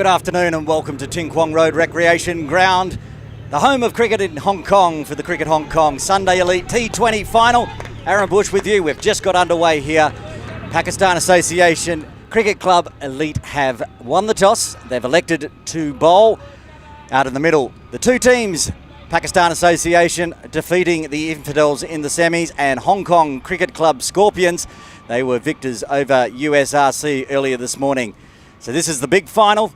Good afternoon and welcome to Ting Kwong Road Recreation Ground, the home of cricket in Hong Kong for the Cricket Hong Kong Sunday Elite T20 final. Aaron Bush with you. We've just got underway here. Pakistan Association Cricket Club Elite have won the toss. They've elected to bowl out in the middle. The two teams, Pakistan Association defeating the Infidels in the semis, and Hong Kong Cricket Club Scorpions, they were victors over USRC earlier this morning. So this is the big final.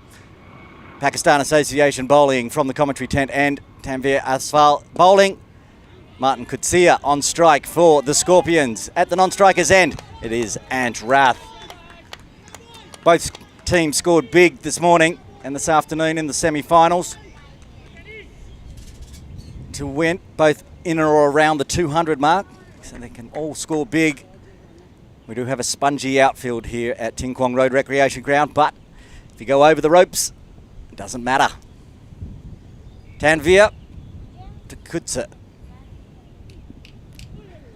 Pakistan Association bowling from the commentary tent and Tanveer Asfal bowling. Martin Kutsia on strike for the Scorpions. At the non-strikers end, it is Ant Rath. Both teams scored big this morning and this afternoon in the semi-finals to win, both in or around the 200 mark, so they can all score big. We do have a spongy outfield here at Ting Kwong Road Recreation Ground, but if you go over the ropes, it doesn't matter. Tanveer to Kutsa.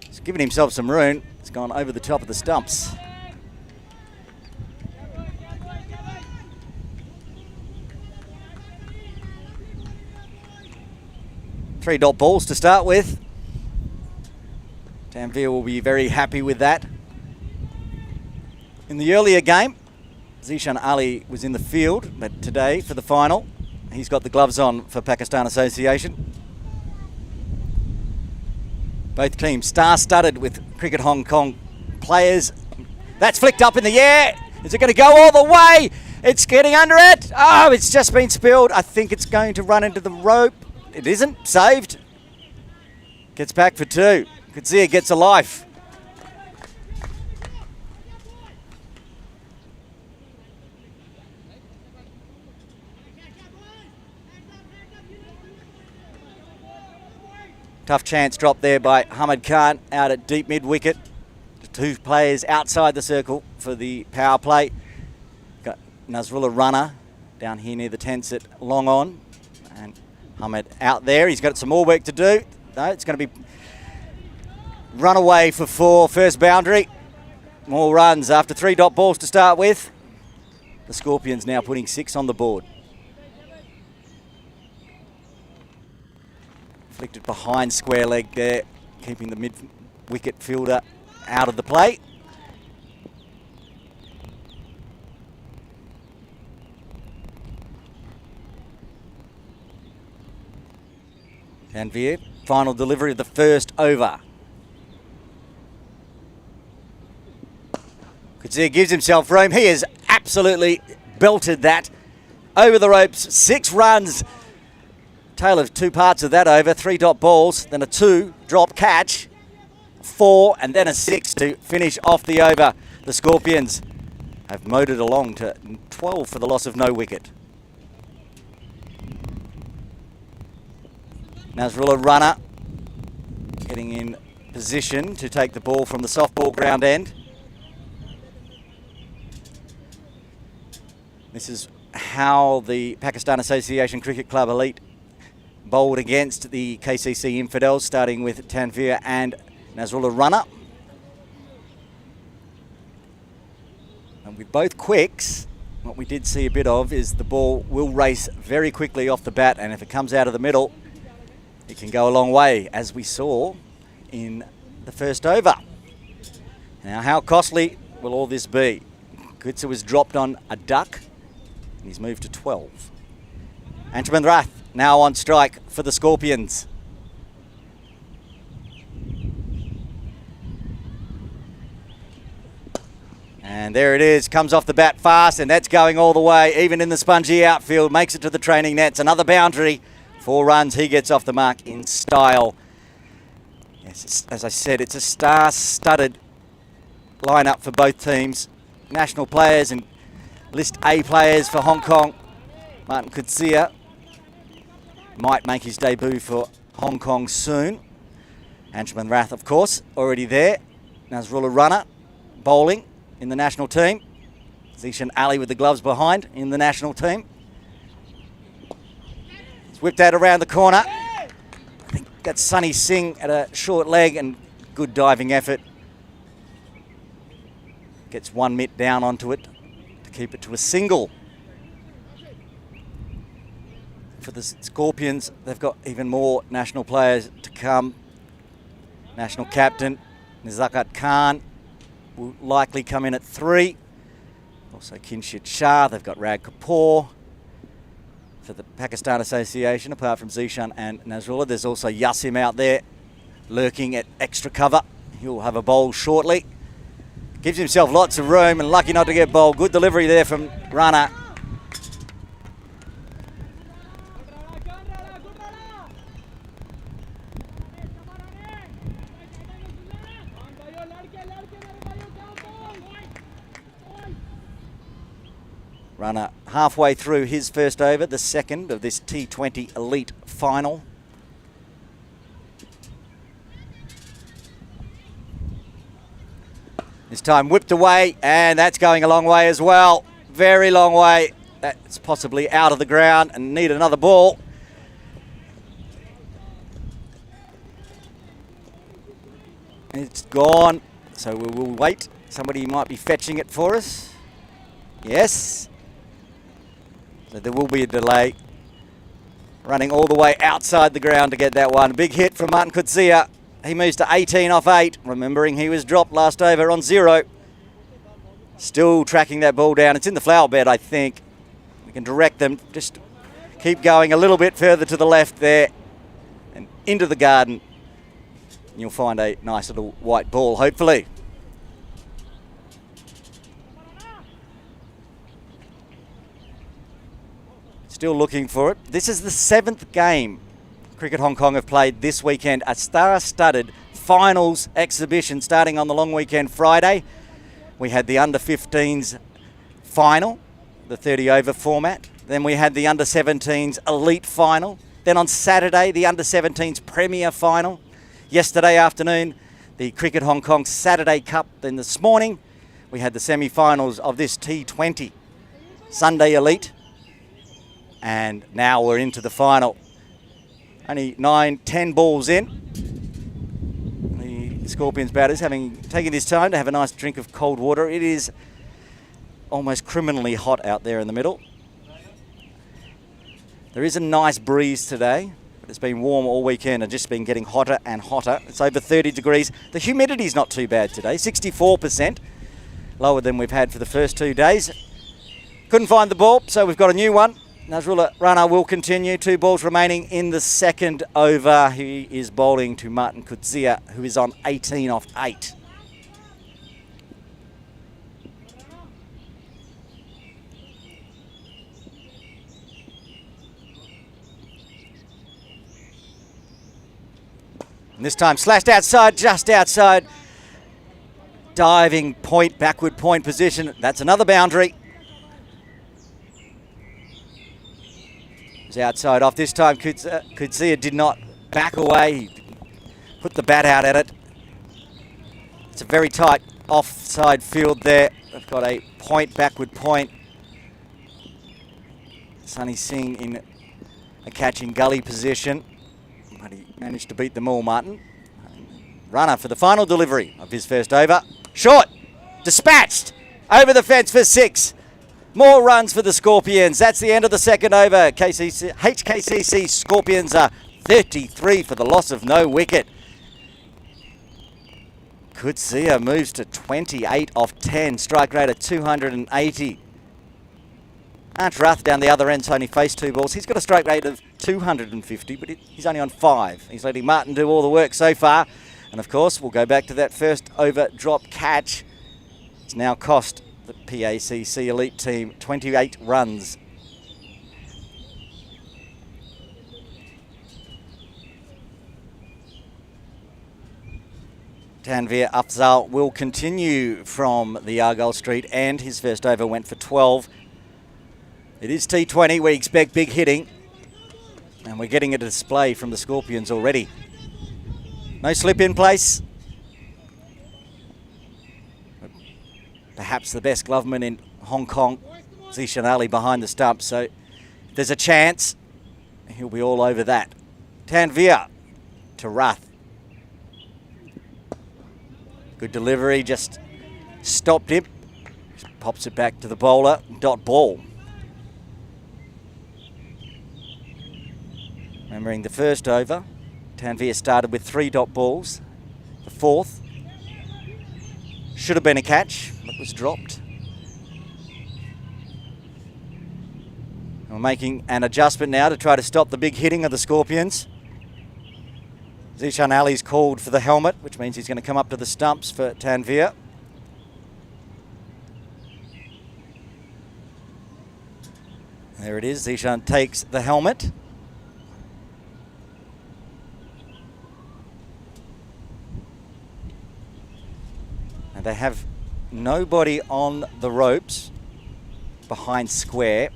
He's given himself some room. He's gone over the top of the stumps. Three dot balls to start with. Tanveer will be very happy with that. In the earlier game, Zishan Ali was in the field, but today for the final, he's got the gloves on for Pakistan Association. Both teams star-studded with Cricket Hong Kong players. That's flicked up in the air. Is it going to go all the way? It's getting under it. Oh, it's just been spilled. I think it's going to run into the rope. It isn't. Saved. Gets back for two. Kutsia gets a life. Tough chance drop there by Hamid Khan out at deep mid-wicket. Two players outside the circle for the power play. Got Nazrullah Runner down here near the tents at long on. And Hamid out there. He's got some more work to do. No, it's going to be run away for four. First boundary. More runs after three dot balls to start with. The Scorpions now putting 6 on the board. Flicked behind square leg there, keeping the mid-wicket fielder out of the play. Tanveer, final delivery of the first over. Kutsia gives himself room. He has absolutely belted that over the ropes. 6 runs. Tale of two parts of that over. 3 dot balls, then a 2 drop catch, 4, and then a 6 to finish off the over. The Scorpions have mowed it along to 12 for the loss of no wicket. Nazrullah Runner getting in position to take the ball from the softball ground end. This is how the Pakistan Association Cricket Club Elite bowled against the HKCC Infidels, starting with Tanveer and Nazrullah Runner. And with both quicks, what we did see a bit of is the ball will race very quickly off the bat, and if it comes out of the middle, it can go a long way, as we saw in the first over. Now, how costly will all this be? Kutsa was dropped on a duck, and he's moved to 12. Anjuman Rath now on strike for the Scorpions. And there it is, comes off the bat fast, and that's going all the way, even in the spongy outfield, makes it to the training nets. Another boundary, 4 runs, he gets off the mark in style. Yes, as I said, it's a star-studded lineup for both teams. National players and List A players for Hong Kong. Martin Kutsia might make his debut for Hong Kong soon. Anjuman Rath, of course, already there. Nazrullah Runner bowling in the national team. Zishan Ali with the gloves behind in the national team. It's whipped out around the corner. I think that's Sunny Singh at a short leg, and good diving effort. Gets one mitt down onto it to keep it to a single. for the Scorpions. They've got even more national players to come. National captain Nizakat Khan will likely come in at 3. Also Kinshit Shah. They've got Rag Kapoor for the Pakistan Association, apart from Zishan and Nasrullah. There's also Yassim out there lurking at extra cover. He'll have a bowl shortly. Gives himself lots of room and lucky not to get bowled. Good delivery there from Rana. Runner halfway through his first over, the second of this T20 Elite Final. This time whipped away, and that's going a long way as well. Very long way. That's possibly out of the ground and need another ball. It's gone, so we will wait. Somebody might be fetching it for us. Yes. So there will be a delay. Running all the way outside the ground to get that one. Big hit from Martin Kutsia. He moves to 18 off 8, remembering he was dropped last over on 0. Still tracking that ball down. It's in the flower bed, I think. We can direct them. Just keep going a little bit further to the left there and into the garden. And you'll find a nice little white ball, hopefully. Still looking for it. This is the 7th game Cricket Hong Kong have played this weekend. A star-studded finals exhibition starting on the long weekend Friday. We had the under-15s final, the 30-over format. Then we had the under-17s elite final. Then on Saturday, the under-17s premier final. Yesterday afternoon, the Cricket Hong Kong Saturday Cup. Then this morning, we had the semi-finals of this T20 Sunday Elite. And now we're into the final. Only 9-10 balls in. The Scorpions batters taking this time to have a nice drink of cold water. It is almost criminally hot out there in the middle. There is a nice breeze today, but it's been warm all weekend and just been getting hotter and hotter. It's over 30 degrees. The humidity's not too bad today, 64%, lower than we've had for the first 2 days. Couldn't find the ball, so we've got a new one. Nasrullah Rana will continue. 2 balls remaining in the second over. He is bowling to Martin Kutsia, who is on 18 off 8. And this time slashed outside, just outside. Diving point, backward point position. That's another boundary. Was outside off this time. Kutsia did not back away. He put the bat out at it. It's a very tight offside field there. They've got a point, backward point. Sunny Singh in a catching gully position. But he managed to beat them all, Martin. Runner for the final delivery of his first over. Short. Dispatched. Over the fence for 6. More runs for the Scorpions. That's the end of the second over. HKCC Scorpions are 33 for the loss of no wicket. Kutsia moves to 28 off 10. Strike rate at 280. Arch Rath down the other end's only faced 2 balls. He's got a strike rate of 250, but he's only on 5. He's letting Martin do all the work so far. And of course, we'll go back to that first over drop catch. It's now cost the PACC elite team 28 runs. Tanveer Afzal will continue from the Argyle Street and his first over went for 12. It is T20, we expect big hitting and we're getting a display from the Scorpions already. No slip in place. Perhaps the best gloveman in Hong Kong, Zishan Ali behind the stump, so if there's a chance, he'll be all over that. Tanveer to Rath. Good delivery, just stopped him. Just pops it back to the bowler, dot ball. Remembering the first over, Tanveer started with 3 dot balls. The fourth should have been a catch, but was dropped. And we're making an adjustment now to try to stop the big hitting of the Scorpions. Zishan Ali's called for the helmet, which means he's going to come up to the stumps for Tanveer. There it is, Zishan takes the helmet. And they have nobody on the ropes behind square.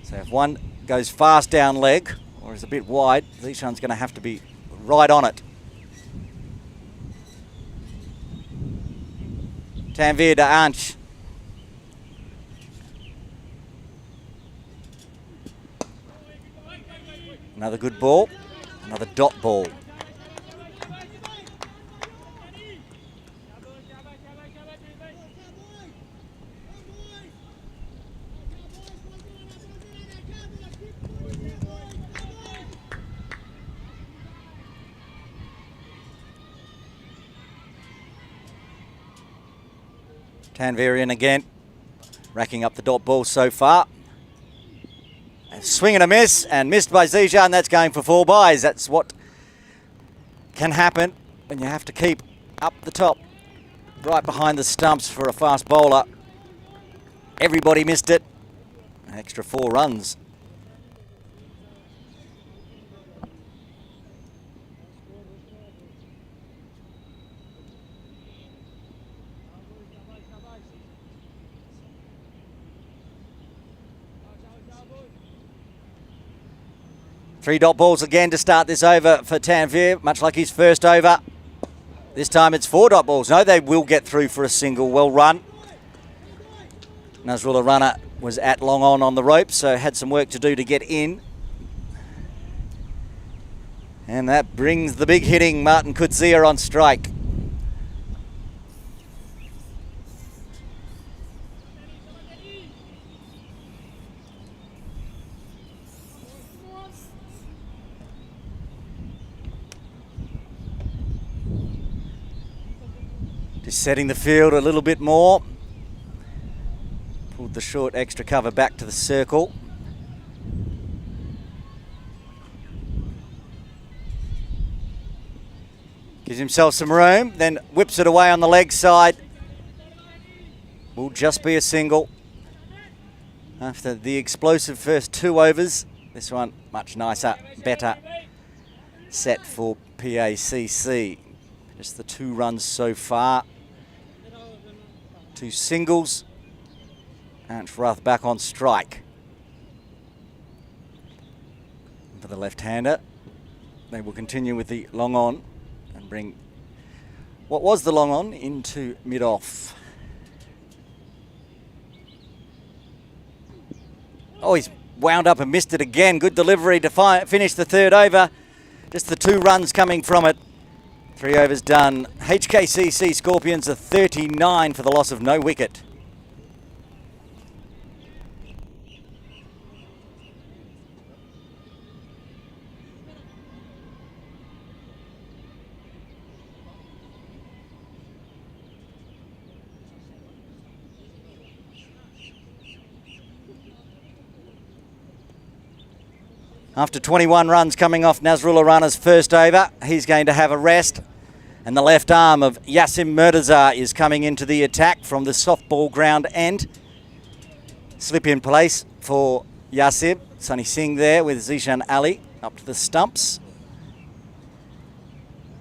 So if one goes fast down leg or is a bit wide, Zishan's going to have to be right on it. Tanveer to Ansh. Another good ball, another dot ball. Tanveer in again, racking up the dot ball so far. A swing and a miss, and missed by Zishan. That's going for 4 byes. That's what can happen when you have to keep up the top, right behind the stumps for a fast bowler. Everybody missed it. An extra 4 runs. Three dot balls again to start this over for Tanveer, much like his first over. This time it's 4 dot balls. No, they will get through for a single. Well run. Nazrullah Runner was at long on the rope, so had some work to do to get in. And that brings the big hitting Martin Kutzia on strike. Just setting the field a little bit more. Pulled the short extra cover back to the circle. Gives himself some room, then whips it away on the leg side. Will just be a single. After the explosive first 2 overs, this one much nicer, better set for PACC. Just the 2 runs so far. 2 singles. And Shrath back on strike. For the left-hander, they will continue with the long on and bring what was the long on into mid-off. Oh, he's wound up and missed it again. Good delivery to finish the 3rd over. Just the 2 runs coming from it. 3 overs done. HKCC Scorpions are 39 for the loss of no wicket. After 21 runs coming off Nazrullah Rana's first over, he's going to have a rest. And the left arm of Yasim Murtaza is coming into the attack from the softball ground end. Slip in place for Yasim. Sunny Singh there with Zishan Ali up to the stumps.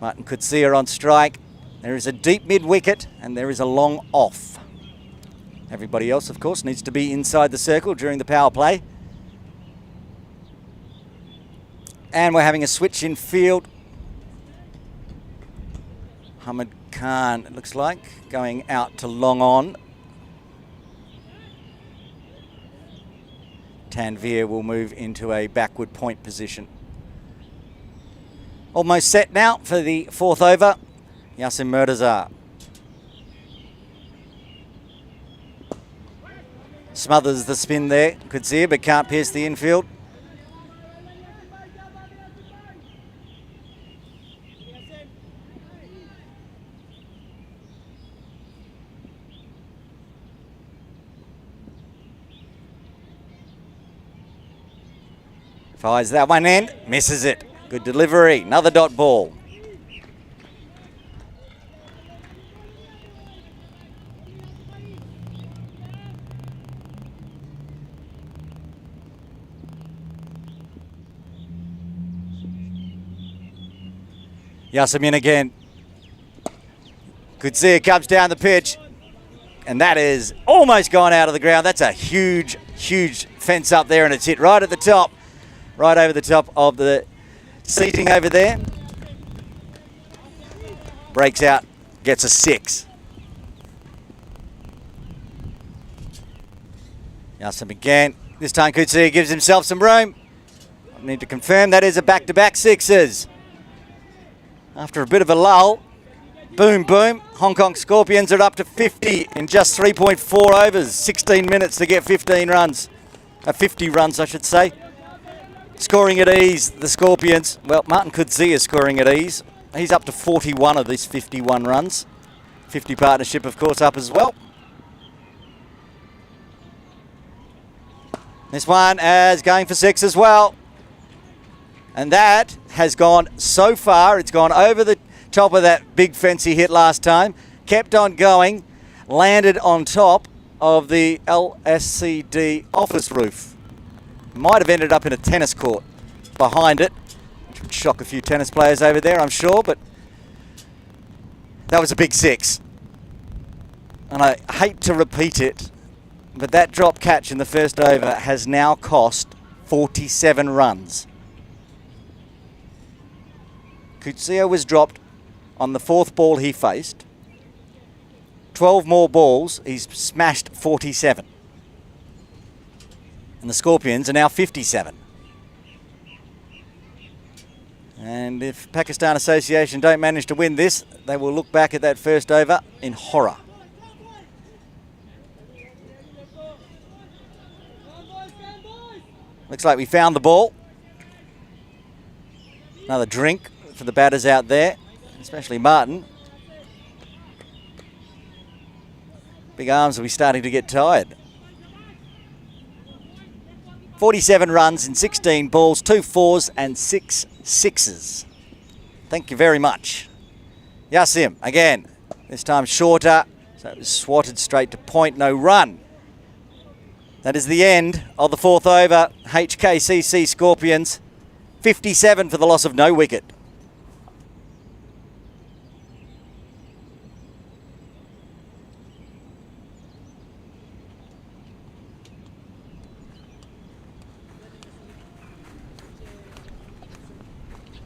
Martin Kutzia on strike. There is a deep mid-wicket and there is a long off. Everybody else, of course, needs to be inside the circle during the power play. And we're having a switch in field. Hamid Khan, it looks like, going out to long on. Tanveer will move into a backward point position. Almost set now for the 4th over. Yasim Murtaza. Smothers the spin there, Kutzia, but can't pierce the infield. Fires that one in, misses it. Good delivery, another dot ball. Yasemin again. Could see it comes down the pitch. And that is almost gone out of the ground. That's a huge, huge fence up there, and it's hit right at the top. Right over the top of the seating over there. Breaks out, gets a 6. Yasemin again. This time Kutsia gives himself some room. I need to confirm that is a back-to-back 6s. After a bit of a lull, boom, boom. Hong Kong Scorpions are up to 50 in just 3.4 overs. 16 minutes to get 15 runs. 50 runs, I should say. Scoring at ease, the Scorpions. Well, Martin Kutsia is scoring at ease. He's up to 41 of these 51 runs. 50 partnership, of course, up as well. This one is going for 6 as well. And that has gone so far, it's gone over the top of that big fence he hit last time, kept on going, landed on top of the LSCD office roof. Might have ended up in a tennis court behind it, which would shock a few tennis players over there, I'm sure, but that was a big 6. And I hate to repeat it, but that drop catch in the first over has now cost 47 runs. Kutsia was dropped on the 4th ball he faced. 12 more balls, he's smashed 47. And the Scorpions are now 57. And if Pakistan Association don't manage to win this, they will look back at that first over in horror. Looks like we found the ball. Another drink for the batters out there, especially Martin. Big arms will be starting to get tired. 47 runs in 16 balls, 2 4s and 6 6s. Thank you very much. Yasim again, this time shorter, so it was swatted straight to point, no run. That is the end of the 4th over. HKCC Scorpions, 57 for the loss of no wicket.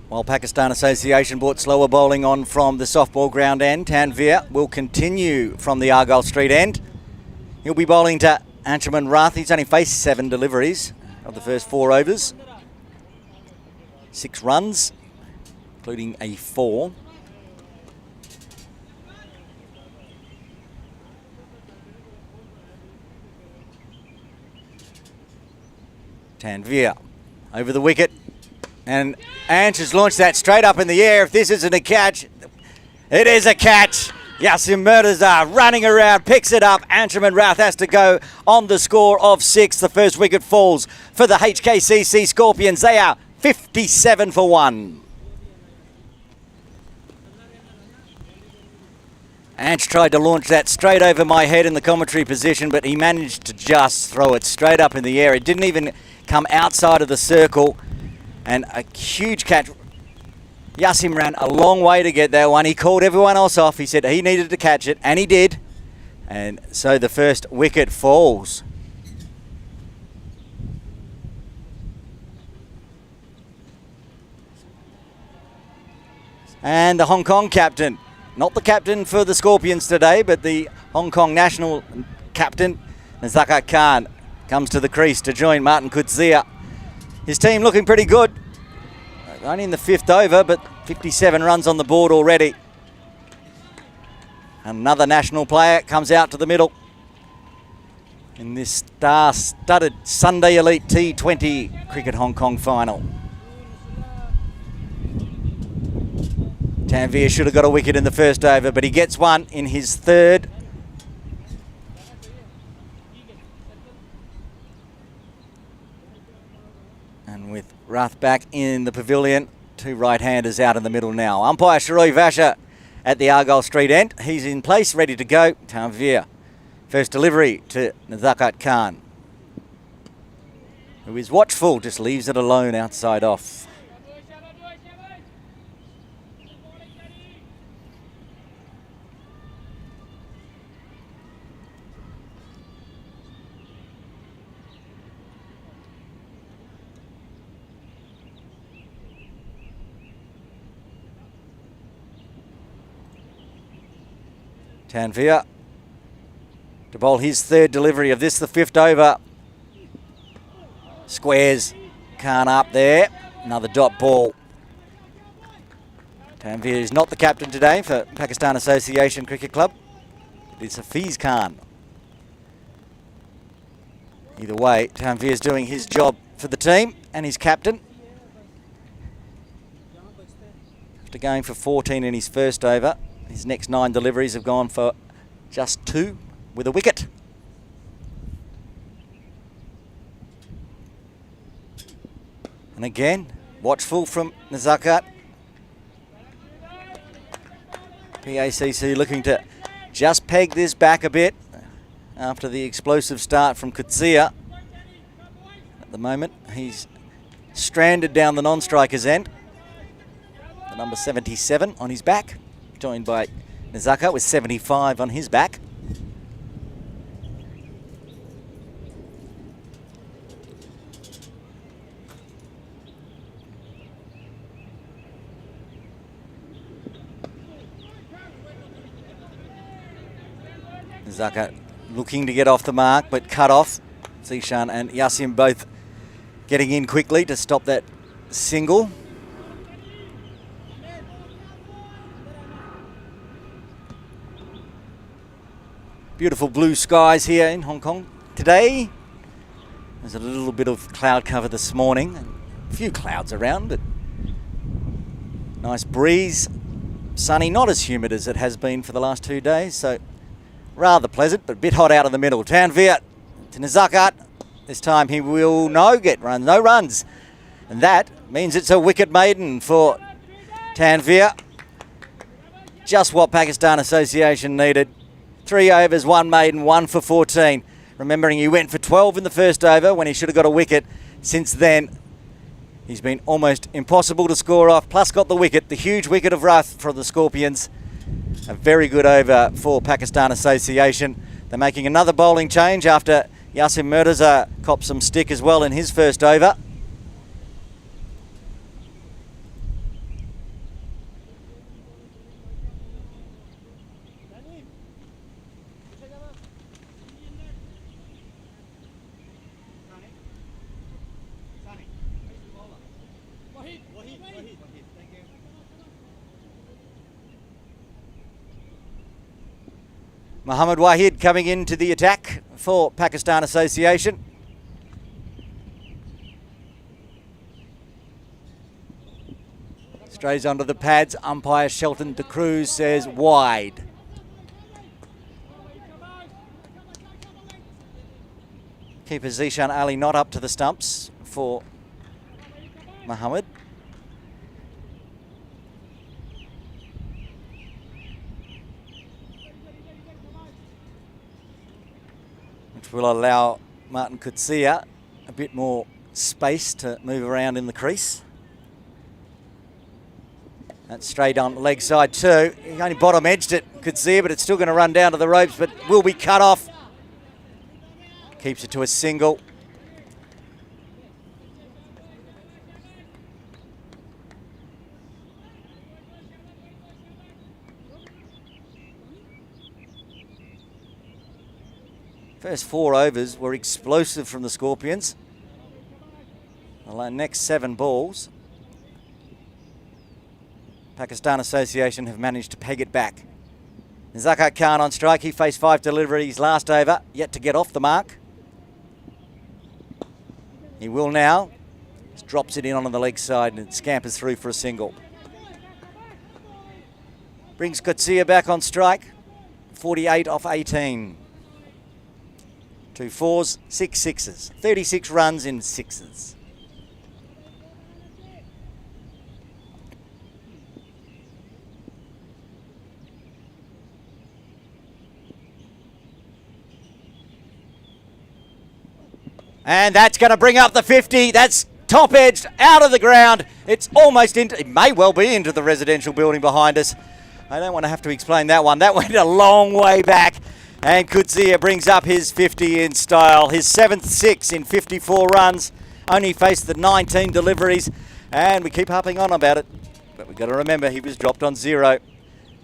While Pakistan Association brought slower bowling on from the softball ground end, Tanvir will continue from the Argyle Street end. He'll be bowling to Anshuman Rath. He's only faced 7 deliveries of the first 4 overs. 6 runs, including a 4. Tanvir over the wicket. And Ange has launched that straight up in the air. If this isn't a catch, it is a catch. Yasim Murtaza running around, picks it up. Anshuman Rath has to go on the score of 6. The first wicket falls for the HKCC Scorpions. They are 57 for 1. Ange tried to launch that straight over my head in the commentary position, but he managed to just throw it straight up in the air. It didn't even come outside of the circle. And a huge catch. Yasim ran a long way to get that one. He called everyone else off. He said he needed to catch it, and he did. And so the first wicket falls. And the Hong Kong captain, not the captain for the Scorpions today, but the Hong Kong national captain, Nazaka Khan, comes to the crease to join Martin Kutsia. His team looking pretty good. Only in the 5th over, but 57 runs on the board already. Another national player comes out to the middle in this star-studded Sunday Elite T20 Cricket Hong Kong final. Tanvir should have got a wicket in the first over, but he gets one in his 3rd. And with Ruth back in the pavilion. Two right-handers out in the middle now. Umpire Sharoi Vasher at the Argyle Street end. He's in place, ready to go. Tanveer. First delivery to Nazakat Khan, who is watchful, just leaves it alone outside off. Tanveer to bowl his third delivery of this, the fifth over. Squares Khan up there. Another dot ball. Tanveer is not the captain today for Pakistan Association Cricket Club. It's Hafiz Khan. Either way, Tanveer is doing his job for the team and his captain. After going for 14 in his first over, his next 9 deliveries have gone for just 2 with a wicket. And again, watchful from Nazakat. PACC looking to just peg this back a bit after the explosive start from Kutsia. At the moment, he's stranded down the non-striker's end. The number 77 on his back, joined by Nazakat with 75 on his back. Nazakat looking to get off the mark, but cut off. Zishan and Yasim both getting in quickly to stop that single. Beautiful blue skies here in Hong Kong today. There's a little bit of cloud cover this morning. A few clouds around, but nice breeze. Sunny, not as humid as it has been for the last 2 days, so rather pleasant, but a bit hot out of the middle. Tanveer to Nazakat. This time he will get runs, no runs. And that means it's a wicket maiden for Tanveer. Just what Pakistan Association needed. 3 overs, 1 maiden, 1 for 14. Remembering he went for 12 in the first over when he should have got a wicket. Since then, he's been almost impossible to score off, plus got the wicket, the huge wicket of Ruth from the Scorpions. A very good over for Pakistan Association. They're making another bowling change after Yasim Murtaza copped some stick as well in his first over. Mohammad Wahid coming into the attack for Pakistan Association. Strays onto the pads. Umpire Shelton de Cruz says wide. Keeper Zishan Ali not up to the stumps for Mohammad. Will allow Martin Kutsia a bit more space to move around in the crease. That's straight on leg side too. He only bottom edged it, Kutsia, but it's still going to run down to the ropes, but will be cut off. Keeps it to a single. First 4 overs were explosive from the Scorpions. The next 7 balls, Pakistan Association have managed to peg it back. Nazakat Khan on strike. He faced 5 deliveries last over, yet to get off the mark. He will now. Just drops it in on the leg side and scampers through for a single. Brings Kutsia back on strike. 48 off 18. 2 fours, 6 sixes. 36 runs in 6s. And that's going to bring up the 50. That's top edged out of the ground. It's almost into, it may well be into the residential building behind us. I don't want to have to explain that one. That went a long way back. And Kutsia brings up his 50 in style. His 7th 6 in 54 runs. Only faced the 19 deliveries. And we keep harping on about it. But we've got to remember he was dropped on 0.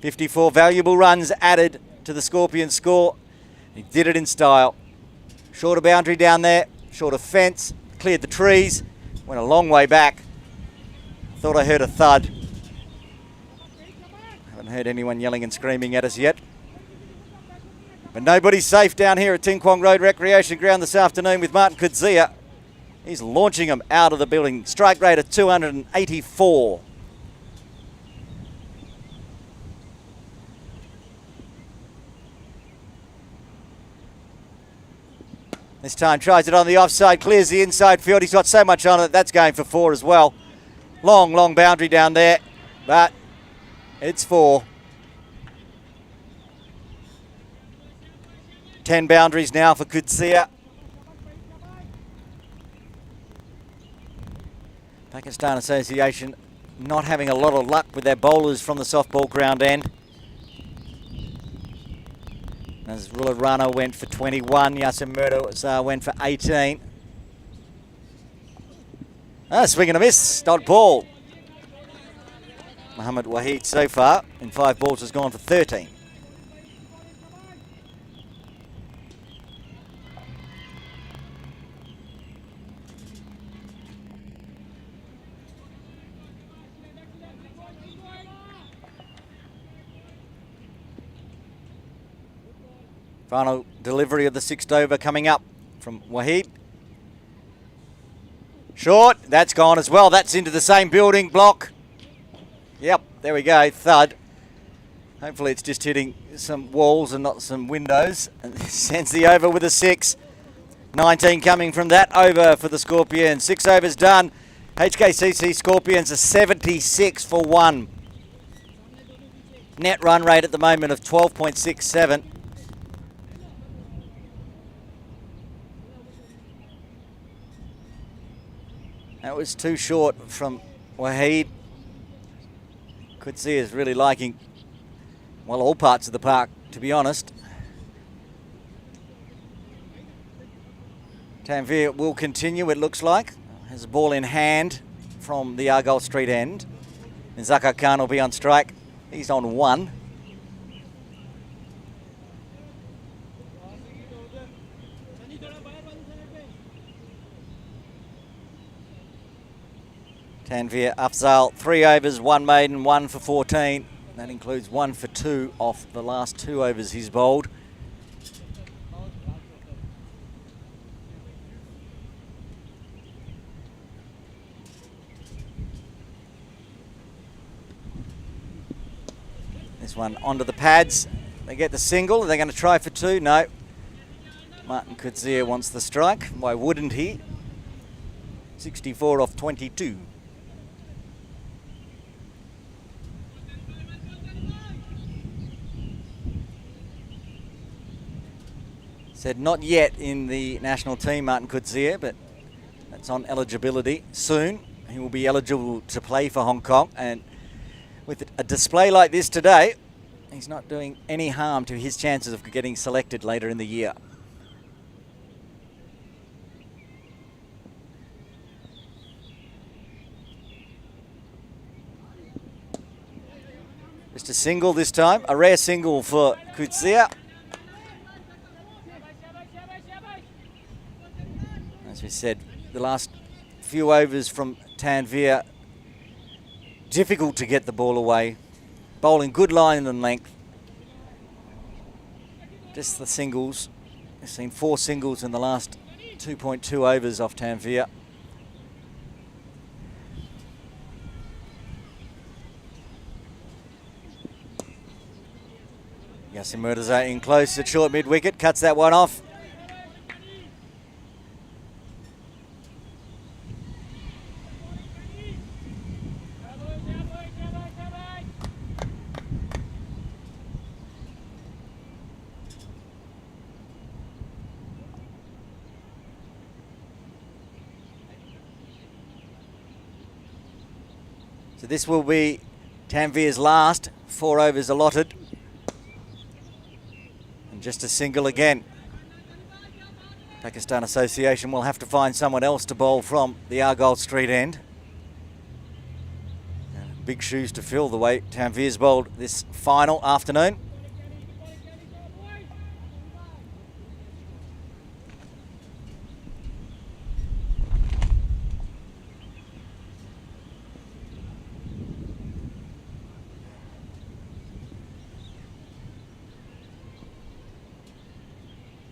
54 valuable runs added to the Scorpion score. He did it in style. Shorter boundary down there. Shorter fence. Cleared the trees. Went a long way back. Thought I heard a thud. Haven't heard anyone yelling and screaming at us yet. But nobody's safe down here at Ting Kwong Road Recreation Ground this afternoon with Martin Kutsia. He's launching them out of the building. Strike rate of 284. This time tries it on the offside, clears the inside field. He's got so much on it, that's going for 4 as well. Long, long boundary down there, but it's 4. 10 boundaries now for Kutsia. Pakistan Association not having a lot of luck with their bowlers from the softball ground end. As Rularana went for 21, Yasser Murtaza went for 18. Swing and a miss, dot ball. Muhammad Waheed so far in 5 balls has gone for 13. Final delivery of the 6th over coming up from Waheed. Short, that's gone as well. That's into the same building block. Yep, there we go, thud. Hopefully it's just hitting some walls and not some windows. And sends the over with a 6. 19 coming from that over for the Scorpions. 6 overs done. HKCC Scorpions are 76 for 1. Net run rate at the moment of 12.67. That was too short from Waheed. Kutsia is really liking, well, all parts of the park, to be honest. Tanvir will continue, it looks like. Has a ball in hand from the Argyle Street end. And Zakar Khan will be on strike. He's on 1. Tanvir Afzal, 3 overs, 1 maiden, 1 for 14. That includes 1 for 2 off the last 2 overs he's bowled. This one onto the pads. They get the single. Are they going to try for 2? No. Martin Kutsia wants the strike. Why wouldn't he? 64 off 22. Said not yet in the national team, Martin Kutsia, but that's on eligibility soon. He will be eligible to play for Hong Kong, and with a display like this today, he's not doing any harm to his chances of getting selected later in the year. Just a single this time, a rare single for Kutsia. As we said, the last few overs from Tanvir, difficult to get the ball away. Bowling good line and length. Just the singles. We've seen 4 singles in the last 2.2 overs off Tanvir. Yasser Murtaza in close at short mid-wicket, cuts that one off. So this will be Tanveer's last. 4 overs allotted. And just a single again. Pakistan Association will have to find someone else to bowl from the Argyle Street end. Big shoes to fill the way Tanveer's bowled this final afternoon.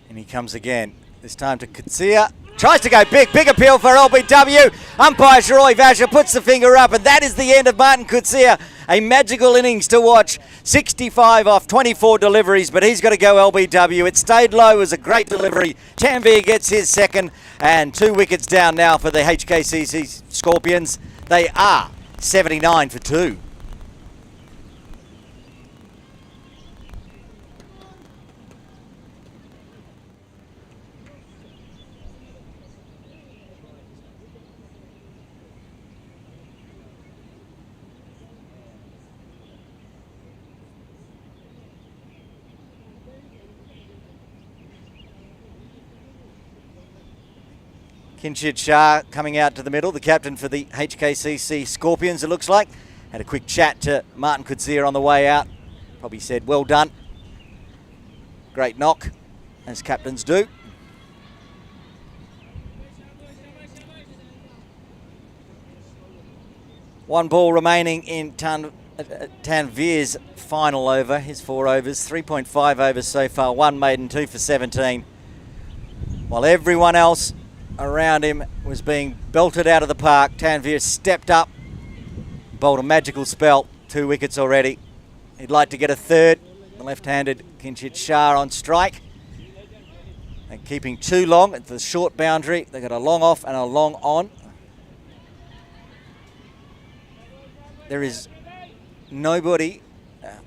And he comes again, this time to Katsia. Tries to go big appeal for LBW. Umpire Roy Vasher puts the finger up, and that is the end of Martin Kutsia. A magical innings to watch. 65 off 24 deliveries, but he's got to go LBW. It stayed low, it was a great delivery. Tanveer gets his second, and 2 wickets down now for the HKCC Scorpions. They are 79 for 2. Kinshid Shah coming out to the middle, the captain for the HKCC Scorpions, it looks like. Had a quick chat to Martin Kutsia on the way out. Probably said, well done. Great knock, as captains do. One ball remaining in Tanveer's final over, his 4 overs. 3.5 overs so far, 1 maiden, 2 for 17. While everyone else around him was being belted out of the park, Tanveer stepped up, bowled a magical spell, 2 wickets already. He'd like to get a third. The left-handed Kinshid Shah on strike. And keeping 2 long at the short boundary. They got a long off and a long on. There is nobody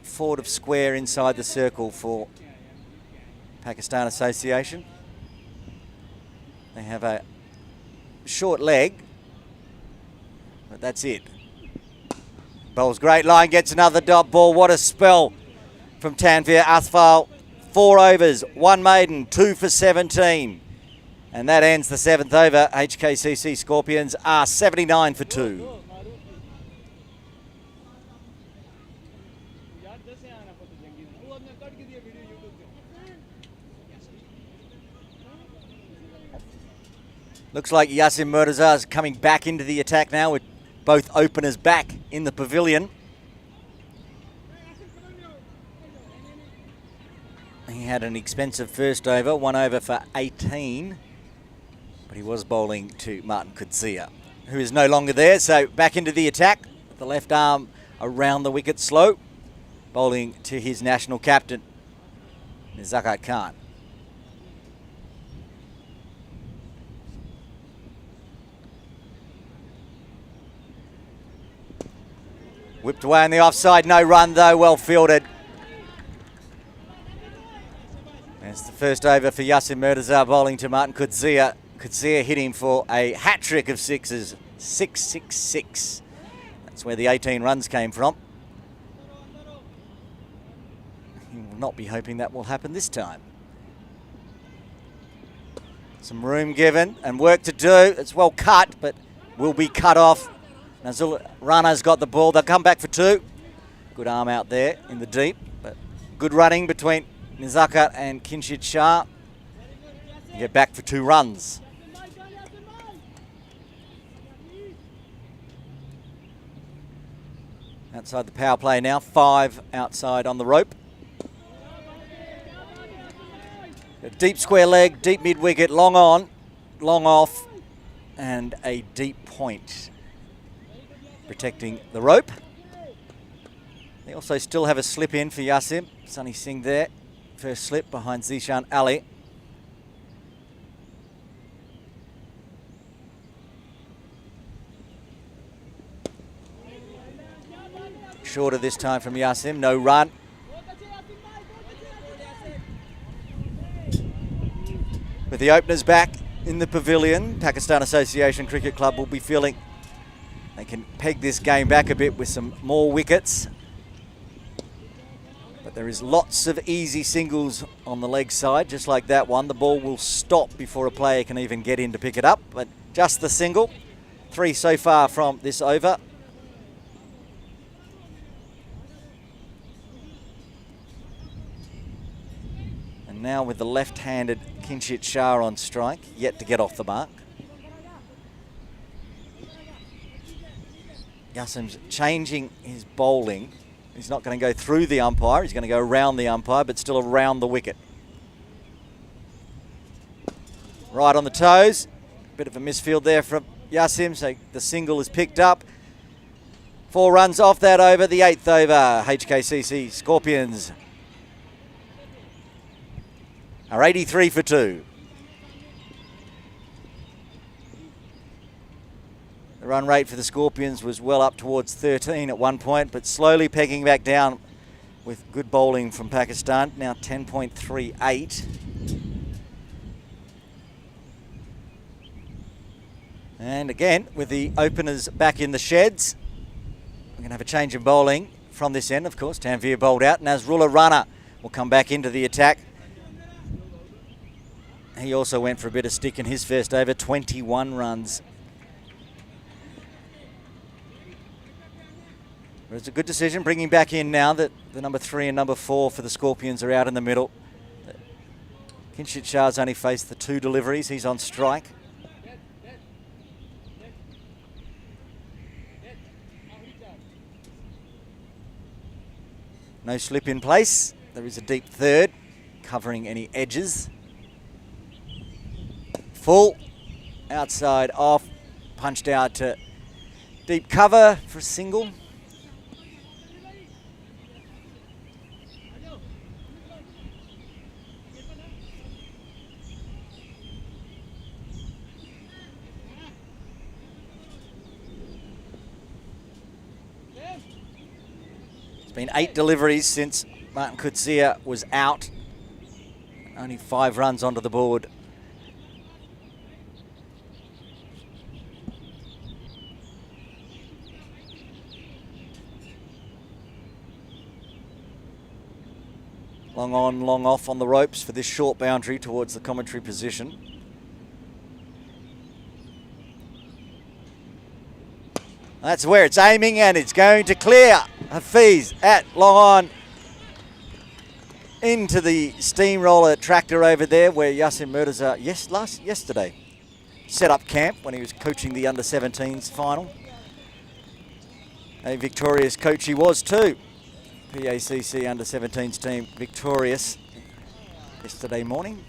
forward of square inside the circle for Pakistan Association. They have a short leg, but that's it. Bowls great line, gets another dot ball. What a spell from Tanveer Athfal. 4 overs, 1 maiden, 2 for 17. And that ends the 7th over. HKCC Scorpions are 79 for 2. Looks like Yasim Murtaza is coming back into the attack now with both openers back in the pavilion. He had an expensive first over, 1 over for 18. But he was bowling to Martin Kutsia, who is no longer there. So back into the attack, with the left arm around the wicket slow. Bowling to his national captain, Zakat Khan. Whipped away on the offside, no run though, well fielded. That's the first over for Yasim Murtaza, bowling to Martin Kutsia. Kutsia hit him for a hat-trick of sixes, 666. That's where the 18 runs came from. He will not be hoping that will happen this time. Some room given and work to do. It's well cut, but will be cut off. Nazul Rana's got the ball. They'll come back for 2. Good arm out there in the deep, but good running between Nizakat and Kinshid Shah. Get back for 2 runs. Outside the power play now, 5 outside on the rope. A deep square leg, deep mid wicket, long on, long off, and a deep point protecting the rope. They also still have a slip in for Yasim. Sunny Singh there. First slip behind Zishan Ali. Shorter this time from Yasim, no run. With the openers back in the pavilion, Pakistan Association Cricket Club will be feeling They can peg this game back a bit with some more wickets. But there is lots of easy singles on the leg side, just like that one. The ball will stop before a player can even get in to pick it up, but just the single. 3 so far from this over. And now with the left-handed Kinshit Shah on strike, yet to get off the mark. Yassim's changing his bowling. He's not going to go through the umpire. He's going to go around the umpire, but still around the wicket. Right on the toes. Bit of a misfield there from Yassim, so the single is picked up. 4 runs off that over, the 8th over. HKCC Scorpions are 83 for 2. The run rate for the Scorpions was well up towards 13 at one point, but slowly pegging back down with good bowling from Pakistan. Now 10.38. And again, with the openers back in the sheds, we're going to have a change in bowling from this end, of course. Tanveer bowled out. Nazrullah Rana will come back into the attack. He also went for a bit of stick in his first over, 21 runs. But it's a good decision bringing back in now that the number 3 and number 4 for the Scorpions are out in the middle. Kinshit Shah's only faced the 2 deliveries. He's on strike. No slip in place. There is a deep third covering any edges. Full, outside off, punched out to deep cover for a single. It's been 8 deliveries since Martin Coetzee was out. Only 5 runs onto the board. Long on, long off on the ropes for this short boundary towards the commentary position. That's where it's aiming, and it's going to clear. Hafiz at long on into the steamroller tractor over there where Yassim Murtaza yesterday set up camp when he was coaching the under-17s final. A victorious coach he was too. PACC under-17s team victorious yesterday morning.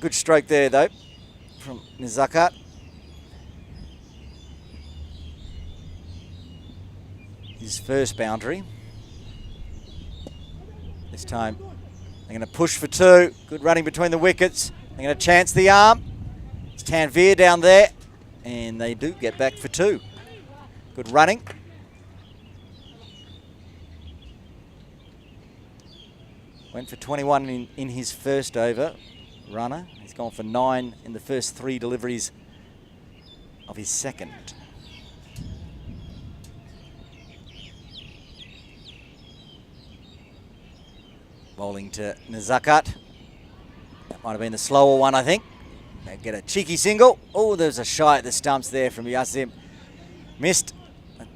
Good stroke there though from Nizakat. His first boundary. This time they're going to push for 2. Good running between the wickets. They're going to chance the arm. It's Tanveer down there. And they do get back for 2. Good running. Went for 21 in his first over. Runner. He's gone for 9 in the first 3 deliveries of his second. Bowling to Nizakat. That might have been the slower one, I think. They get a cheeky single. Oh, there's a shy at the stumps there from Yassim. Missed.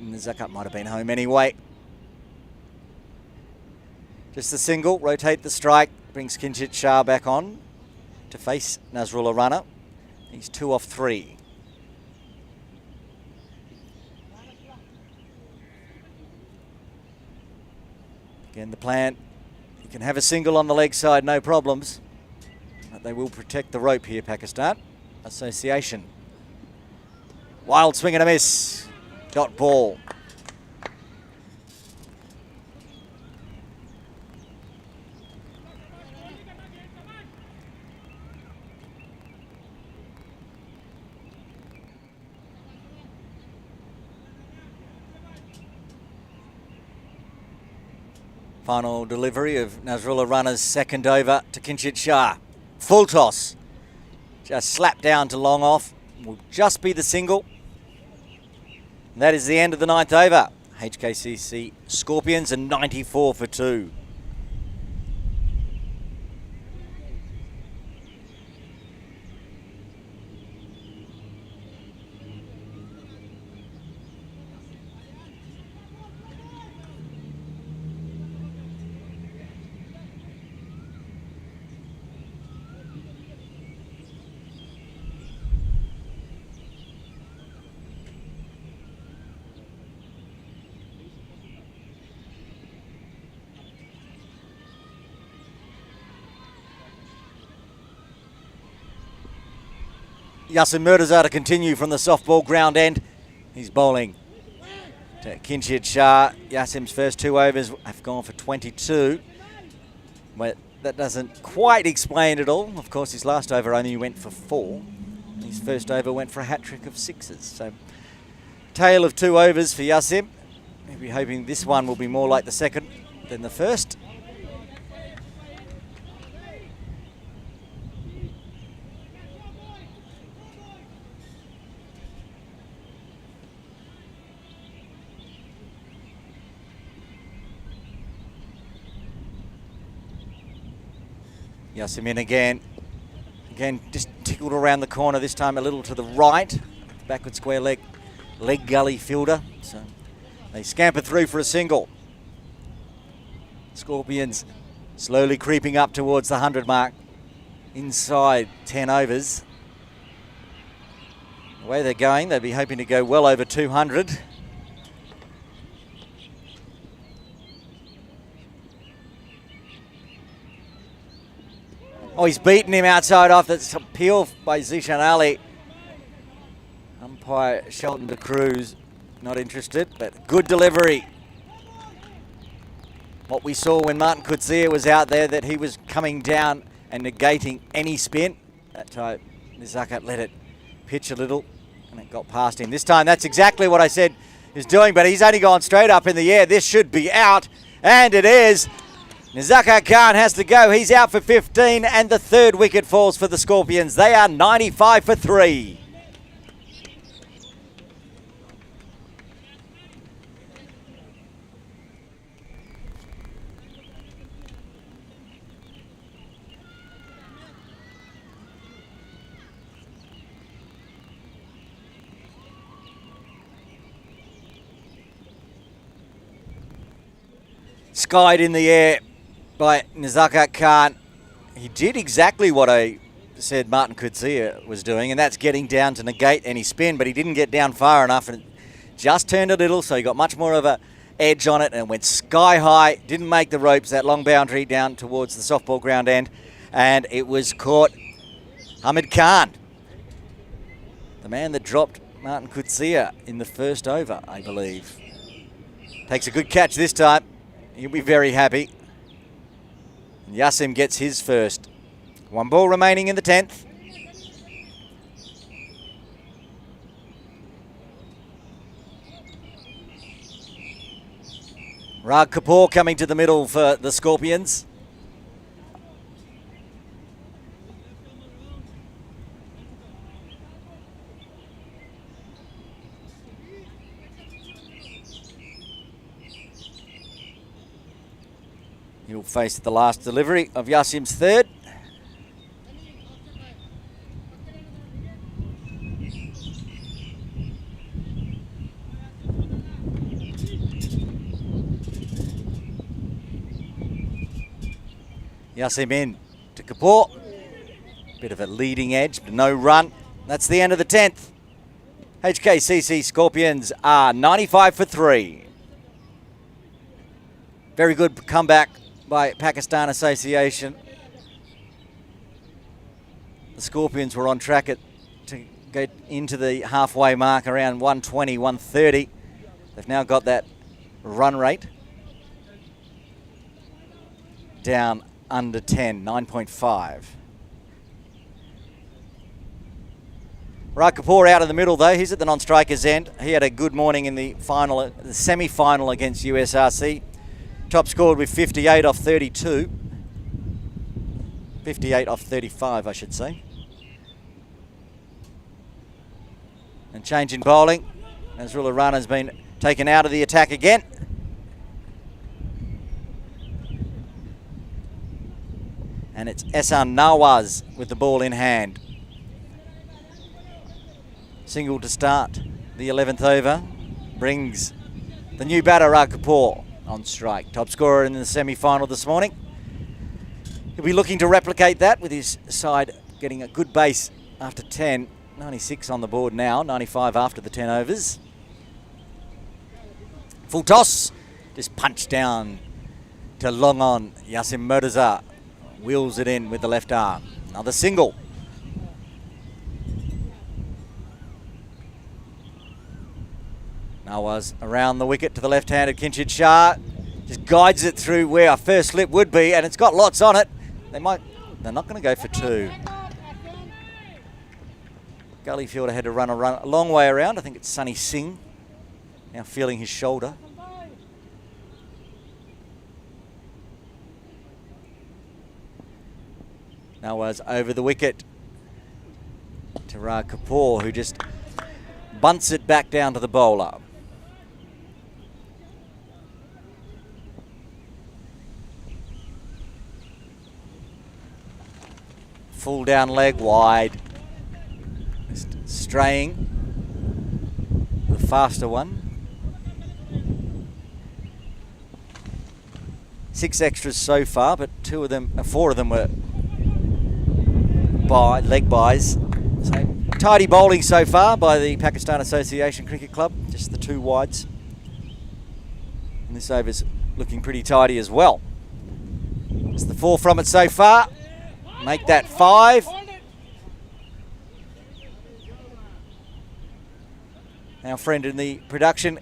Nizakat might have been home anyway. Just the single. Rotate the strike. Brings Kinshit Shah back on to face Nazrullah Rana. He's 2 off 3. Again, the plan. You can have a single on the leg side, no problems. But they will protect the rope here, Pakistan. Association. Wild swing and a miss. Dot ball. Final delivery of Nazrullah Rana's second over to Kinshit Shah. Full toss. Just slapped down to long off. will just be the single. And that is the end of the 9th over. HKCC Scorpions and 94 for 2. Yasin Murtaza to continue from the softball ground end. He's bowling to Kinshid Shah. Yasim's first 2 overs have gone for 22. But that doesn't quite explain it all. Of course, his last over only went for 4. His first over went for a hat-trick of 6s. So, tale of 2 overs for Yasim. He'll be hoping this one will be more like the second than the first. Yasim in again. Again, just tickled around the corner, this time a little to the right. Backward square leg gully fielder. So they scamper through for a single. Scorpions slowly creeping up towards the 100 mark. Inside 10 overs. The way they're going, they'd be hoping to go well over 200. Oh, he's beaten him outside off. That's a peel by Zishan Ali. Umpire Shelton de Cruz not interested, but good delivery. What we saw when Martin Kutzia was out there, that he was coming down and negating any spin. That time, Nizakat let it pitch a little, and it got past him. This time, that's exactly what I said he's doing, but he's only gone straight up in the air. This should be out, and it is. Nizaka Khan has to go. He's out for 15, and the 3rd wicket falls for the Scorpions. They are 95 for 3. Skied in the air by Nizaka Khan. He did exactly what I said Martin Kutzia was doing, and that's getting down to negate any spin, but he didn't get down far enough and just turned a little, so he got much more of a edge on it and went sky high. Didn't make the ropes, that long boundary down towards the softball ground end, and it was caught. Hamid Khan, the man that dropped Martin Kutzia in the first over, I believe. Takes a good catch this time. He'll be very happy. And Yasim gets his first. 1 ball remaining in the 10th. Rag Kapoor coming to the middle for the Scorpions. He'll face the last delivery of Yasim's 3rd. Yasim in to Kapoor. Bit of a leading edge, but no run. That's the end of the 10th. HKCC Scorpions are 95 for 3. Very good comeback by Pakistan Association. The Scorpions were on track to get into the halfway mark around 120, 130. They've now got that run rate down under 10, 9.5. Rag Kapoor out in the middle though. He's at the non-strikers end. He had a good morning in the final, the semi-final against USRC. Top scored with 58 off 32. 58 off 35, I should say. And change in bowling. Nazrullah Rana's been taken out of the attack again. And it's Ehsan Nawaz with the ball in hand. Single to start the 11th over. Brings the new batter, Raj Kapoor, on strike. Top scorer in the semi-final this morning. He'll be looking to replicate that with his side getting a good base after 10. 96 on the board now, 95 after the 10 overs. Full toss, just punched down to long on. Yasim Murtaza wheels it in with the left arm. Another single. Nawaz around the wicket to the left-handed Kinshid Shah. Just guides it through where our first slip would be, and it's got lots on it. They're not going to go for two. Gully fielder had to run a long way around. I think it's Sunny Singh now feeling his shoulder. Nawaz over the wicket to Raj Kapoor, who just bunts it back down to the bowler. Full down leg wide. Just straying. The faster one. 6 extras so far, but 4 of them were leg buys. So tidy bowling so far by the Pakistan Association Cricket Club. Just the 2 wides. And this over's looking pretty tidy as well. It's the 4 from it so far. Make that 5. Our friend in the production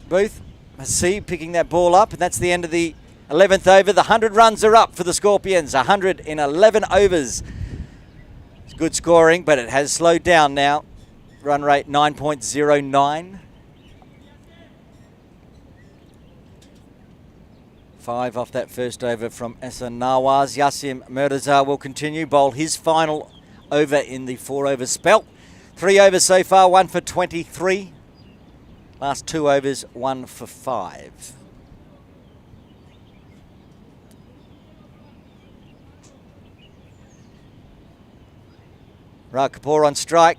booth, Hasib, picking that ball up, and that's the end of the 11th over. The 100 runs are up for the Scorpions. 100 in 11 overs. It's good scoring, but it has slowed down now. Run rate 9.09. 5 off that first over from Ehsan Nawaz. Yasim Murtaza will continue, bowl his final over in the 4-over spell. 3 overs so far, 1 for 23. Last 2 overs, 1 for 5. Raj Kapoor on strike.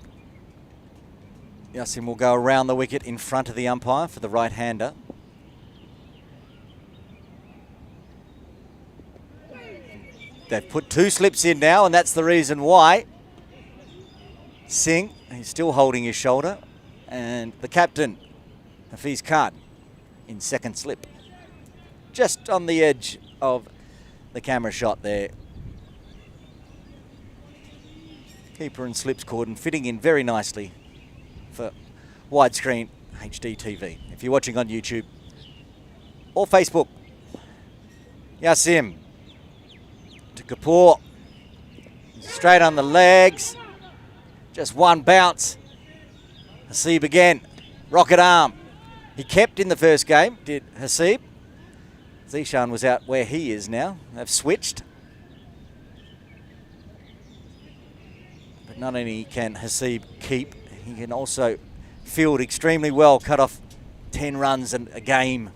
Yasim will go around the wicket in front of the umpire for the right-hander. They've put 2 slips in now, and that's the reason why. Singh, he's still holding his shoulder, and the captain, Hafiz Khan, in second slip. Just on the edge of the camera shot there. Keeper and slips cordon fitting in very nicely for widescreen HD TV. If you're watching on YouTube or Facebook. Yasim to Kapoor. Straight on the legs. Just one bounce. Hasib again. Rocket arm. He kept in the first game, did Hasib. Zishan was out where he is now. They've switched. But not only can Hasib keep, he can also field extremely well, cut off 10 runs and a game.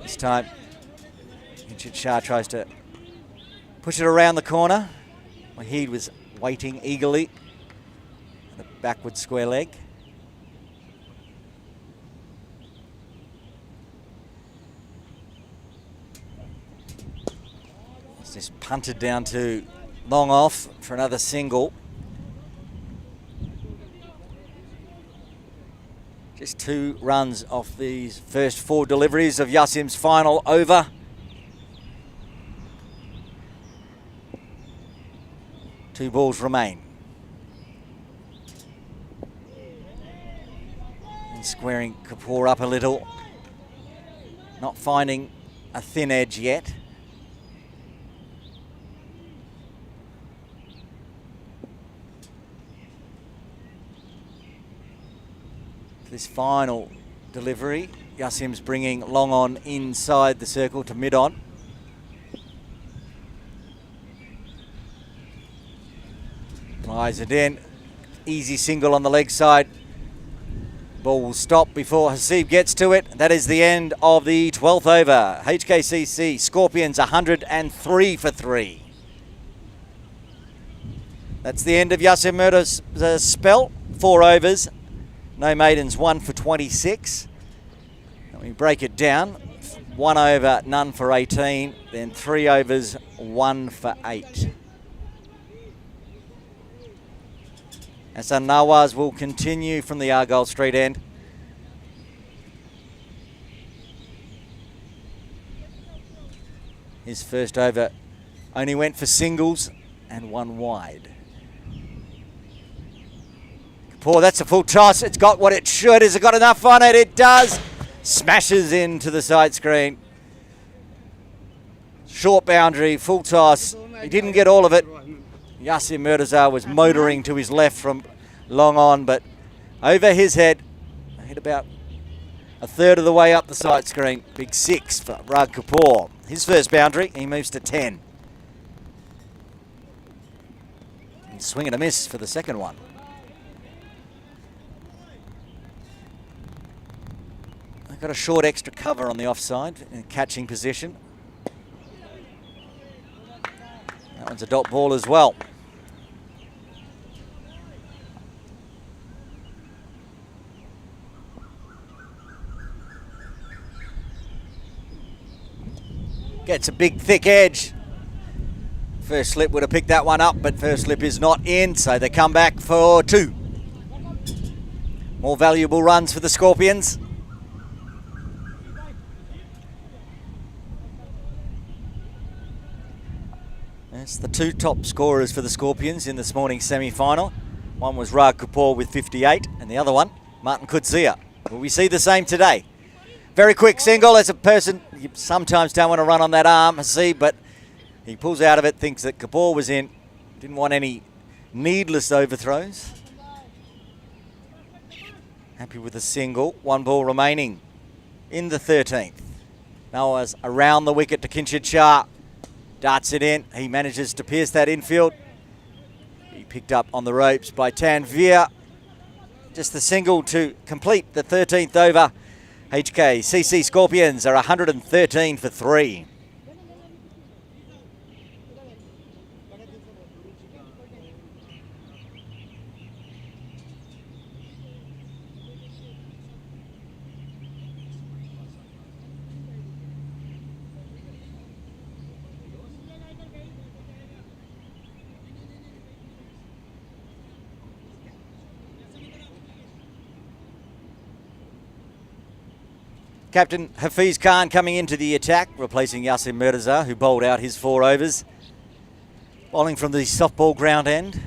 This time, Kinshid Shah tries to push it around the corner. Wahid was waiting eagerly. The backward square leg. It's just punted down to long off for another single. Just 2 runs off these first 4 deliveries of Yasim's final over. Two balls remain. And squaring Kapoor up a little. Not finding a thin edge yet. This final delivery, Yasim's bringing long on inside the circle to mid on. Flies it in. easy single on the leg side. Ball will stop before Hasib gets to it. That is the end of the 12th over. HKCC Scorpions 103 for 3. That's the end of Yasser Murder's spell. 4 overs. No maidens, 1 for 26. Let me break it down. 1 over, none for 18. Then 3 overs, 1 for 8. Hassan Nawaz will continue from the Argyle Street end. His first over only went for singles and 1 wide. Kapoor, that's a full toss. It's got what it should. Has it got enough on it? It does. Smashes into the side screen. Short boundary, full toss. He didn't get all of it. Yasser Murtaza was motoring to his left from long on, but over his head, hit about a third of the way up the side screen. Big 6 for Rag Kapoor. His first boundary, he moves to 10. And swing and a miss for the second one. They've got a short extra cover on the offside in catching position. That one's a dot ball as well. Gets a big thick edge. First slip would have picked that one up, but first slip is not in, so they come back for 2. More valuable runs for the Scorpions. That's the 2 top scorers for the Scorpions in this morning's semi-final. One was Rag Kapoor with 58, and the other one, Martin Kudzia. Will we see the same today? Very quick single. As a person, you sometimes don't want to run on that arm, Hasib, but he pulls out of it, thinks that Kapoor was in. Didn't want any needless overthrows. Happy with a single. 1 ball remaining in the 13th. Noah's around the wicket to Kinshid Shah. Darts it in. He manages to pierce that infield. He picked up on the ropes by Tanveer. Just the single to complete the 13th over. HKCC Scorpions are 113 for 3. Captain Hafiz Khan coming into the attack, replacing Yasser Murtaza, who bowled out his 4 overs. Bowling from the softball ground end.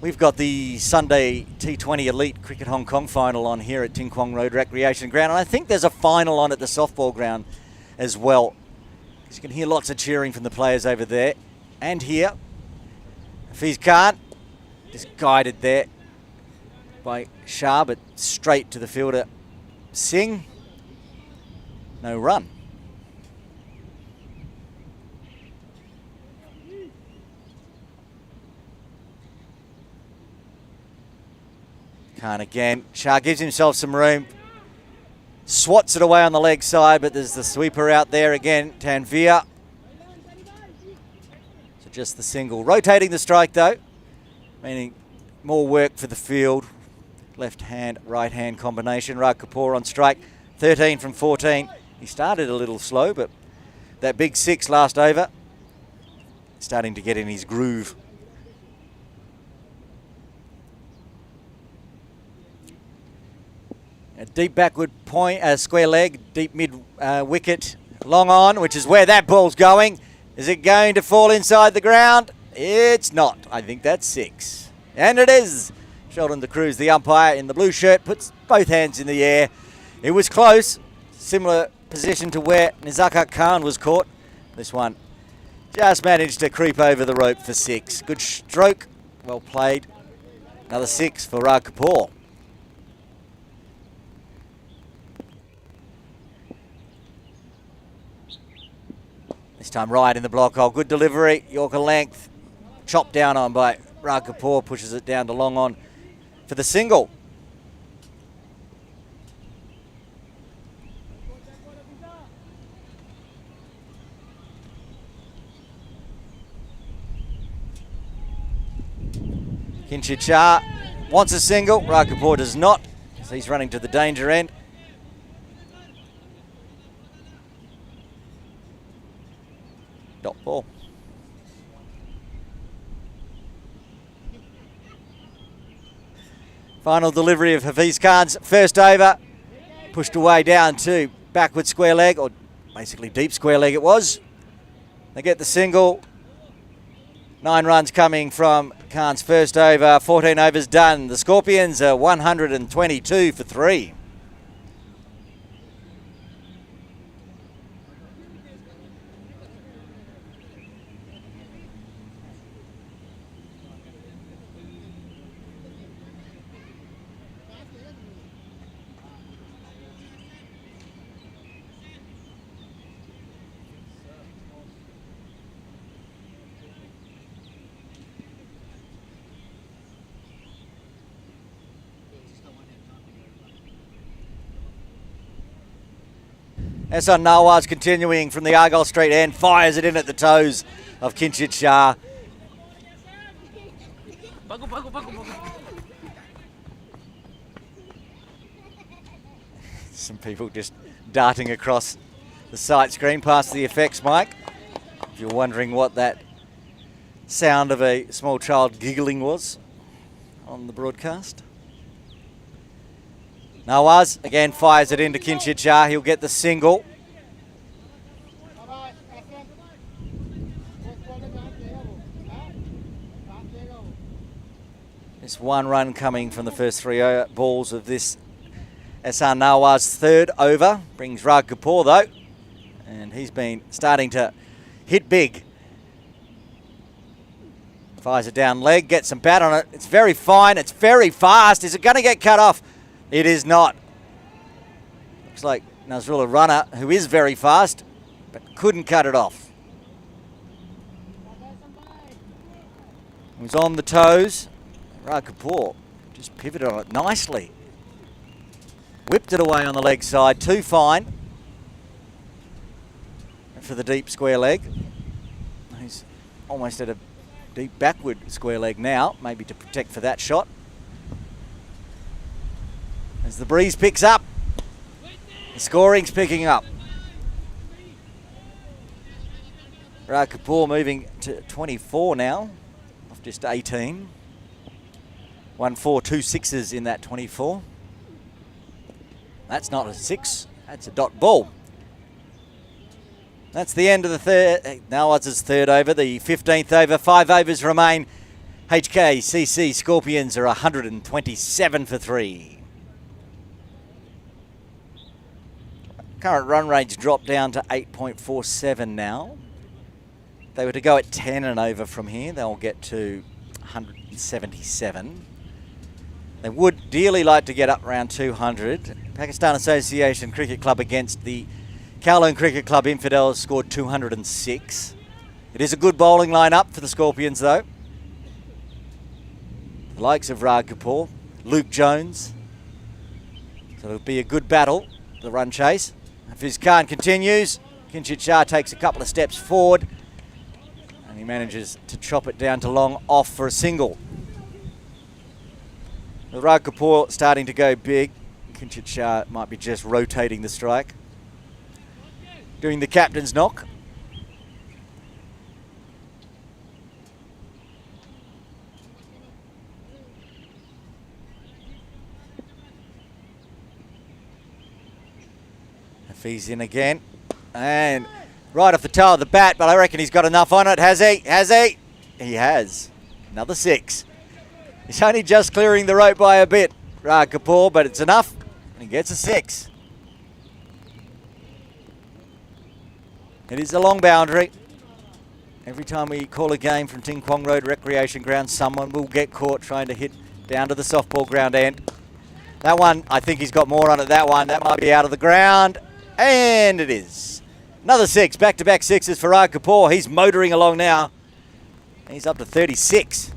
We've got the Sunday T20 Elite Cricket Hong Kong final on here at Ting Kwong Road Recreation Ground, and I think there's a final on at the softball ground as well. You can hear lots of cheering from the players over there and here. Hafiz Khan just guided there by Shah, but straight to the fielder Singh. No run. Khan again. Shah gives himself some room. Swats it away on the leg side, but there's the sweeper out there again. Tanveer. So just the single. Rotating the strike though, meaning more work for the field. Left hand, right hand combination. Rag Kapoor on strike. 13 from 14. He started a little slow, but that big 6 last over, starting to get in his groove. A deep backward point, square leg, deep mid wicket, long on, which is where that ball's going. Is it going to fall inside the ground? It's not. I think that's 6. And it is. Sheldon De Cruz, the umpire in the blue shirt, puts both hands in the air. It was close. Similar position to where Nizaka Khan was caught. This one just managed to creep over the rope for 6. Good stroke. Well played. Another 6 for Rag Kapoor. This time right in the block hole. Good delivery. Yorker length. Chopped down on by Raj Kapoor pushes it down to long on for the single. Kinshid Shah wants a single. Raj Kapoor does not, so he's running to the danger end. Dot ball. Final delivery of Hafiz Khan's first over. Pushed away down to backward square leg, or basically deep square leg it was. They get the single. 9 runs coming from Khan's first over. 14 overs done. The Scorpions are 122 for 3. Ehsan Nawaz continuing from the Argyle Street end, fires it in at the toes of Kinshid Shah. Some people just darting across the sight screen past the effects mic. If you're wondering what that sound of a small child giggling was on the broadcast. Nawaz again fires it into Kinshid Shah. He'll get the single. This 1 run coming from the first 3 balls of this Ehsan Nawaz's third over. Brings Raj Kapoor though. And he's been starting to hit big. Fires it down leg, gets some bat on it. It's very fine, it's very fast. Is it going to get cut off? It is not. Looks like Nazrullah Runner, who is very fast, but couldn't cut it off. He was on the toes. Raj Kapoor just pivoted on it nicely. Whipped it away on the leg side, too fine for the deep square leg. He's almost at a deep backward square leg now, maybe to protect for that shot. As the breeze picks up, the scoring's picking up. Raj Kapoor moving to 24 now, off just 18. 1 4, 2 6s in that 24. That's not a 6, that's a dot ball. That's the end of the third. Nawaz's third over, the 15th over. 5 overs remain. HKCC Scorpions are 127 for 3. Current run rate's dropped down to 8.47 now. If they were to go at 10 and over from here, they'll get to 177. They would dearly like to get up around 200. Pakistan Association Cricket Club against the Kowloon Cricket Club Infidels scored 206. It is a good bowling line-up for the Scorpions though. The likes of Raj Kapoor, Luke Jones. So it'll be a good battle, the run chase. Hafiz Khan continues. Kinshid Shah takes a couple of steps forward and he manages to chop it down to long off for a single. With Raj Kapoor starting to go big, Kinshid Shah might be just rotating the strike. Doing the captain's knock. Hafiz in again. And right off the tail of the bat, but I reckon he's got enough on it. Has he? Has he? He has. Another 6. He's only just clearing the rope by a bit, Raj Kapoor, but it's enough. And he gets a 6. It is a long boundary. Every time we call a game from Ting Kwong Road Recreation Ground, someone will get caught trying to hit down to the softball ground end. That one, I think he's got more on it, that one. That might be out of the ground. And it is. Another 6, back-to-back 6s for Raj Kapoor. He's motoring along now. He's up to 36.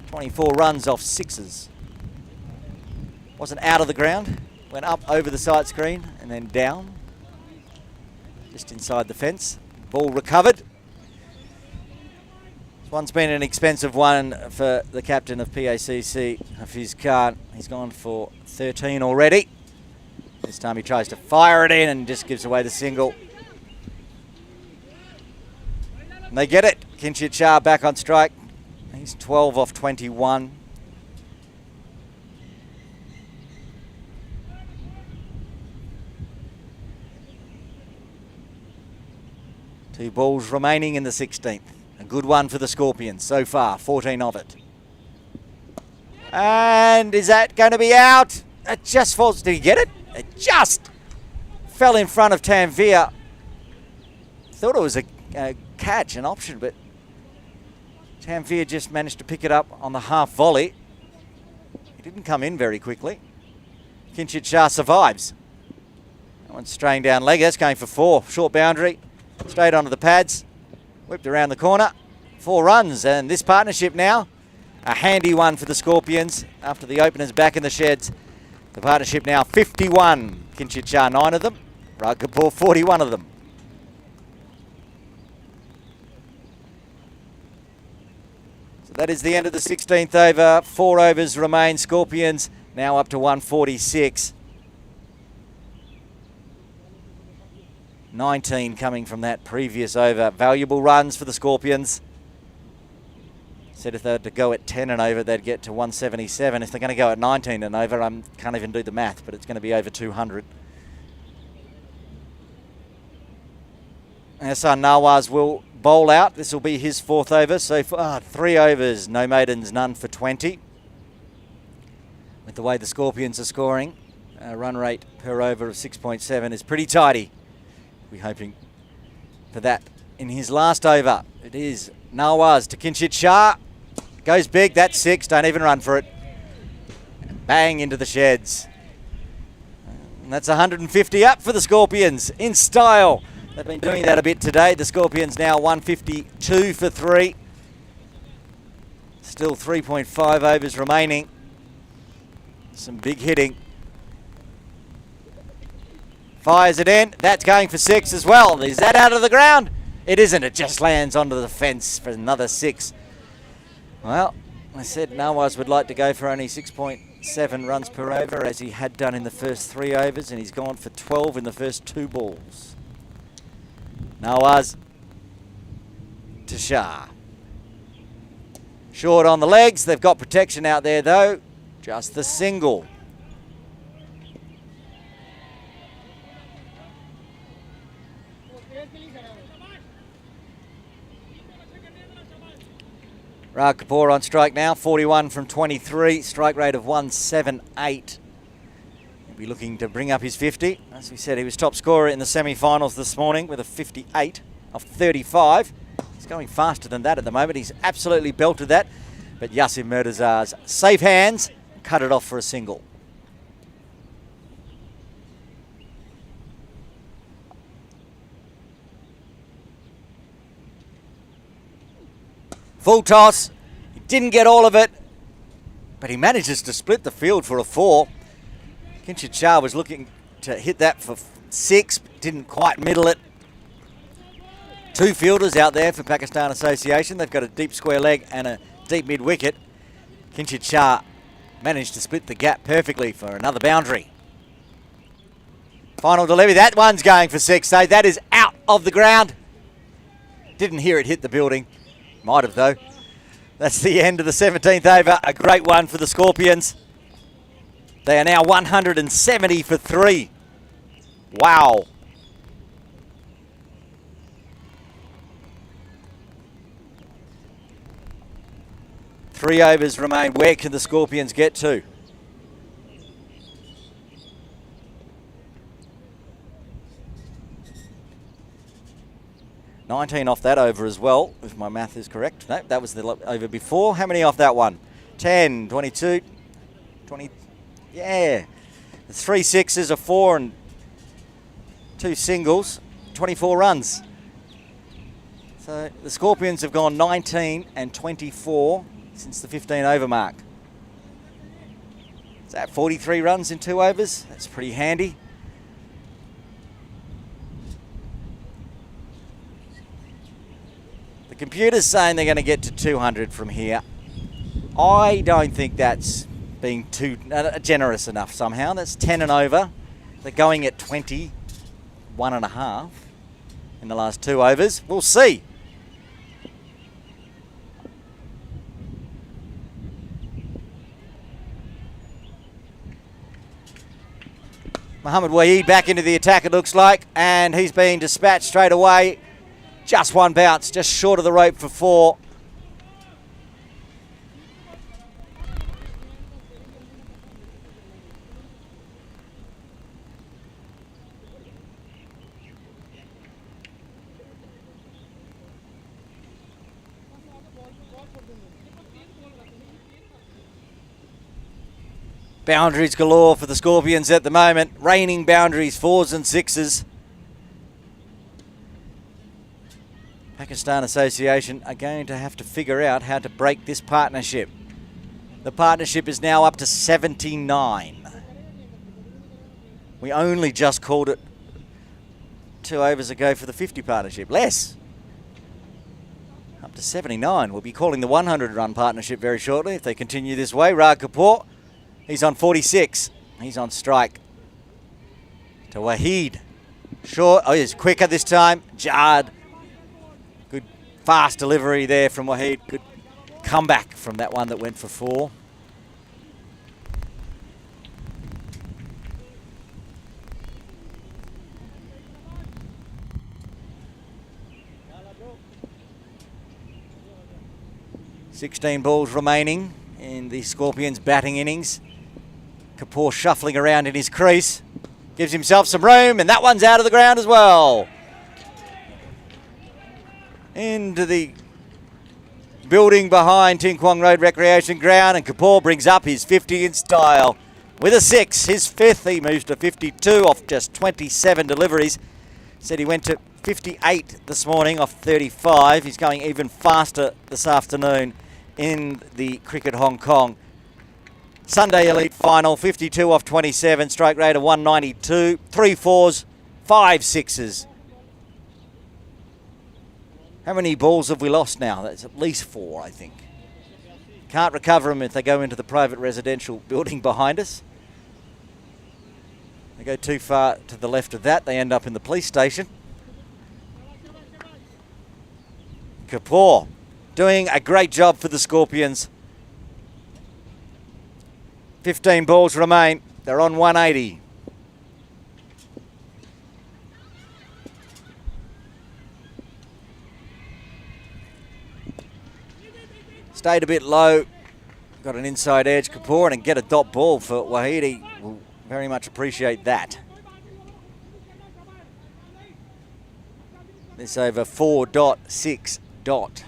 24 runs off sixes. Wasn't out of the ground, went up over the sight screen and then down, just inside the fence. Ball recovered. This one's been an expensive one for the captain of PACC of his car. He's gone for 13 already. This time he tries to fire it in and just gives away the single. And they get it. Kinshit Shah back on strike. He's 12 off 21. Two balls remaining in the 16th. A good one for the Scorpions so far, 14 of it. And is that going to be out? It just falls. Did he get it? It just fell in front of Tanvir. Thought it was a catch, an option, but Tanvir just managed to pick it up on the half volley. He didn't come in very quickly. Kinshit Shah survives. That one's straying down leg. That's going for 4. Short boundary. Straight onto the pads. Whipped around the corner. 4 runs. And this partnership now, a handy one for the Scorpions after the openers back in the sheds. The partnership now 51. Kinshit Shah 9 of them. Rag Kapoor 41 of them. So that is the end of the 16th over. 4 overs remain. Scorpions now up to 146. 19 coming from that previous over. Valuable runs for the Scorpions. Said if they were to go at 10 and over, they'd get to 177. If they're going to go at 19 and over, I can't even do the math, but it's going to be over 200. Hassan Nawaz will bowl out. This will be his 4th over. So far, 3 overs, no maidens, none for 20. With the way the Scorpions are scoring, a run rate per over of 6.7 is pretty tidy. We're hoping for that in his last over. It is Nawaz to Kinshit Shah. Goes big, that's 6, don't even run for it. Bang into the sheds. And that's 150 up for the Scorpions in style. They've been doing that a bit today. The Scorpions now 152 for 3. Still 3.5 overs remaining. Some big hitting. Fires it in. That's going for 6 as well. Is that out of the ground? It isn't. It just lands onto the fence for another 6. Well, I said Nawaz would like to go for only 6.7 runs per over, as he had done in the first 3 overs, and he's gone for 12 in the first 2 balls. Nawaz to Shah. Short on the legs. They've got protection out there, though. Just the single. Rag Kapoor on strike now, 41 from 23, strike rate of 178. He'll be looking to bring up his 50. As we said, he was top scorer in the semi-finals this morning with a 58 off 35. He's going faster than that at the moment. He's absolutely belted that. But Yasir Murtazar's safe hands cut it off for a single. Full toss. He didn't get all of it, but he manages to split the field for a 4. Kinshit Shah was looking to hit that for 6, didn't quite middle it. 2 fielders out there for Pakistan Association. They've got a deep square leg and a deep mid-wicket. Kinshit Shah managed to split the gap perfectly for another boundary. Final delivery. That one's going for 6, so that is out of the ground. Didn't hear it hit the building. Might have, though. That's the end of the 17th over. A great one for the Scorpions. They are now 170 for 3. Wow. Three overs remain. Where can the Scorpions get to? $19 off that over as well, if my math is correct. No, that was the over before. How many off that one? 10, 22, 20. Yeah. 3 sixes, a 4 and 2 singles. 24 runs. So the Scorpions have gone 19 and 24. since the 15 over mark. Is that 43 runs in 2 overs? That's pretty handy. The computer's saying they're going to get to 200 from here. I don't think that's being too generous enough somehow. That's 10 and over. They're going at 21.5 in the last 2 overs. We'll see. Mohammed Waheed back into the attack, it looks like, and he's been dispatched straight away. Just one bounce, just short of the rope for 4. Boundaries galore for the Scorpions at the moment. Raining boundaries, 4s and 6s. Pakistan Association are going to have to figure out how to break this partnership. The partnership is now up to 79. We only just called it 2 overs ago for the 50 partnership. Less. Up to 79. We'll be calling the 100-run partnership very shortly if they continue this way. Rag Kapoor. He's on 46. He's on strike. To Waheed. Short. Oh, he's quicker this time. Jard. Good fast delivery there from Waheed. Good comeback from that one that went for 4. $16 balls remaining in the Scorpions' batting innings. Kapoor shuffling around in his crease. Gives himself some room, and that one's out of the ground as well. Into the building behind Ting Kwong Road Recreation Ground, and Kapoor brings up his 50 in style. With a 6, his 5th. He moves to 52 off just 27 deliveries. Said he went to 58 this morning off 35. He's going even faster this afternoon in the Cricket Hong Kong. Sunday Elite Final, 52 off 27, strike rate of 192, 3 4s, 5 6s. How many balls have we lost now? That's at least 4, I think. Can't recover them if they go into the private residential building behind us. They go too far to the left of that, they end up in the police station. Kapoor doing a great job for the Scorpions. 15 balls remain. They're on 180. Stayed a bit low. Got an inside edge, Kapoor, and get a dot ball for Waheed. Will very much appreciate that. This over 4.6 dot.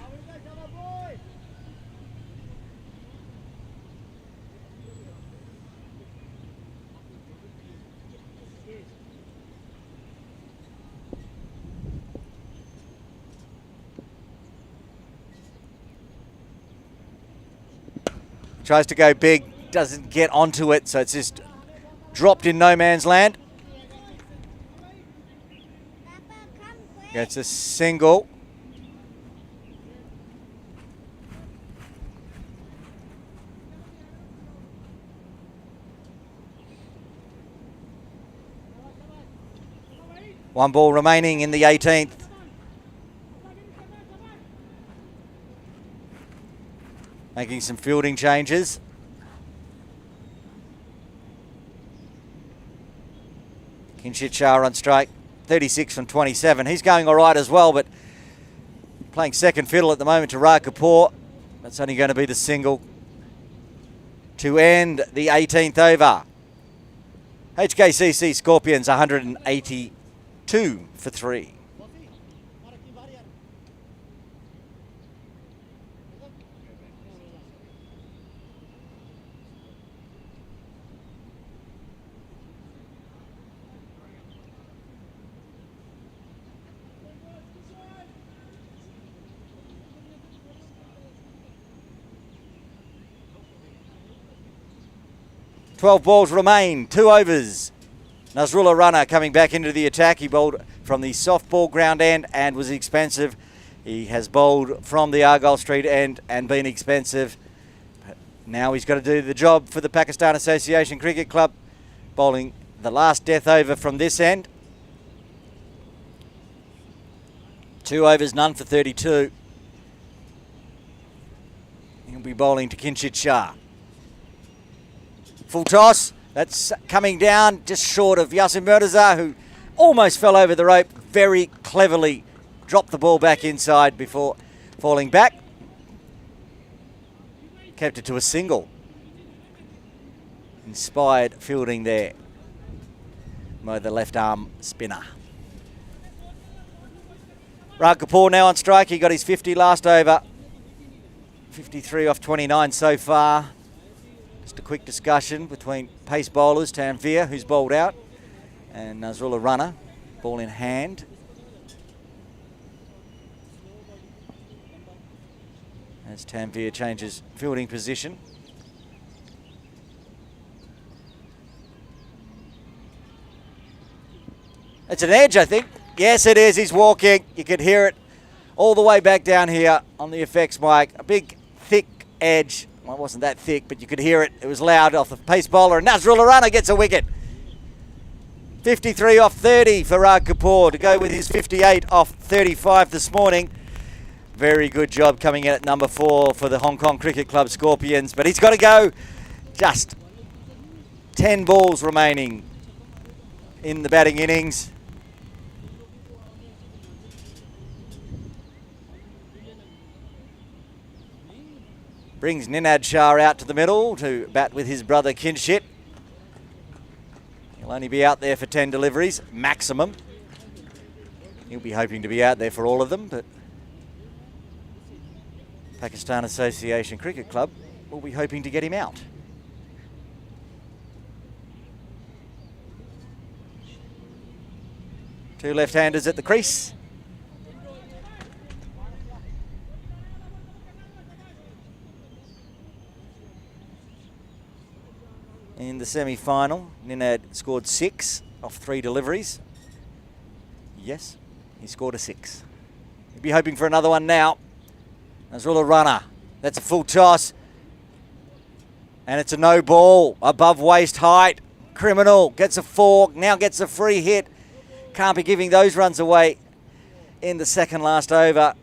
Tries to go big, doesn't get onto it, so it's just dropped in no man's land. Gets a single. One ball remaining in the 18th. Making some fielding changes. Kinshit Shah on strike, 36 from 27. He's going all right as well, but playing second fiddle at the moment to Rag Kapoor. That's only going to be the single to end the 18th over. HKCC Scorpions 182 for 3. 12 balls remain, 2 overs. Nasrullah Runner coming back into the attack. He bowled from the softball ground end and was expensive. He has bowled from the Argyle Street end and been expensive. But now he's got to do the job for the Pakistan Association Cricket Club, bowling the last death over from this end. 2 overs, none for 32. He'll be bowling to Kinshit Shah. Full toss. That's coming down just short of Yasin Murtaza, who almost fell over the rope. Very cleverly dropped the ball back inside before falling back. Kept it to a single. Inspired fielding there by the left arm spinner. Rag Kapoor now on strike. He got his 50 last over. 53 off 29 so far. Just a quick discussion between pace bowlers, Tanvir, who's bowled out, and Nasrullah Runner, ball in hand. As Tanvir changes fielding position. It's an edge, I think. Yes, it is. He's walking. You can hear it all the way back down here on the effects mic. A big, thick edge. Well, it wasn't that thick, but you could hear it. It was loud off the pace bowler, and Nasrullah Runner gets a wicket. 53 off 30 for Rag Kapoor to go with his 58 off 35 this morning. Very good job coming in at number 4 for the Hong Kong Cricket Club Scorpions, but he's got to go. Just 10 balls remaining in the batting innings. Brings Ninad Shah out to the middle to bat with his brother Kinshit. He'll only be out there for 10 deliveries, maximum. He'll be hoping to be out there for all of them, but Pakistan Association Cricket Club will be hoping to get him out. Two left-handers at the crease. In the semi-final, Ninad scored 6 off 3 deliveries. Yes, he scored a 6. He'll be hoping for another one now. Nasrullah Runner, that's a full toss. And it's a no ball, above waist height. Criminal, gets a 4, now gets a free hit. Can't be giving those runs away in the second last over.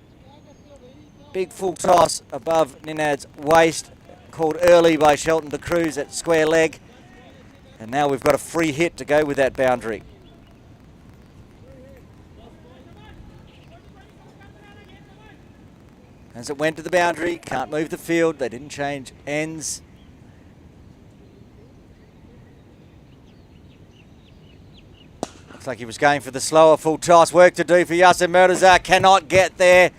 Big full toss above Ninad's waist. Called early by Shelton de Cruz at square leg. And now we've got a free hit to go with that boundary. As it went to the boundary, can't move the field. They didn't change ends. Looks like he was going for the slower full toss. Work to do for Yasin Murtaza. Cannot get there.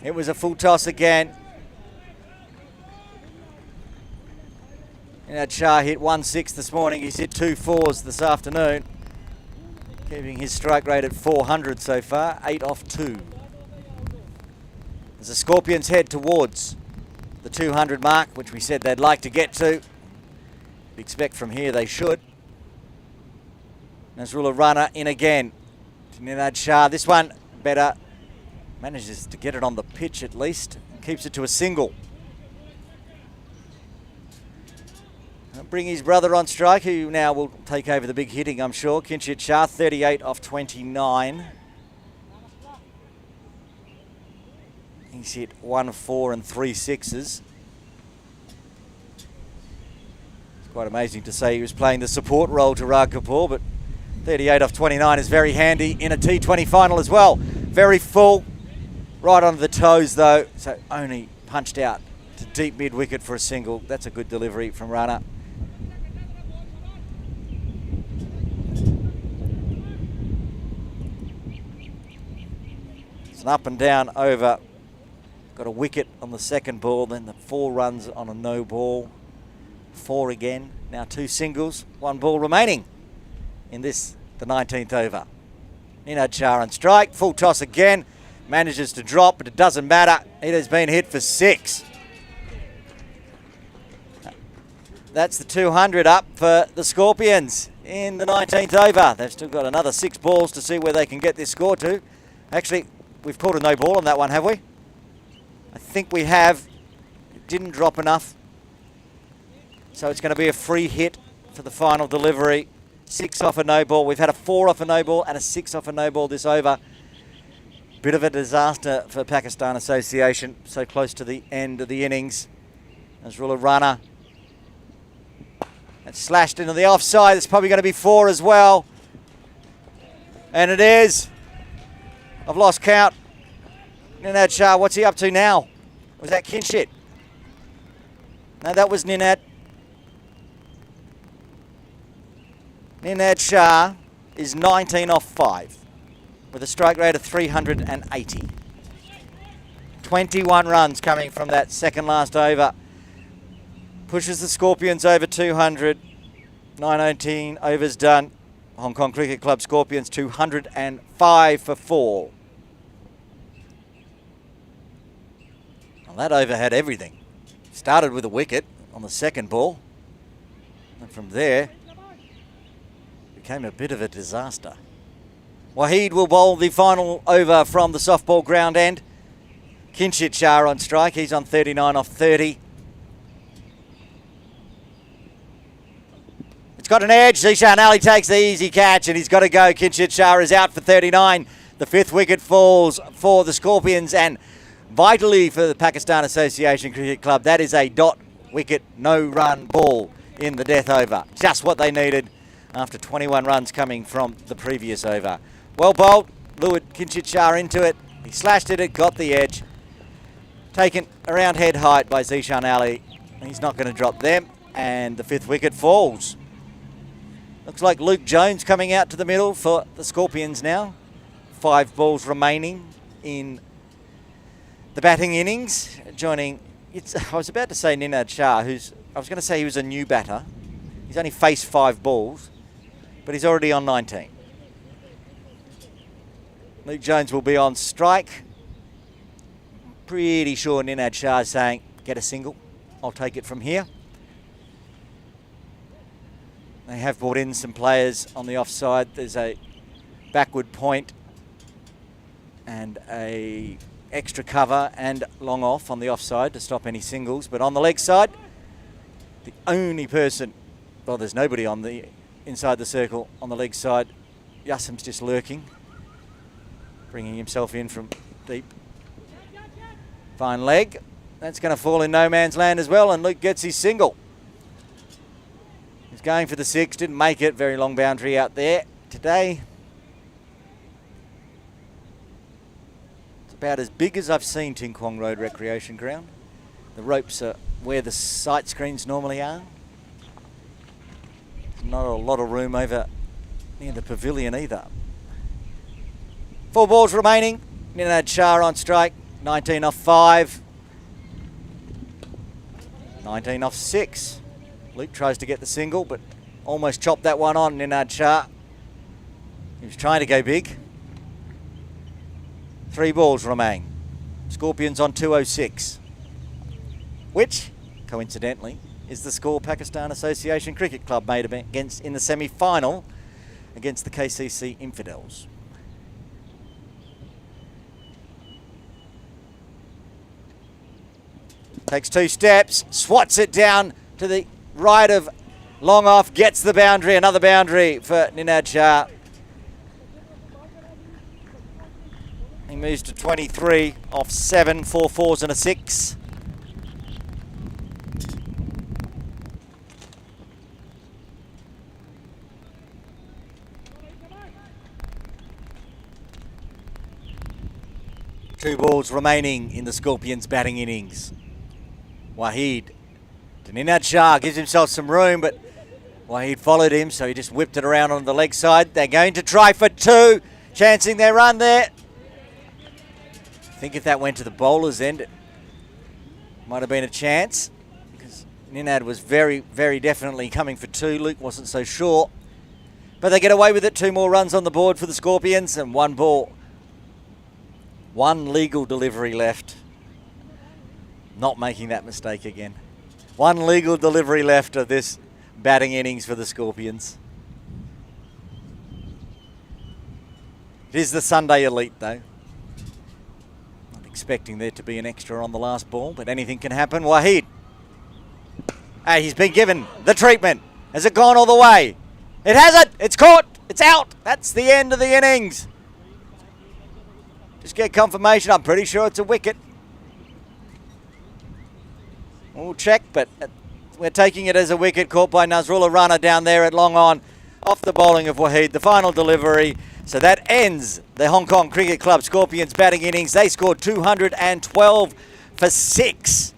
It was a full toss again. Ninad Shah hit 1-6 this morning. He's hit 2 4s this afternoon. Keeping his strike rate at 400 so far, 8 off 2. As the Scorpions head towards the 200 mark, which we said they'd like to get to. Expect from here they should. Nasrullah Runner in again to Ninad Shah. This one better. Manages to get it on the pitch at least. Keeps it to a single. Bring his brother on strike, who now will take over the big hitting, I'm sure. Kinshit Shah, 38 off 29. He's hit 1 4 and 3 6s. It's quite amazing to say he was playing the support role to Rag Kapoor, but 38 off 29 is very handy in a T20 final as well. Very full, right onto the toes though, so only punched out to deep mid-wicket for a single. That's a good delivery from Runner. It's an up and down over. Got a wicket on the second ball, then the 4 runs on a no ball. 4 again, now 2 singles, 1 ball remaining in this, the 19th over. Ninad Shah on strike, full toss again, manages to drop, but it doesn't matter. It has been hit for 6. that's the 200 up for the Scorpions in the 19th over. They've still got another 6 balls to see where they can get this score to. Actually, we've called a no ball on that one, have we? I think we have. It didn't drop enough. So it's going to be a free hit for the final delivery. 6 off a no ball. We've had a 4 off a no ball and a 6 off a no ball this over. Bit of a disaster for Pakistan Association. So close to the end of the innings. Nazrullah Rana. It's slashed into the offside. It's probably going to be 4 as well. And it is. I've lost count. Ninad Shah, what's he up to now? Was that Kinshit? No, that was Ninad. Ninad Shah is 19 off 5 with a strike rate of 380. 21 runs coming from that second last over. Pushes the Scorpions over 200. 19 overs done. Hong Kong Cricket Club Scorpions 205 for 4. Well, that over had everything. Started with a wicket on the second ball. And from there, became a bit of a disaster. Waheed will bowl the final over from the softball ground end. Kinshit Shah on strike. He's on 39 off 30. It's got an edge. Zishan Ali takes the easy catch and he's got to go. Kinshit Shah is out for 39. The 5th wicket falls for the Scorpions and vitally for the Pakistan Association Cricket Club. That is a dot wicket, no run ball in the death over. Just what they needed after 21 runs coming from the previous over. Well bowled, lured Kinshit Shah into it. He slashed it, got the edge. Taken around head height by Zishan Ali. He's not going to drop them and the 5th wicket falls. Looks like Luke Jones coming out to the middle for the Scorpions now. 5 balls remaining in the batting innings. Joining, I was about to say Ninad Shah, I was going to say he was a new batter. He's only faced 5 balls, but he's already on 19. Luke Jones will be on strike. Pretty sure Ninad Shah is saying, get a single. I'll take it from here. They have brought in some players on the offside. There's a backward point and a extra cover and long off on the offside to stop any singles. But on the leg side, the only person, well, there's nobody on the inside the circle on the leg side. Yassim's just lurking, bringing himself in from deep. Fine leg. That's going to fall in no man's land as well, and Luke gets his single. He's going for the 6, didn't make it. Very long boundary out there today. It's about as big as I've seen Ting Kwong Road Recreation Ground. The ropes are where the sight screens normally are. There's not a lot of room over near the pavilion either. 4 balls remaining. Ninad Shah on strike. 19 off 5. 19 off 6. Luke tries to get the single, but almost chopped that one on. Ninad Shah. He was trying to go big. 3 balls remain. Scorpions on 206. Which, coincidentally, is the score Pakistan Association Cricket Club made against in the semi-final against the KCC Infidels. Takes 2 steps, swats it down to the right of long off, gets the boundary, another boundary for Ninad Shah. He moves to 23 off 7, 4 fours and a 6. Two balls remaining in the Scorpions' batting innings. Waheed to Ninad Shah, gives himself some room, but Waheed followed him, so he just whipped it around on the leg side. They're going to try for 2, chancing their run there. I think if that went to the bowler's end, it might have been a chance, because Ninad was very, very definitely coming for 2. Luke wasn't so sure. But they get away with it. 2 more runs on the board for the Scorpions, and 1 ball. 1 legal delivery left. Not making that mistake again. One legal delivery left of this batting innings for the Scorpions. It is the Sunday Elite, though. Not expecting there to be an extra on the last ball, but anything can happen. Waheed. Hey, he's been given the treatment. Has it gone all the way? It hasn't. It's caught. It's out. That's the end of the innings. Just get confirmation. I'm pretty sure it's a wicket. We'll check, but we're taking it as a wicket caught by Nazrullah Rana down there at long on. Off the bowling of Waheed, the final delivery. So that ends the Hong Kong Cricket Club Scorpions batting innings. They scored 212 for 6.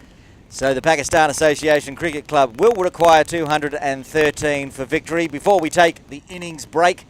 So the Pakistan Association Cricket Club will require 213 for victory. Before we take the innings break,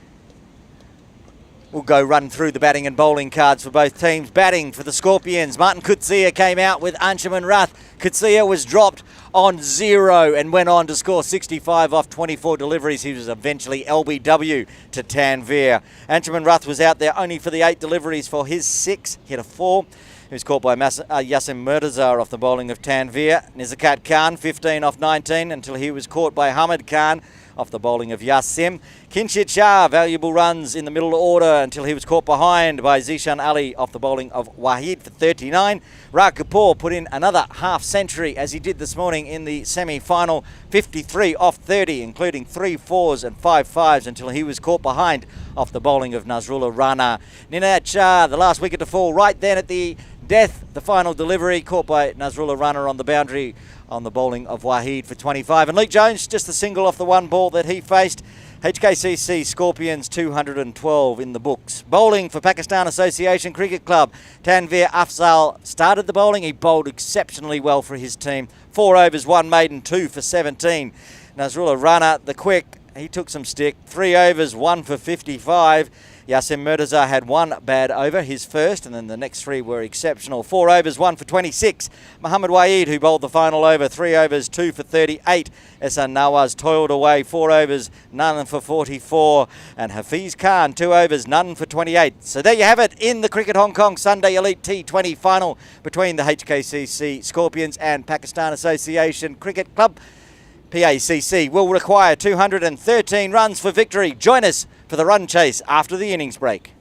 we'll go run through the batting and bowling cards for both teams. Batting for the Scorpions, Martin Coetzee came out with Anshuman Rath. Coetzee was dropped on 0 and went on to score 65 off 24 deliveries. He was eventually LBW to Tanveer. Anshuman Rath was out there only for the 8 deliveries for his 6. Hit a 4. He was caught by Yasim Murtaza off the bowling of Tanveer. Nizakat Khan, 15 off 19 until he was caught by Hamid Khan off the bowling of Yasim. Kinshid Shah, valuable runs in the middle order until he was caught behind by Zishan Ali off the bowling of Waheed for 39. Ra Kapoor put in another half century as he did this morning in the semi-final, 53 off 30, including 3 4s and 5 5s until he was caught behind off the bowling of Nazrullah Rana. Ninad Shah, the last wicket to fall right then at the death, the final delivery caught by Nazrullah Rana on the boundary on the bowling of Waheed for 25. And Luke Jones, just a single off the one ball that he faced. HKCC Scorpions 212 in the books. Bowling for Pakistan Association Cricket Club, Tanveer Afzal started the bowling. He bowled exceptionally well for his team. 4 overs, 1 maiden, 2 for 17. Nazrullah Rana, the quick, he took some stick. 3 overs, 1 for 55. Yasim Murtaza had 1 bad over, his first, and then the next 3 were exceptional. 4 overs, 1 for 26. Mohammad Waheed, who bowled the final over, 3 overs, 2 for 38. Ehsan Nawaz toiled away, 4 overs, none for 44. And Hafiz Khan, 2 overs, none for 28. So there you have it in the Cricket Hong Kong Sunday Elite T20 final between the HKCC Scorpions and Pakistan Association Cricket Club. PACC will require 213 runs for victory. Join us for the run chase after the innings break.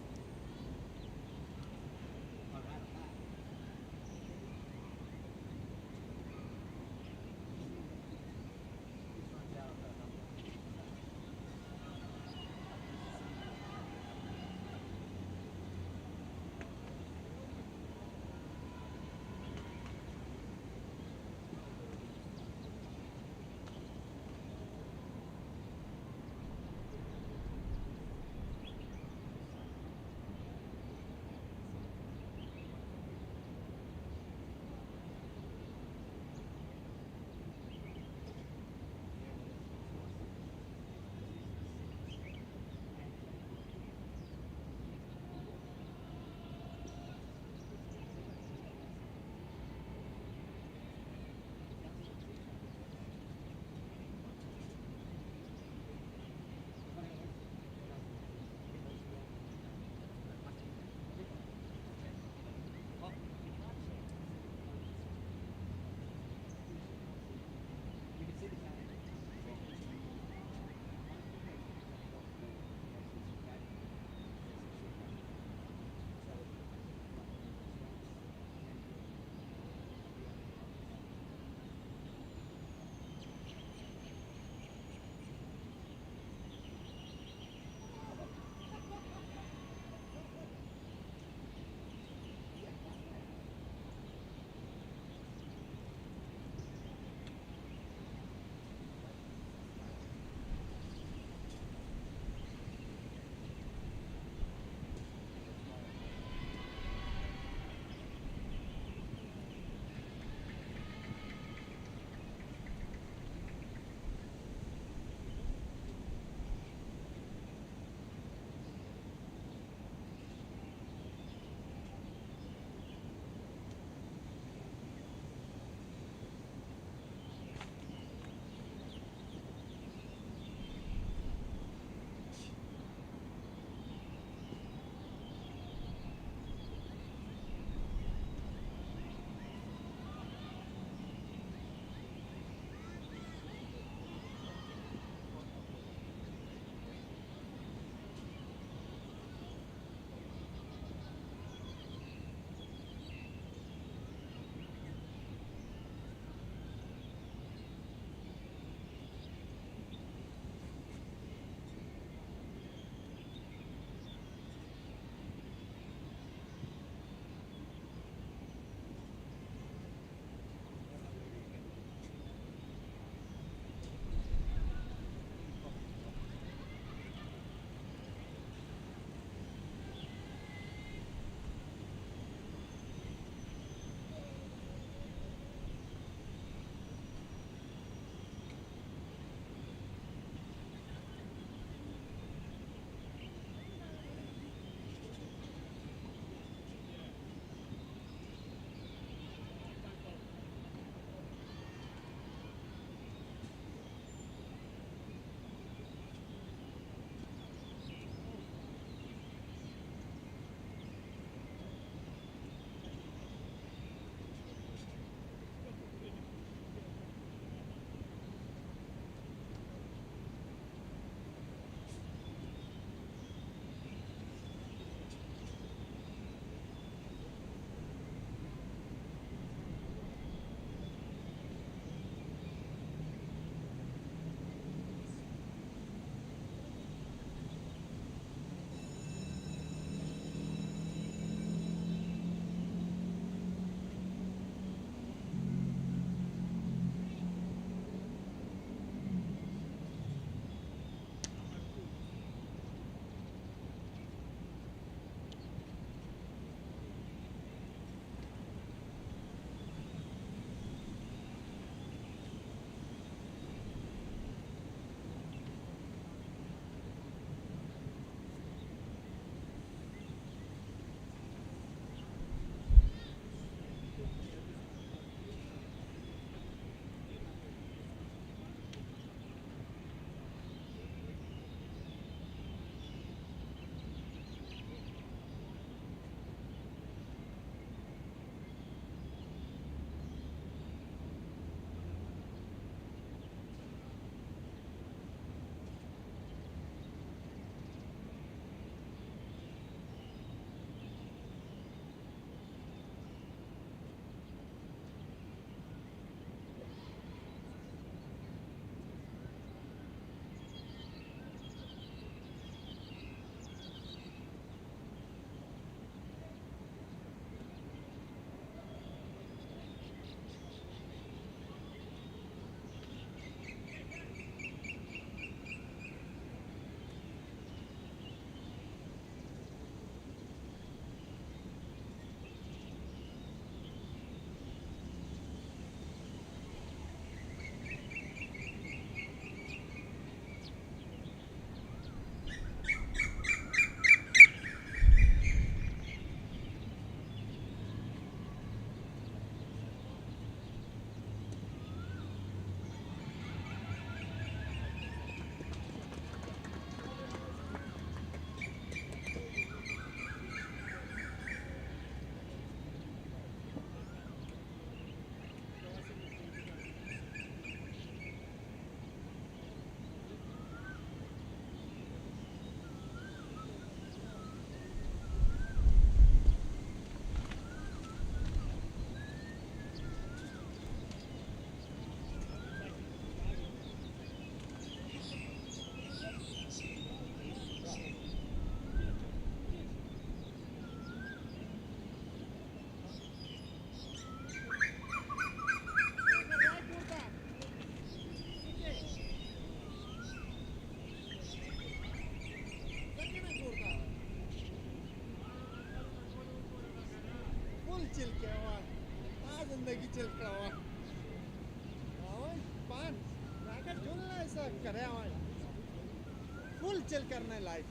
Full chill करना है life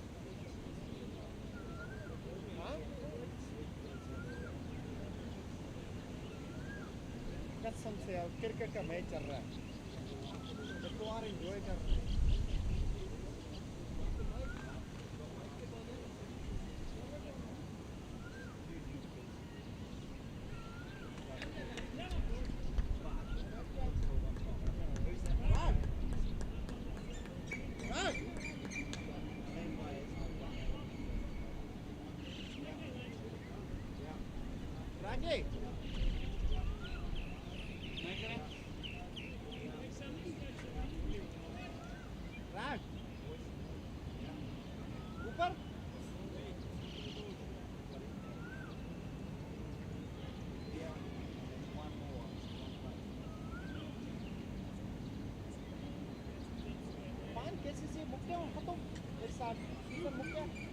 कसम से यार cricket का match चल रहा है तो और एंजॉय कर रहे हैं ऊपर पान कैसे से मुक्के हो खत्म मेरे साथ सीजन मुक्के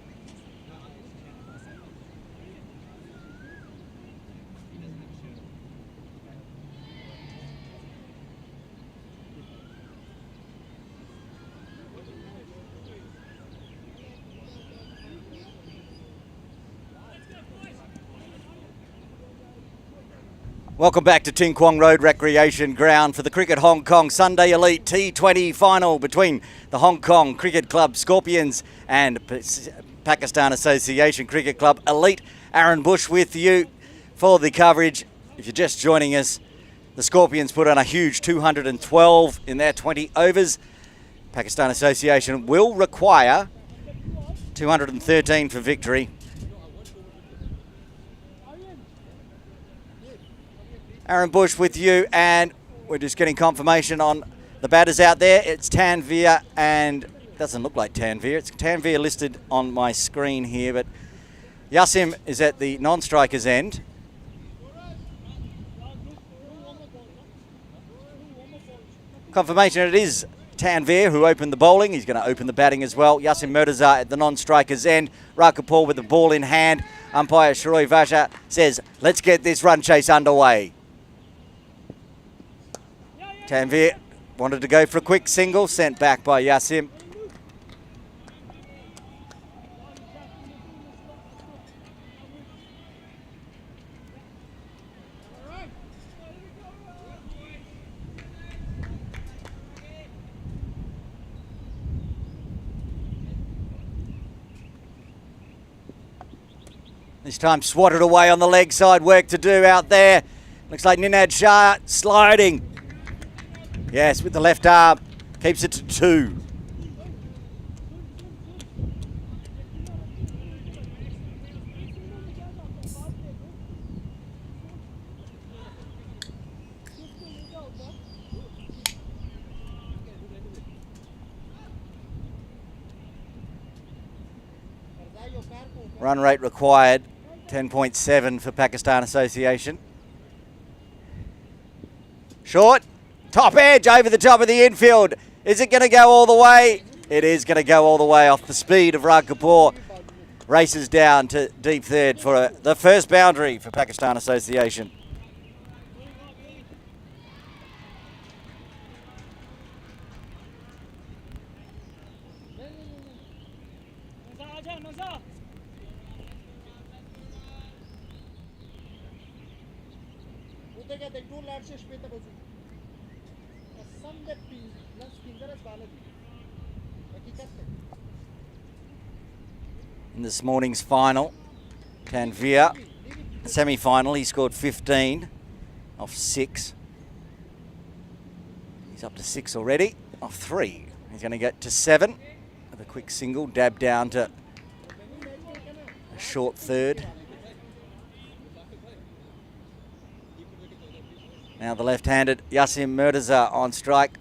Welcome back to Ting Kwong Road Recreation Ground for the Cricket Hong Kong Sunday Elite T20 final between the Hong Kong Cricket Club Scorpions and Pakistan Association Cricket Club Elite. Aaron Bush with you for the coverage. If you're just joining us, the Scorpions put on a huge 212 in their 20 overs. Pakistan Association will require 213 for victory. Aaron Bush with you, and we're just getting confirmation on the batters out there. It's Tanveer, and doesn't look like Tanveer. It's Tanveer listed on my screen here, but Yasim is at the non-striker's end. Confirmation it is Tanveer who opened the bowling. He's going to open the batting as well. Yasim Murtaza at the non-striker's end. Rakapur with the ball in hand. Umpire Shroy Vasha says, let's get this run chase underway. Tanveer wanted to go for a quick single, sent back by Yasim. This time swatted away on the leg side, work to do out there. Looks like Ninad Shah sliding. Yes, with the left arm, keeps it to 2. Run rate required, 10.7 for Pakistan Association. Short. Top edge over the top of the infield. Is it going to go all the way? It is going to go all the way off the speed of Rag Kapoor. Races down to deep third for the first boundary for Pakistan Association. In this morning's final, Tanveer, semi-final, he scored 15 off 6. He's up to 6 already, off 3. He's going to get to 7 with a quick single, dab down to a short third. Now the left-handed Yasim Murtaza on strike.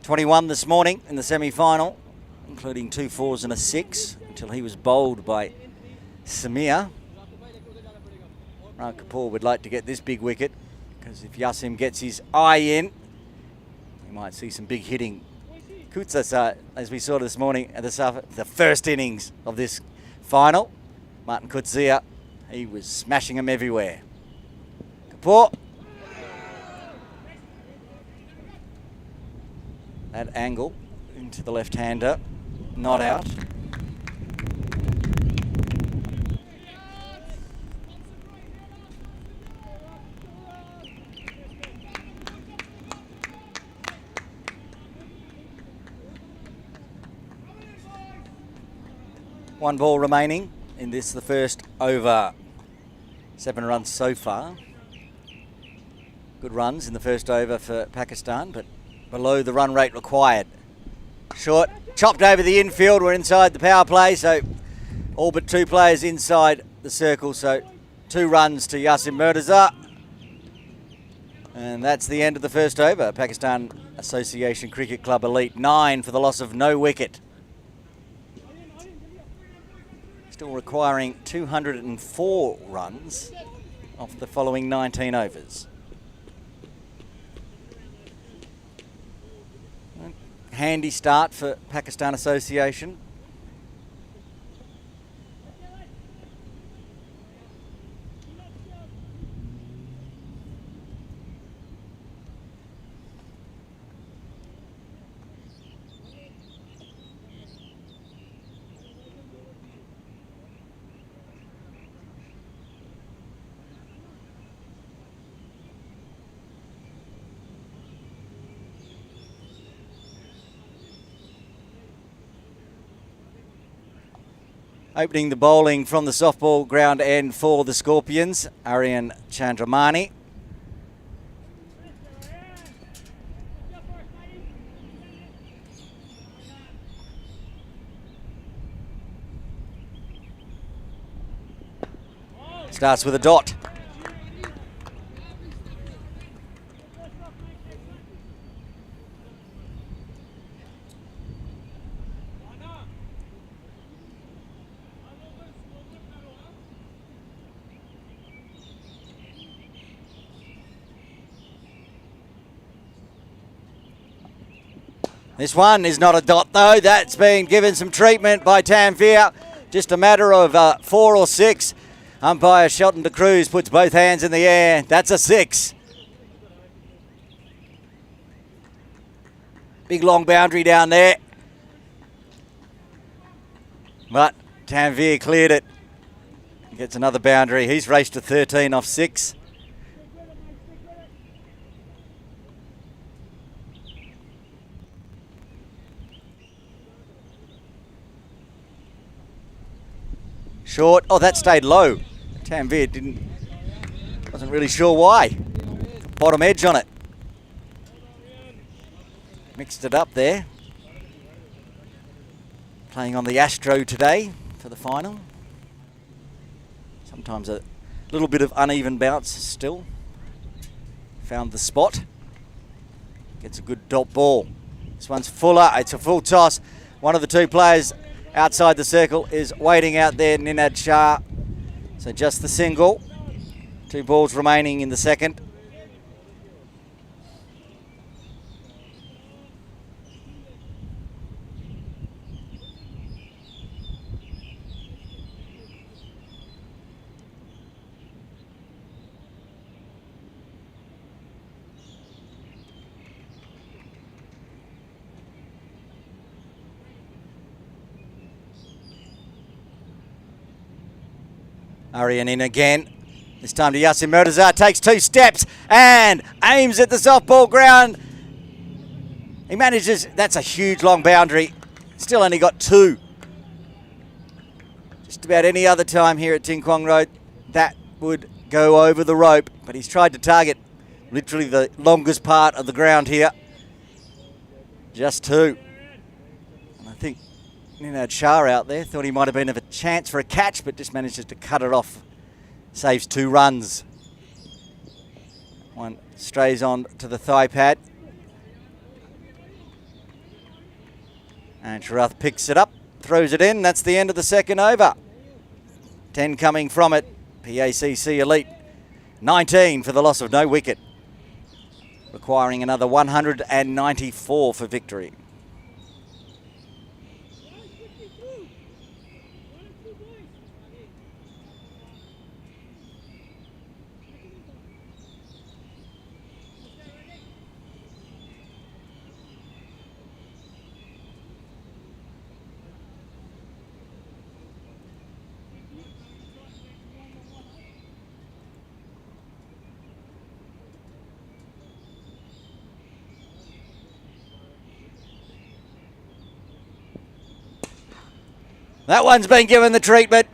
21 this morning in the semi-final, including 2 4s and a 6, until he was bowled by Samir. Rag Kapoor would like to get this big wicket, because if Yasim gets his eye in, we might see some big hitting. Kutsas, as we saw this morning at the first innings of this final, Martin Kutzia he was smashing them everywhere. Kapoor. That angle into the left-hander, not out. One ball remaining in this, the first over. 7 runs so far. Good runs in the first over for Pakistan, but below the run rate required. Short, chopped over the infield. We're inside the power play, so all but 2 players inside the circle. So 2 runs to Yasin Mirza. And that's the end of the first over. Pakistan Association Cricket Club Elite 9 for the loss of no wicket. Still requiring 204 runs off the following 19 overs. Handy start for Pakistan Association. Opening the bowling from the softball ground end for the Scorpions, Aryan Chandramani. Starts with a dot. This one is not a dot though. That's been given some treatment by Tanveer. Just a matter of 4 or 6. Umpire Shelton de Cruz puts both hands in the air. That's a 6. Big long boundary down there. But Tanveer cleared it. Gets another boundary. He's raced to 13 off 6. Short. Oh, that stayed low. Tanveer wasn't really sure why. Bottom edge on it. Mixed it up there. Playing on the Astro today for the final. Sometimes a little bit of uneven bounce still. Found the spot. Gets a good dot ball. This one's fuller. It's a full toss. One of the 2 players outside the circle is waiting out there, Ninad Shah. So just the single. 2 balls remaining in the second. Aryan in again. This time to Yasin Mirza. Takes 2 steps and aims at the softball ground. He manages. That's a huge long boundary. Still only got 2. Just about any other time here at Ting Kwong Road, that would go over the rope. But he's tried to target literally the longest part of the ground here. Just 2. And I think Ninad Shah out there thought he might have been of a chance for a catch, but just manages to cut it off. Saves 2 runs. One strays on to the thigh pad. And Sharath picks it up, throws it in. That's the end of the second over. 10 coming from it. PACC Elite 19 for the loss of no wicket. Requiring another 194 for victory. That one's been given the treatment.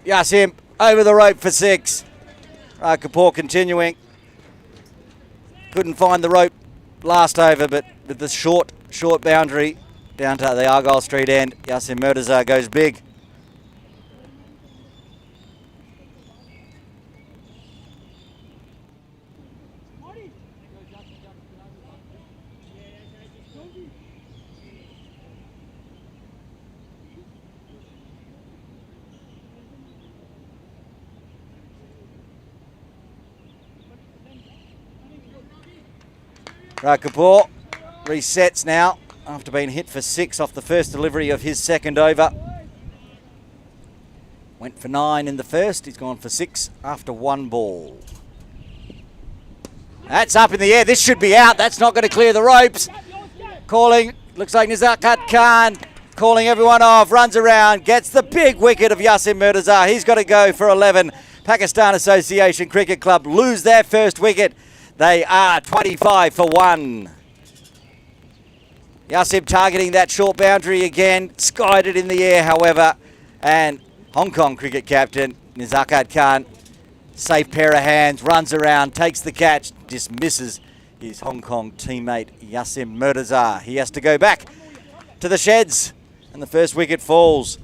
Yasim over the rope for 6. Kapoor continuing. Couldn't find the rope last over, but with the short boundary down to the Argyle Street end, Yasim Murtaza goes big. Kapoor resets now after being hit for 6 off the first delivery of his second over. Went for 9 in the first. He's gone for 6 after 1 ball. That's up in the air. This should be out. That's not going to clear the ropes. Calling, looks like Nizakat Khan calling everyone off. Runs around, gets the big wicket of Yasim Murtaza. He's got to go for 11. Pakistan Association Cricket Club lose their first wicket. They are 25 for 1. Yasim targeting that short boundary again. Skied it in the air, however. And Hong Kong cricket captain Nizakat Khan, safe pair of hands, runs around, takes the catch, just misses his Hong Kong teammate Yasim Murtaza. He has to go back to the sheds, and the first wicket falls.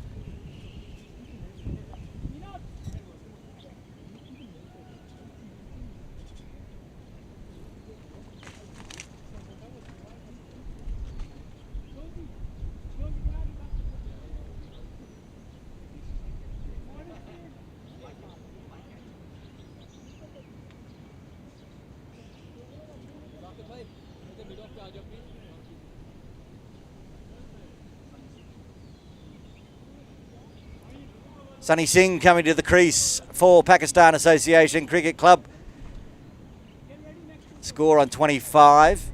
Sunny Singh coming to the crease for Pakistan Association Cricket Club. Score on 25.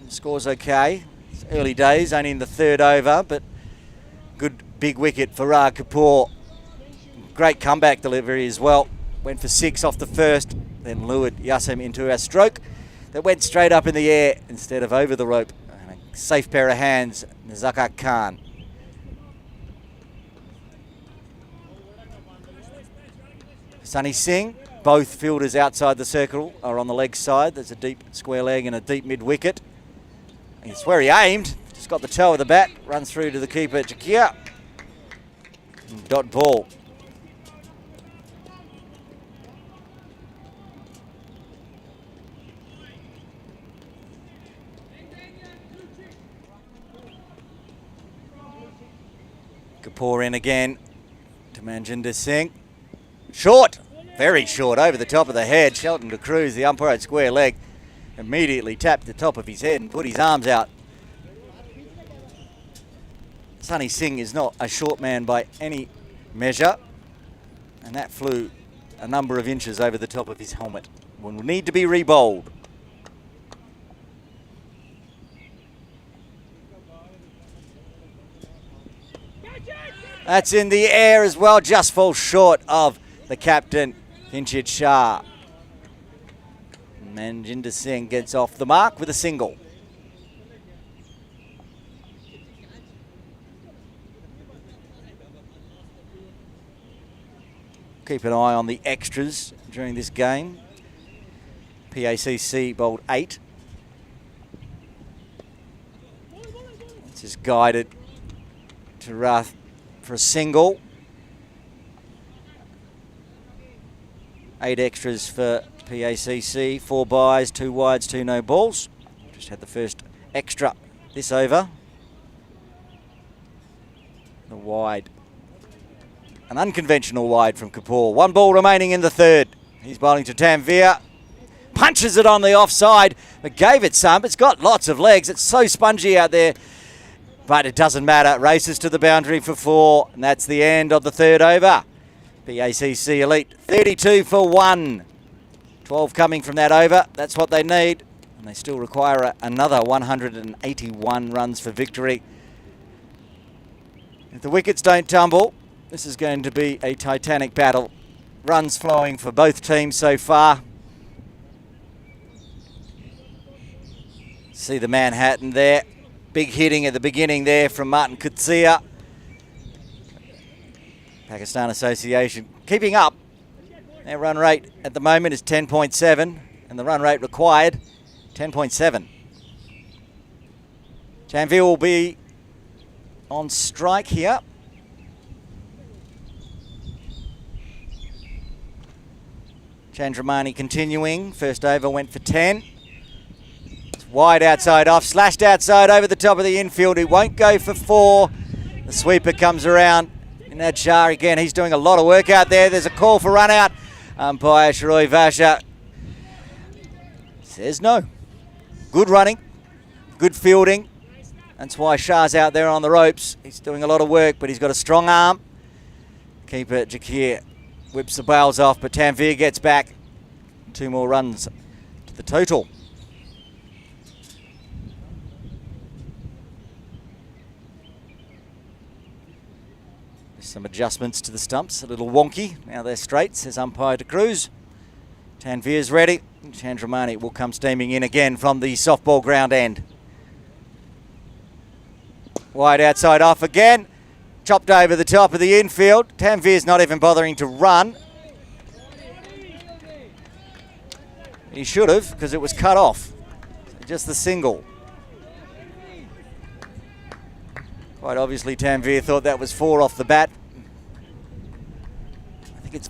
Score's okay. It's early days, only in the third over, but good big wicket for Kapoor. Great comeback delivery as well. Went for 6 off the first, then lured Yasim into a stroke that went straight up in the air instead of over the rope. And a safe pair of hands, Nizakat Khan. Sunny Singh, both fielders outside the circle are on the leg side. There's a deep square leg and a deep mid wicket. It's where he aimed, just got the toe of the bat, runs through to the keeper, Jakir. Dot ball. Kapoor in again to Manjinder Singh. Short, very short, over the top of the head. Shelton de Cruz, the umpire at square leg, immediately tapped the top of his head and put his arms out. Sunny Singh is not a short man by any measure, and that flew a number of inches over the top of his helmet. Will need to be re-bowled. That's in the air as well, just falls short of the captain, Pinchit Shah. Manjinder Singh gets off the mark with a single. Keep an eye on the extras during this game. PACC bowled 8. It's just guided to Rath for a single. 8 extras for PACC, 4 byes, 2 wides, 2 no balls. Just had the first extra this over. The wide. An unconventional wide from Kapoor. 1 ball remaining in the third. He's bowling to Tanvir. Punches it on the offside, but gave it some. It's got lots of legs. It's so spongy out there. But it doesn't matter. Races to the boundary for 4, and that's the end of the third over. PACC Elite 32 for 1. 12 coming from that over. That's what they need. And they still require another 181 runs for victory. If the wickets don't tumble, this is going to be a titanic battle. Runs flowing for both teams so far. See the Manhattan there. Big hitting at the beginning there from Martin Kutsia. Pakistan Association keeping up. Their run rate at the moment is 10.7, and the run rate required, 10.7. Tanveer will be on strike here. Chandramani continuing. First over went for 10. It's wide outside off, slashed outside over the top of the infield. He won't go for 4. The sweeper comes around. Inad Shah again, he's doing a lot of work out there. There's a call for run out. Umpire Shroy Vasha says no. Good running, good fielding. That's why Shah's out there on the ropes. He's doing a lot of work, but he's got a strong arm. Keeper Jakir whips the bails off, but Tanveer gets back. 2 more runs to the total. Some adjustments to the stumps, a little wonky. Now they're straight, says umpire to Cruz. Tanveer's ready. Chandramani will come steaming in again from the softball ground end. Wide outside off again. Chopped over the top of the infield. Tanveer's not even bothering to run. He should have, because it was cut off. Just the single. Quite obviously Tanveer thought that was 4 off the bat. I think it's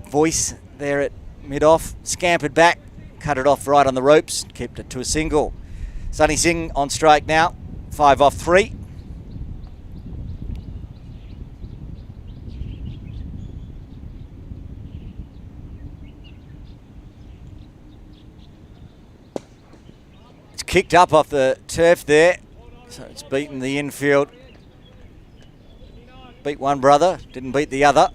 Voice there at mid-off. Scampered back, cut it off right on the ropes, kept it to a single. Sunny Singh on strike now, 5 off 3. It's kicked up off the turf there, so it's beaten the infield. Beat one brother, didn't beat the other.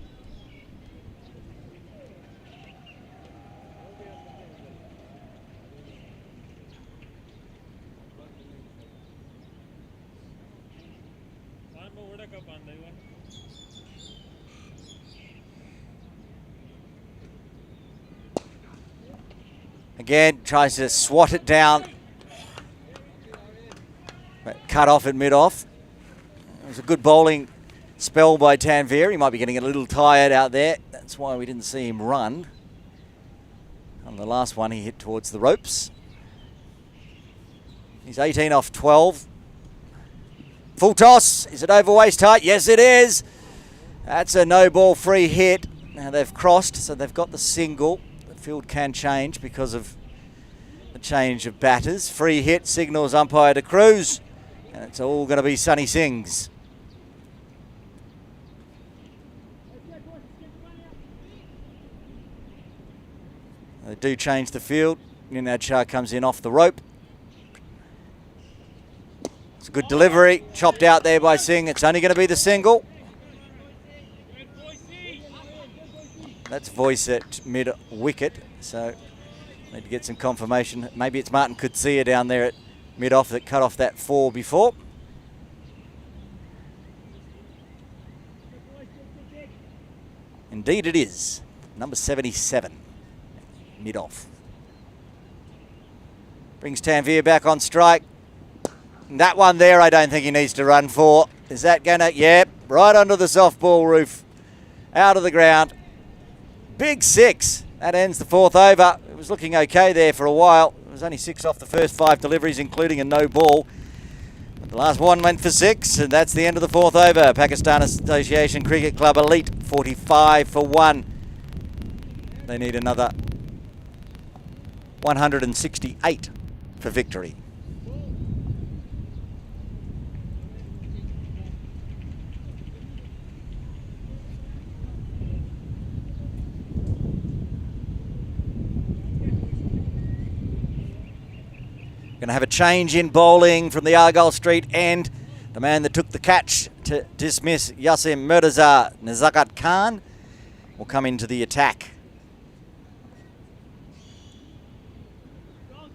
Again, tries to swat it down. But cut off at mid-off. It was a good bowling spell by Tanveer. He might be getting a little tired out there. That's why we didn't see him run. On the last one, he hit towards the ropes. He's 18 off 12. Full toss. Is it over waist height? Yes, it is. That's a no-ball free hit. Now they've crossed, so they've got the single. The field can change because of the change of batters. Free hit signals umpire to Cruz. And it's all going to be Sunny Singh's. They do change the field. Inad Shah comes in off the rope. It's a good delivery. Chopped out there by Singh. It's only going to be the single. That's Voice at mid-wicket. So need to get some confirmation. Maybe it's Martin Kutsia down there at mid-off that cut off that 4 before. Indeed it is. Number 77. Mid-off. Brings Tanveer back on strike. And that one there I don't think he needs to run for. Is that going to... Yep, right under the softball roof. Out of the ground. Big 6. That ends the 4th over. It was looking okay there for a while. It was only 6 off the first 5 deliveries, including a no ball. But the last one went for 6, and that's the end of the 4th over. Pakistan Association Cricket Club Elite, 45 for 1. They need another 168 for victory. Going to have a change in bowling from the Argyle Street end. The man that took the catch to dismiss Yasim Murtaza, Nazakat Khan, will come into the attack.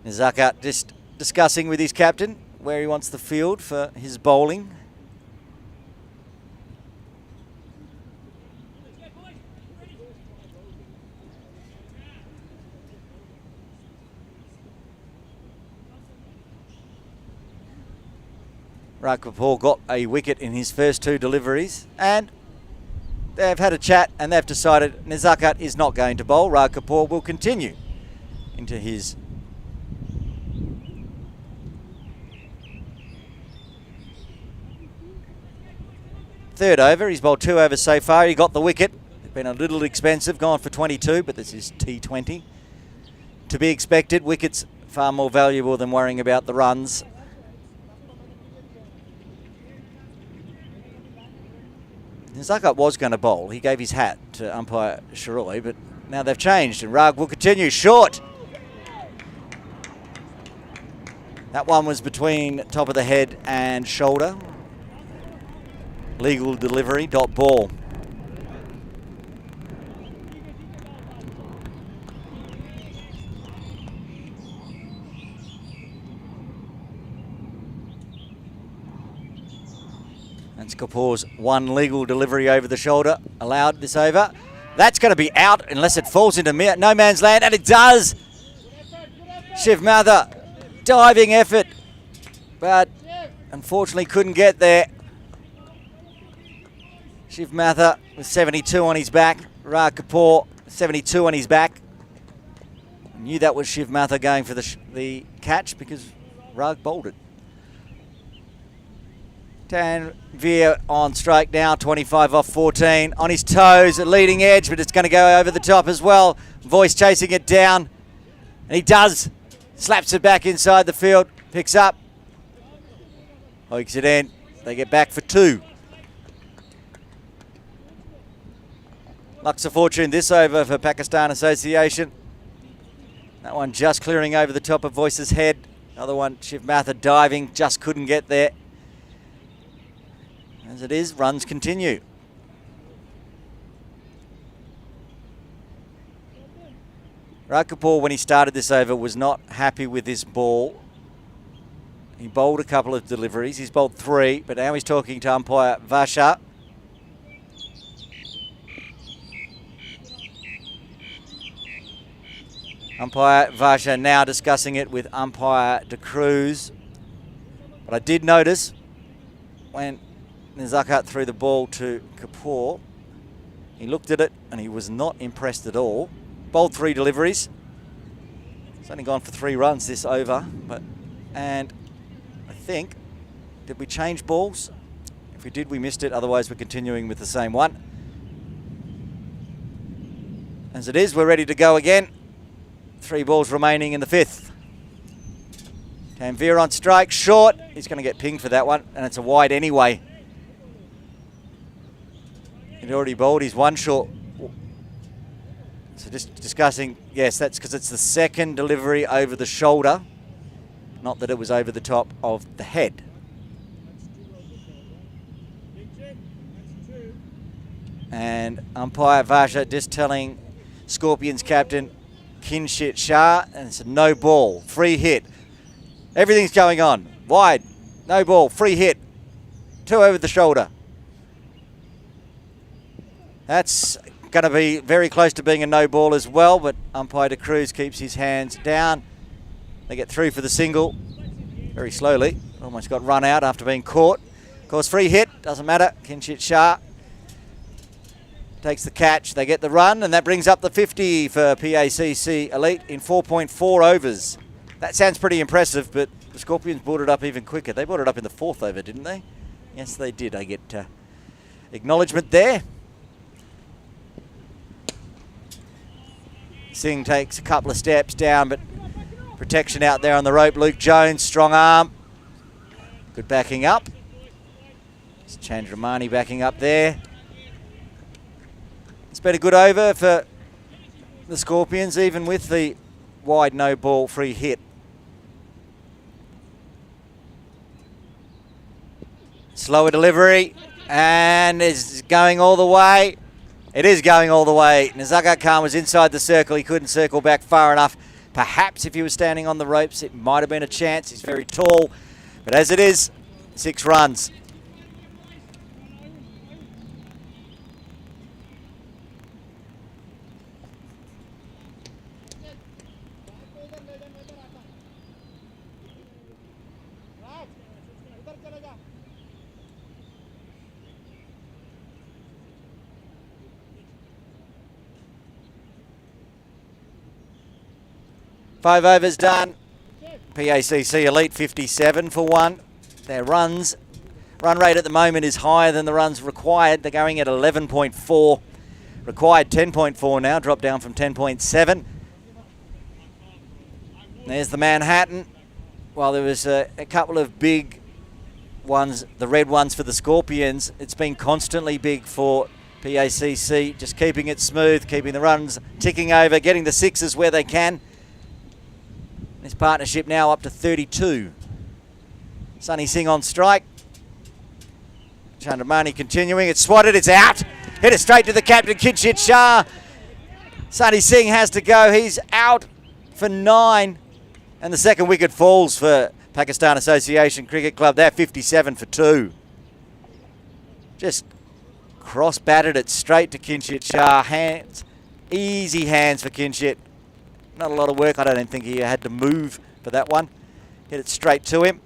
Nazakat just discussing with his captain where he wants the field for his bowling. Raj Kapoor got a wicket in his first 2 deliveries, and they've had a chat and they've decided Nizakat is not going to bowl. Raj Kapoor will continue into his third over. He's bowled 2 overs so far. He got the wicket. It's been a little expensive, gone for 22, but this is T20. To be expected, wickets far more valuable than worrying about the runs. Nizakat was going to bowl. He gave his hat to umpire Sharoy, but now they've changed and Rag will continue. Short. That one was between top of the head and shoulder. Legal delivery, dot ball. That's Kapoor's one legal delivery over the shoulder, allowed this over. That's going to be out unless it falls into no man's land, and it does. Shiv Mather, diving effort, but unfortunately couldn't get there. Shiv Mather with 72 on his back. Raj Kapoor 72 on his back. Knew that was Shiv Mather going for the catch because Raj bowled it. Tanvir on strike now, 25 off 14. On his toes, a leading edge, but it's going to go over the top as well. Voice chasing it down. And he does. Slaps it back inside the field. Picks up. Hoiks it in. They get back for 2. Lucks of fortune this over for Pakistan Association. That one just clearing over the top of Voice's head. Another one, Shiv Mather diving, just couldn't get there. As it is, runs continue. Raj Kapoor, when he started this over, was not happy with this ball. He bowled a couple of deliveries. He's bowled 3, but now he's talking to umpire Vasha. Umpire Vasha now discussing it with umpire De Cruz. But I did notice when Nizakat threw the ball to Kapoor, he looked at it and he was not impressed at all. Bowled 3 deliveries. It's only gone for 3 runs this over, and I think, did we change balls? If we did, we missed it. Otherwise, we're continuing with the same one. As it is, we're ready to go again. 3 balls remaining in the 5th. Tanvir on strike, short. He's going to get pinged for that one, and it's a wide anyway. He'd already bowled his 1 short. So just discussing, yes, that's because it's the 2nd delivery over the shoulder, not that it was over the top of the head. And umpire Vasha just telling Scorpions captain Kinshit Shah, and it's a no ball, free hit. Everything's going on. Wide, no ball, free hit. 2 over the shoulder. That's going to be very close to being a no ball as well, but umpire De Cruz keeps his hands down. They get through for the single very slowly. Almost got run out after being caught. Of course, free hit, doesn't matter. Kinshit Shah takes the catch. They get the run, and that brings up the 50 for PACC Elite in 4.4 overs. That sounds pretty impressive, but the Scorpions brought it up even quicker. They brought it up in the 4th over, didn't they? Yes, they did. I get acknowledgement there. Singh takes a couple of steps down, but protection out there on the rope. Luke Jones, strong arm. Good backing up. It's Chandramani backing up there. It's been a good over for the Scorpions, even with the wide no ball free hit. Slower delivery, and is going all the way. It is going all the way. Nizakat Khan was inside the circle. He couldn't circle back far enough. Perhaps if he was standing on the ropes, it might have been a chance. He's very tall. But as it is, 6 runs. 5 overs done. PACC Elite 57 for 1. Their run rate at the moment is higher than the runs required. They're going at 11.4. Required 10.4 now, dropped down from 10.7. There's the Manhattan. While there was a couple of big ones, the red ones for the Scorpions, it's been constantly big for PACC, just keeping it smooth, keeping the runs ticking over, getting the sixes where they can. This partnership now up to 32. Sunny Singh on strike. Chandramani continuing, it's swatted, it's out. Hit it straight to the captain, Kinshit Shah. Sunny Singh has to go, he's out for 9. And the second wicket falls for Pakistan Association Cricket Club. They're 57 for 2. Just cross-batted it straight to Kinshit Shah. Hands, easy hands for Kinshit. Not a lot of work. I don't think he had to move for that one. Hit it straight to him.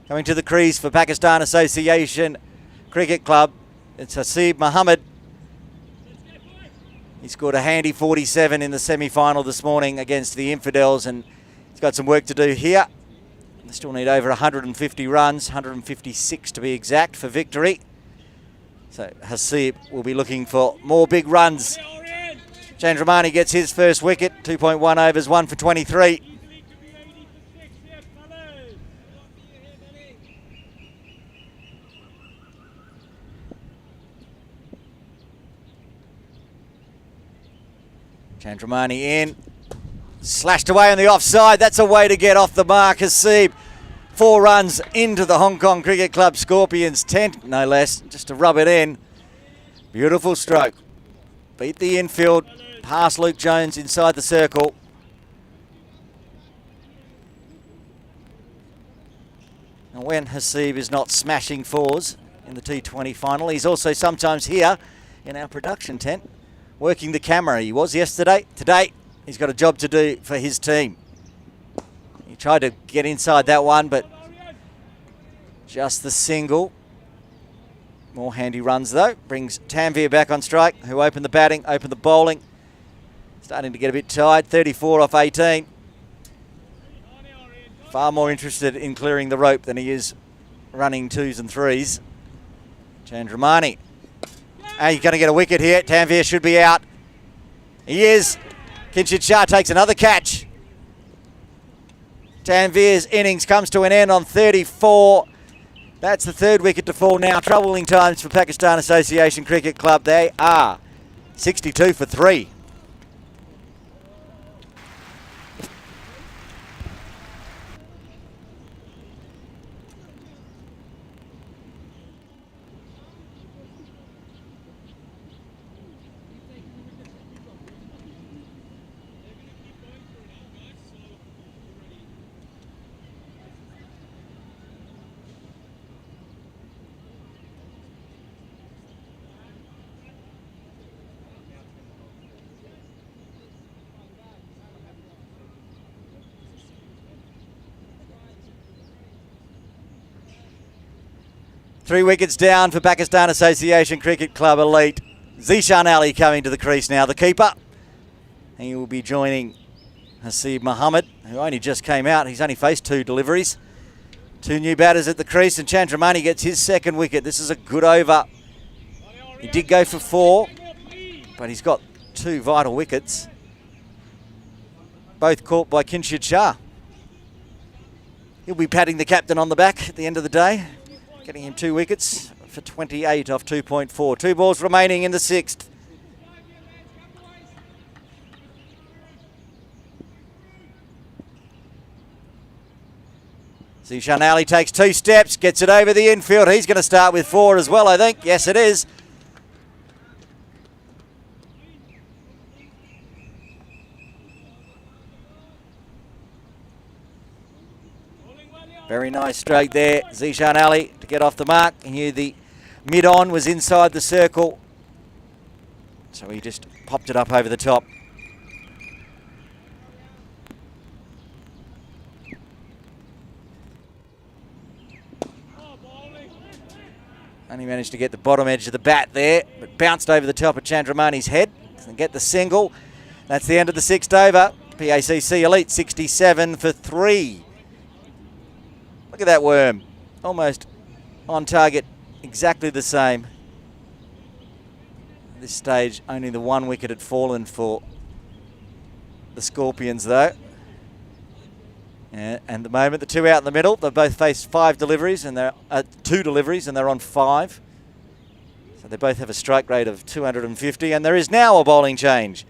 Coming to the crease for Pakistan Association Cricket Club, it's Haseeb Mohammed. He scored a handy 47 in the semi-final this morning against the Infidels, and he's got some work to do here. They still need over 150 runs, 156 to be exact, for victory. So Haseeb will be looking for more big runs. Chandramani gets his first wicket, 2.1 overs, 1 for 23. Chandramani in, slashed away on the offside. That's a way to get off the mark. Haseeb, 4 runs into the Hong Kong Cricket Club Scorpions, 10 no less, just to rub it in. Beautiful stroke. Beat the infield, past Luke Jones inside the circle. And when Haseeb is not smashing 4s in the T20 final, he's also sometimes here in our production tent, working the camera. He was yesterday. Today, he's got a job to do for his team. He tried to get inside that one, but just the single. More handy runs, though. Brings Tanvir back on strike, who opened the batting, opened the bowling. Starting to get a bit tired. 34 off 18. Far more interested in clearing the rope than he is running 2s and 3s. Chandramani. He's going to get a wicket here. Tanvir should be out. He is. Kinshit Shah takes another catch. Tanvir's innings comes to an end on 34. That's the 3rd wicket to fall now. Troubling times for Pakistan Association Cricket Club. They are 62 for 3. Three wickets down for Pakistan Association Cricket Club Elite. Zishan Ali coming to the crease now, the keeper. He will be joining Haseeb Mohammed, who only just came out. He's only faced 2 deliveries. 2 new batters at the crease, and Chandramani gets his 2nd wicket. This is a good over. He did go for 4, but he's got 2 vital wickets, both caught by Kinshit Shah. He'll be patting the captain on the back at the end of the day, getting him 2 wickets for 28 off 2.4. 2 balls remaining in the 6th. Zishan Ali takes 2 steps, gets it over the infield. He's going to start with 4 as well, I think. Yes, it is. Very nice stroke there, Zishan Ali, to get off the mark. And here the mid-on was inside the circle. So he just popped it up over the top. Only managed to get the bottom edge of the bat there, but bounced over the top of Chandramani's head and get the single. That's the end of the 6th over. PACC Elite 67 for 3. Look at that worm. Almost on target, exactly the same. At this stage, only the 1 wicket had fallen for the Scorpions though. And the moment, the 2 out in the middle, they've both faced 5 deliveries and they're 2 deliveries and they're on 5. So they both have a strike rate of 250 and there is now a bowling change.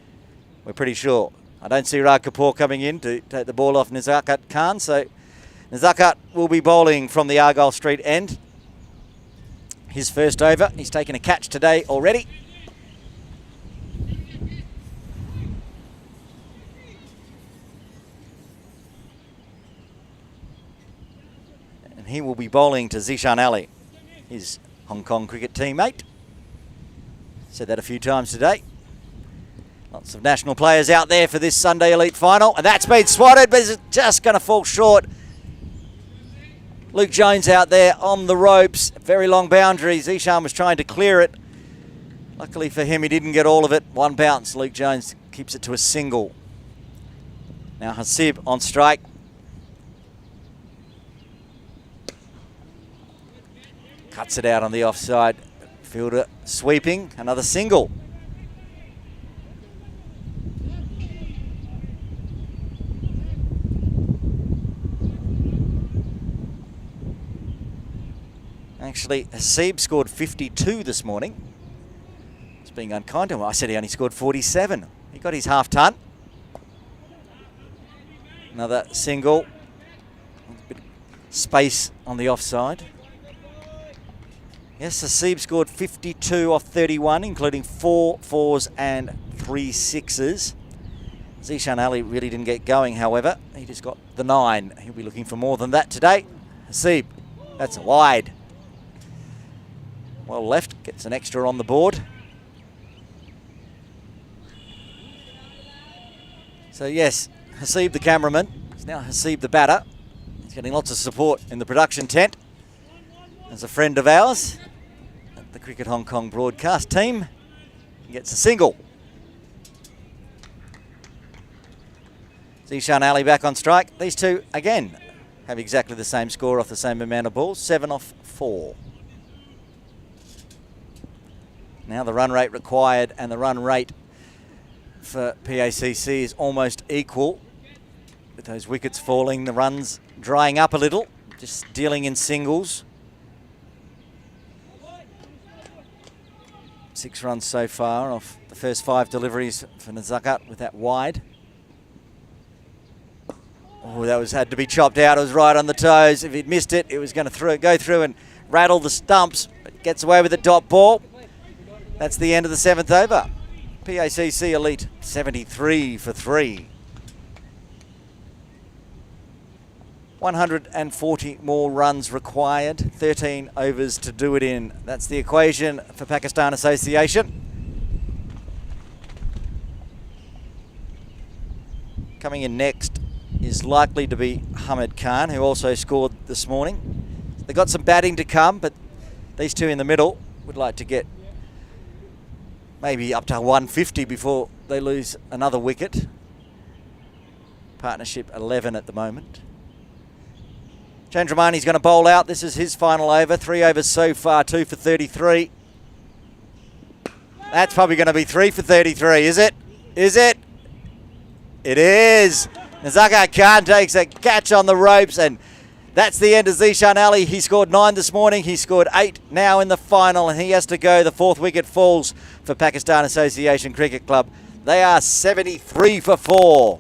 We're pretty sure. I don't see Raj Kapoor coming in to take the ball off Nazakat Khan, so Nazakat will be bowling from the Argyle Street end. His first over, he's taken a catch today already. And he will be bowling to Zishan Ali, his Hong Kong cricket teammate. Said that a few times today. Lots of national players out there for this Sunday Elite Final. And that's been swatted, but it's just going to fall short. Luke Jones out there on the ropes. Very long boundary. Zishan was trying to clear it. Luckily for him, he didn't get all of it. 1 bounce. Luke Jones keeps it to a single. Now Hasib on strike. Cuts it out on the offside. Fielder sweeping. Another single. Actually, Hasib scored 52 this morning. It's being unkind to him. I said he only scored 47. He got his half ton. Another single. A bit of space on the offside. Yes, Hasib scored 52 off 31, including 4 4s and 3 6s. Zishan Ali really didn't get going, however. He just got the 9. He'll be looking for more than that today. Hasib, that's wide. Well left, gets an extra on the board. So yes, Hasib the cameraman. It's now Hasib the batter. He's getting lots of support in the production tent. As a friend of ours at the Cricket Hong Kong broadcast team. He gets a single. Zishan Ali back on strike. These two, again, have exactly the same score off the same amount of balls. 7 off 4. Now the run rate required and the run rate for PACC is almost equal. With those wickets falling, the runs drying up a little, just dealing in singles. 6 runs so far off the first 5 deliveries for Nazakat with that wide. Oh, that had to be chopped out. It was right on the toes. If he'd missed it, it was going to go through and rattle the stumps. But gets away with the dot ball. That's the end of the 7th over. PACC Elite 73 for 3. 140 more runs required. 13 overs to do it in. That's the equation for Pakistan Association. Coming in next is likely to be Hamid Khan, who also scored this morning. They've got some batting to come, but these two in the middle would like to get maybe up to 150 before they lose another wicket. Partnership 11 at the moment. Chandramani's going to bowl out. This is his final over. 3 overs so far, 2 for 33. That's probably going to be 3 for 33, is it? Is it? It is. Nazakat Khan takes a catch on the ropes, and that's the end of Zishan Ali. He scored 9 this morning. He scored 8 now in the final, and he has to go. The 4th wicket falls for Pakistan Association Cricket Club. They are 73 for 4.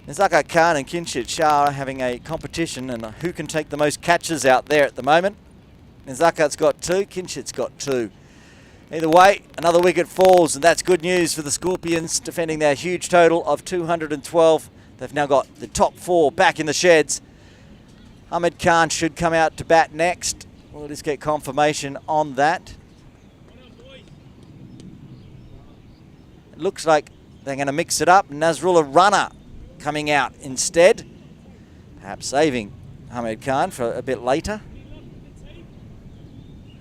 Nazakat Khan and Kinshit Shah are having a competition, and who can take the most catches out there at the moment. Nazakat's got 2, Kinshit's got 2. Either way, another wicket falls, and that's good news for the Scorpions, defending their huge total of 212. They've now got the top 4 back in the sheds. Hamid Khan should come out to bat next. We'll just get confirmation on that. It looks like they're going to mix it up. Nasrullah Runner coming out instead. Perhaps saving Ahmed Khan for a bit later.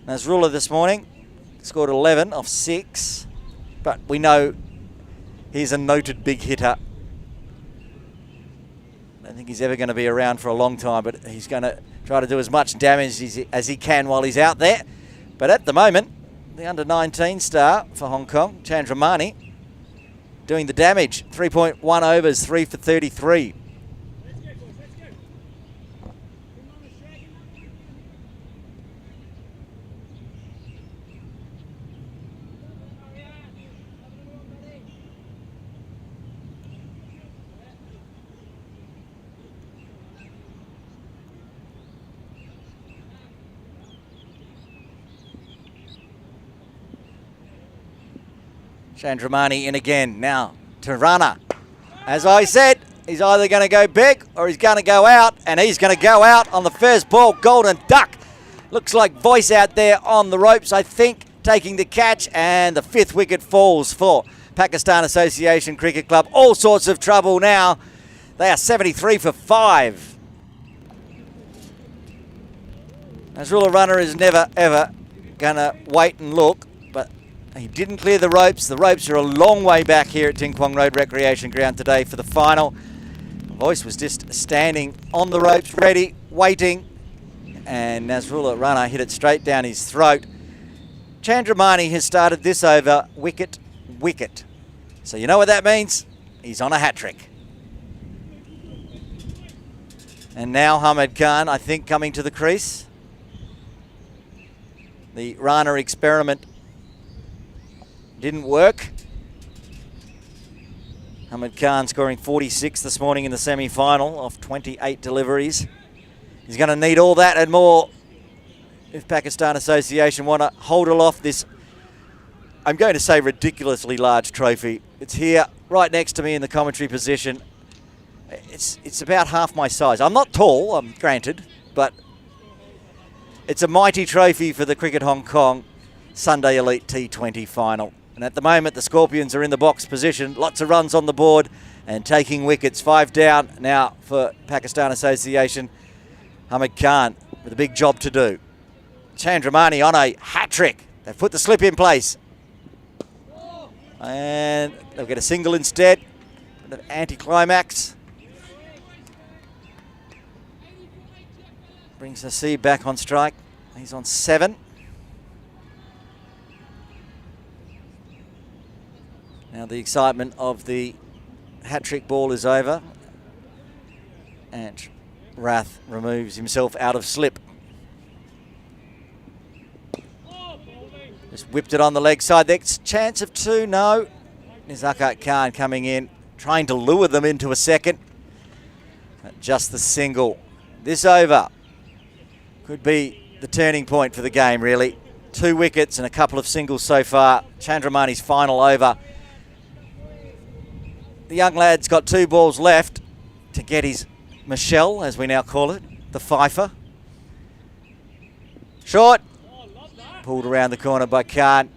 Nasrullah this morning scored 11 off 6. But we know he's a noted big hitter. I don't think he's ever going to be around for a long time, but he's going to try to do as much damage as he can while he's out there. But at the moment, the under-19 star for Hong Kong, Chandramani, doing the damage. 3.1 overs, 3 for 33. Chandramani in again now to Runner. As I said, he's either going to go big or he's going to go out, and he's going to go out on the first ball. Golden Duck. Looks like Voice out there on the ropes, I think, taking the catch, and the 5th wicket falls for Pakistan Association Cricket Club. All sorts of trouble now. They are 73 for 5. Nasrullah Runner is never, ever going to wait and look, but he didn't clear the ropes. The ropes are a long way back here at Ting Kwong Road Recreation Ground today for the final. Voice was just standing on the ropes, ready, waiting, and Nasrullah Runner hit it straight down his throat. Chandramani has started this over wicket, wicket. So you know what that means? He's on a hat-trick. And now Ahmed Khan, I think, coming to the crease. The Rana experiment didn't work. Ahmed Khan scoring 46 this morning in the semi-final off 28 deliveries. He's going to need all that and more if Pakistan Association want to hold aloft this, I'm going to say, ridiculously large trophy. It's here right next to me in the commentary position. It's about half my size. I'm not tall, I'm granted, but it's a mighty trophy for the Cricket Hong Kong Sunday Elite T20 final. And at the moment, the Scorpions are in the box position. Lots of runs on the board and taking wickets. 5 down now for Pakistan Association. Ahmed Khan with a big job to do. Chandramani on a hat-trick. They've put the slip in place. And they'll get a single instead. An anti-climax. Brings Nasib back on strike. He's on 7. Now the excitement of the hat-trick ball is over. And Rath removes himself out of slip. Just whipped it on the leg side. There's a chance of 2. No. Nizakat Khan coming in, trying to lure them into a second. Just the single. This over could be the turning point for the game, really. 2 wickets and a couple of singles so far. Chandramani's final over. The young lad's got 2 balls left to get his Michelle, as we now call it, the fifer. Short. Pulled around the corner by Khan.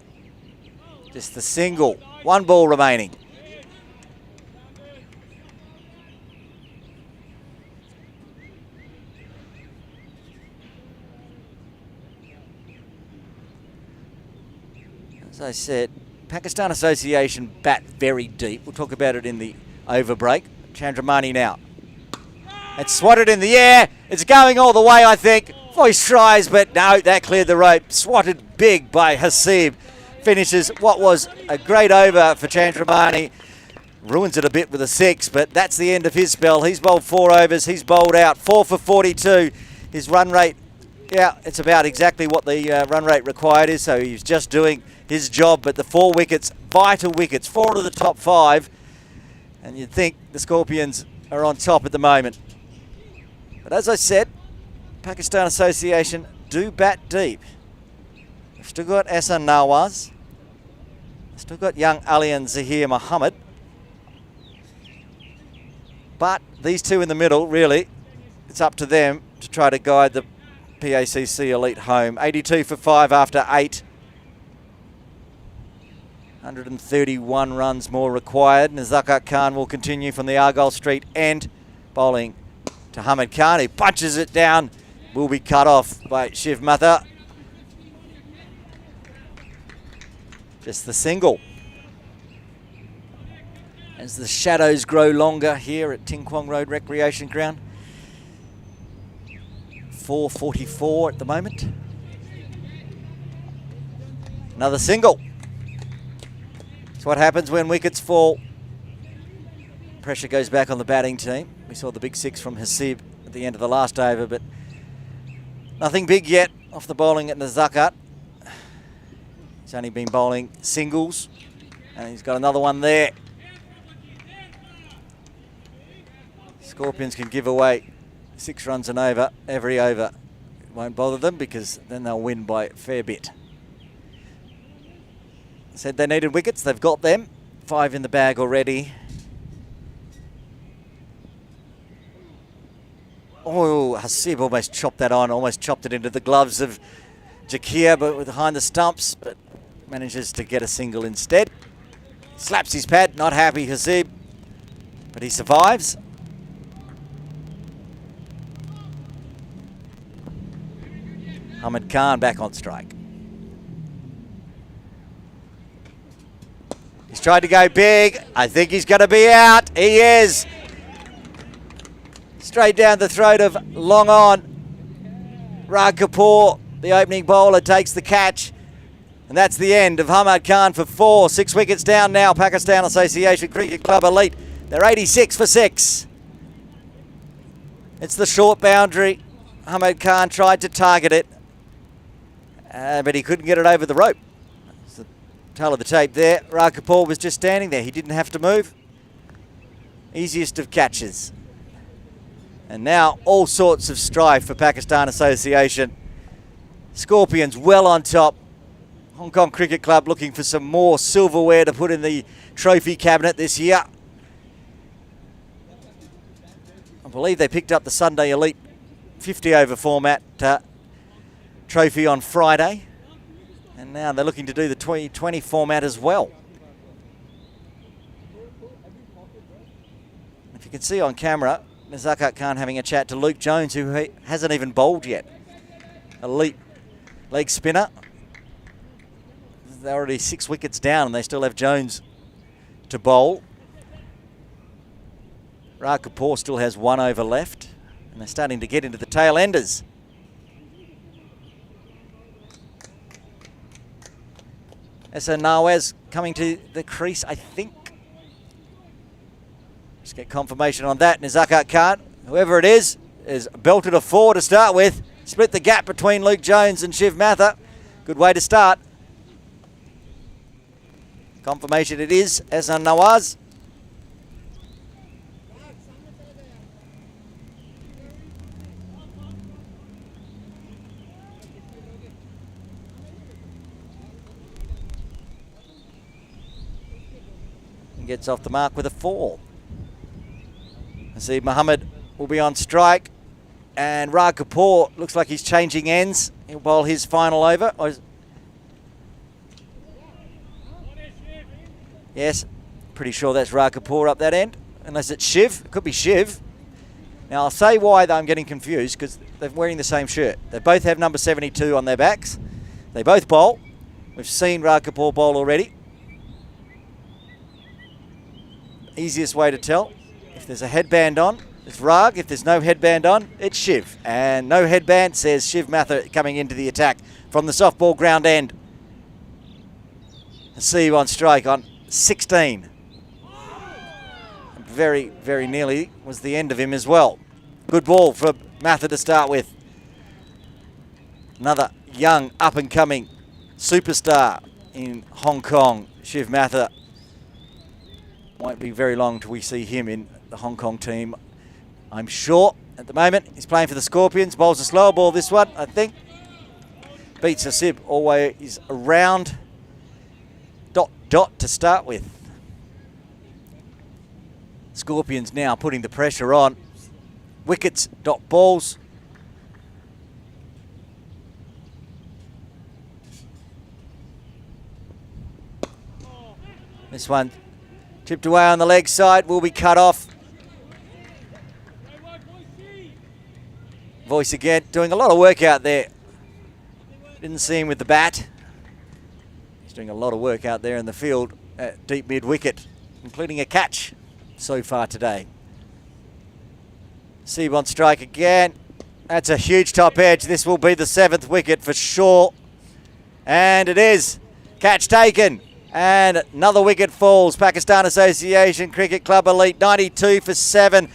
Just the single. 1 ball remaining. As I said, Pakistan Association bat very deep. We'll talk about it in the over break. Chandramani now. It's swatted in the air. It's going all the way, I think. Voice tries, but no, that cleared the rope. Swatted big by Hasib. Finishes what was a great over for Chandramani. Ruins it a bit with a 6, but that's the end of his spell. He's bowled 4 overs. He's bowled out 4 for 42. His run rate, yeah, it's about exactly what the run rate required is, so he's just doing his job. But the 4 wickets, vital wickets, 4 to the top 5. And you'd think the Scorpions are on top at the moment. But as I said, Pakistan Association do bat deep. We've still got Ehsan Nawaz. Still got young Ali and Zahir Muhammad. But these 2 in the middle, really, it's up to them to try to guide the PACC Elite home. 82 for 5 after 8. 131 runs more required. Nazakat Khan will continue from the Argyle Street end. Bowling to Hamid Khan, who punches it down. Will be cut off by Shiv Matha. Just the single. As the shadows grow longer here at Ting Kwong Road Recreation Ground. 4:44 at the moment. Another single. That's what happens when wickets fall. Pressure goes back on the batting team. We saw the big 6 from Hasib at the end of the last over, but nothing big yet off the bowling at Nazakat. He's only been bowling singles, and he's got another one there. Scorpions can give away 6 runs and over every over. It won't bother them because then they'll win by a fair bit. Said they needed wickets, they've got them. 5 in the bag already. Oh, Hasib almost chopped that on, almost chopped it into the gloves of Jakir, but behind the stumps, but manages to get a single instead. Slaps his pad, not happy Hasib, but he survives. Hamid Khan back on strike. He's tried to go big. I think he's going to be out. He is. Straight down the throat of long on. Rag Kapoor, the opening bowler, takes the catch. And that's the end of Hamid Khan for 4. 6 wickets down now. Pakistan Association Cricket Club Elite. They're 86 for 6. It's the short boundary. Hamid Khan tried to target it, but he couldn't get it over the rope. It's the tail of the tape there. Rag Kapoor was just standing there. He didn't have to move. Easiest of catches. And now all sorts of strife for Pakistan Association. Scorpions well on top. Hong Kong Cricket Club looking for some more silverware to put in the trophy cabinet this year. I believe they picked up the Sunday Elite 50 over format trophy on Friday. And now they're looking to do the 2020 format as well. If you can see on camera, Nazakat Khan having a chat to Luke Jones, who hasn't even bowled yet. Elite leg spinner. They're already 6 wickets down and they still have Jones to bowl. Rag Kapoor still has 1 over left and they're starting to get into the tail enders. Esa Nawaz coming to the crease, I think. Just get confirmation on that. Nazakat Khan, whoever it is belted a 4 to start with. Split the gap between Luke Jones and Shiv Matha. Good way to start. Confirmation it is Esa Nawaz. And gets off the mark with a 4. Hasib Mohammed will be on strike, and Rag Kapoor looks like he's changing ends. He'll bowl his final over. Yes, pretty sure that's Rag Kapoor up that end, unless it's Shiv. It could be Shiv. Now I'll say why I'm getting confused, because they're wearing the same shirt. They both have number 72 on their backs. They both bowl. We've seen Rag Kapoor bowl already. Easiest way to tell. If there's a headband on, it's Rag. If there's no headband on, it's Shiv. And no headband says Shiv Matha coming into the attack from the softball ground end. Hasib on strike on 16. Very, very nearly was the end of him as well. Good ball for Matha to start with. Another young, up-and-coming superstar in Hong Kong, Shiv Matha. Won't be very long till we see him in the Hong Kong team, I'm sure. At the moment, he's playing for the Scorpions. Bowls a slower ball, this one, I think. Beats Hasib always around. Dot to start with. Scorpions now putting the pressure on. Wickets, dot balls. This one tipped away on the leg side, will be cut off. Voice again, doing a lot of work out there. Didn't see him with the bat. He's doing a lot of work out there in the field at deep mid-wicket, including a catch so far today. Seeb on strike again. That's a huge top edge. This will be the 7th wicket for sure. And it is. Catch taken. And another wicket falls. Pakistan Association Cricket Club Elite, 92 for 7.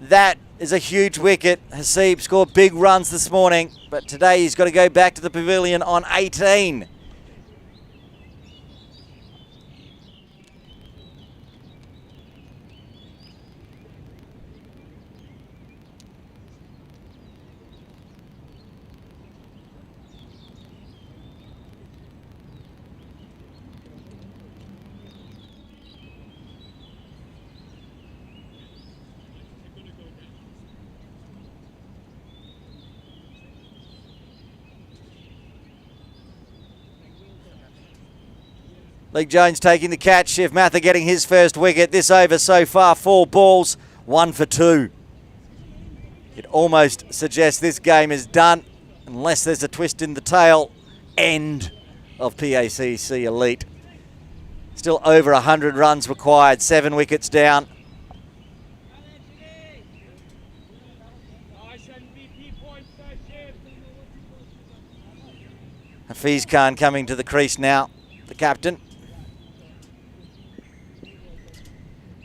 That is a huge wicket. Haseeb scored big runs this morning, but today he's got to go back to the pavilion on 18. Lee Jones taking the catch. Shiv Mather getting his first wicket. This over so far, 4 balls, 1 for 2. It almost suggests this game is done, unless there's a twist in the tail end of PACC Elite. Still over 100 runs required, 7 wickets down. Hafiz Khan coming to the crease now, the captain.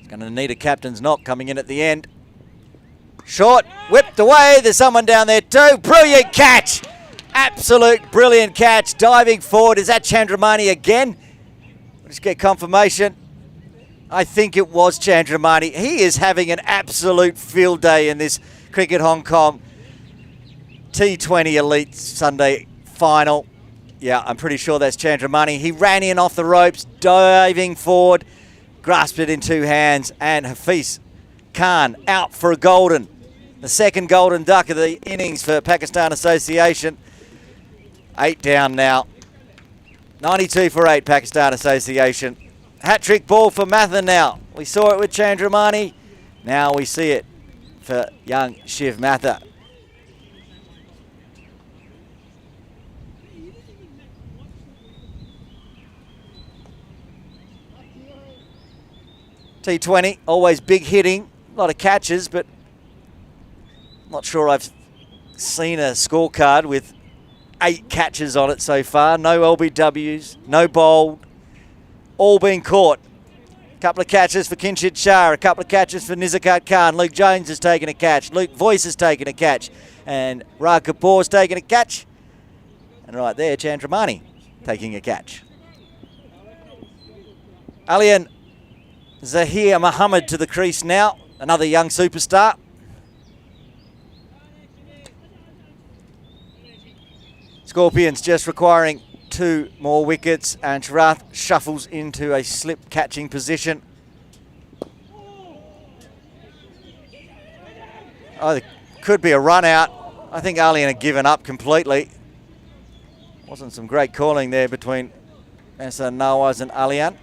Going to need a captain's knock coming in at the end. Short, whipped away. There's someone down there too. Brilliant catch. Absolute brilliant catch. Diving forward. Is that Chandramani again? We'll just get confirmation. I think it was Chandramani. He is having an absolute field day in this Cricket Hong Kong T20 Elite Sunday final. Yeah, I'm pretty sure that's Chandramani. He ran in off the ropes, diving forward. Grasped it in 2 hands, and Hafiz Khan out for a golden. The 2nd golden duck of the innings for Pakistan Association. 8 down now. 92 for 8, Pakistan Association. Hat-trick ball for Mather now. We saw it with Chandramani. Now we see it for young Shiv Mather. T20, always big hitting, a lot of catches, but not sure I've seen a scorecard with 8 catches on it so far. No LBWs, no bowled, all being caught. A couple of catches for Kinshid Shah, a couple of catches for Nizakat Khan. Luke Jones has taken a catch. Luke Voice has taken a catch. And Ra Kapoor's taken a catch. And right there, Chandramani taking a catch. Alian Zahir Muhammad to the crease now, another young superstar. Scorpions just requiring 2 more wickets, and Sharath shuffles into a slip catching position. Oh, there could be a run out. I think Alian had given up completely. Wasn't some great calling there between Asa Nawaz and Alian.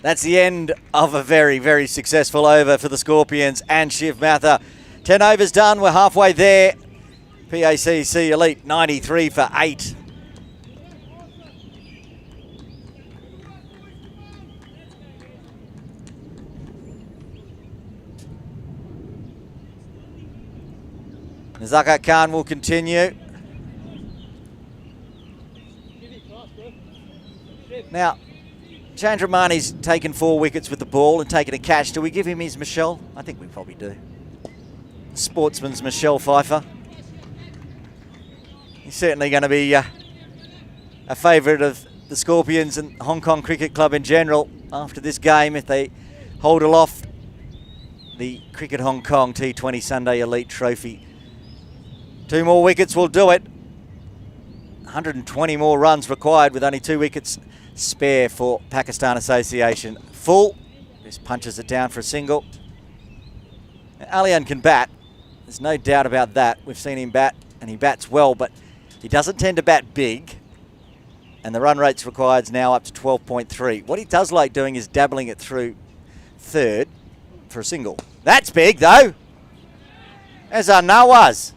That's the end of a very, very successful over for the Scorpions and Shiv Mather. 10 overs done, we're halfway there. PACC Elite, 93 for 8. Nizakat Khan will continue. Now, Chandramani's taken 4 wickets with the ball and taken a catch. Do we give him his Michelle? I think we probably do. Sportsman's Michelle Pfeiffer. He's certainly going to be a favourite of the Scorpions and Hong Kong Cricket Club in general after this game if they hold aloft the Cricket Hong Kong T20 Sunday Elite Trophy. 2 more wickets will do it. 120 more runs required with only 2 wickets spare for Pakistan Association. Full, just punches it down for a single. Now, Alian can bat. There's no doubt about that. We've seen him bat, and he bats well, but he doesn't tend to bat big. And the run rates required is now up to 12.3. What he does like doing is dabbling it through third for a single. That's big, though. There's our Nawaz.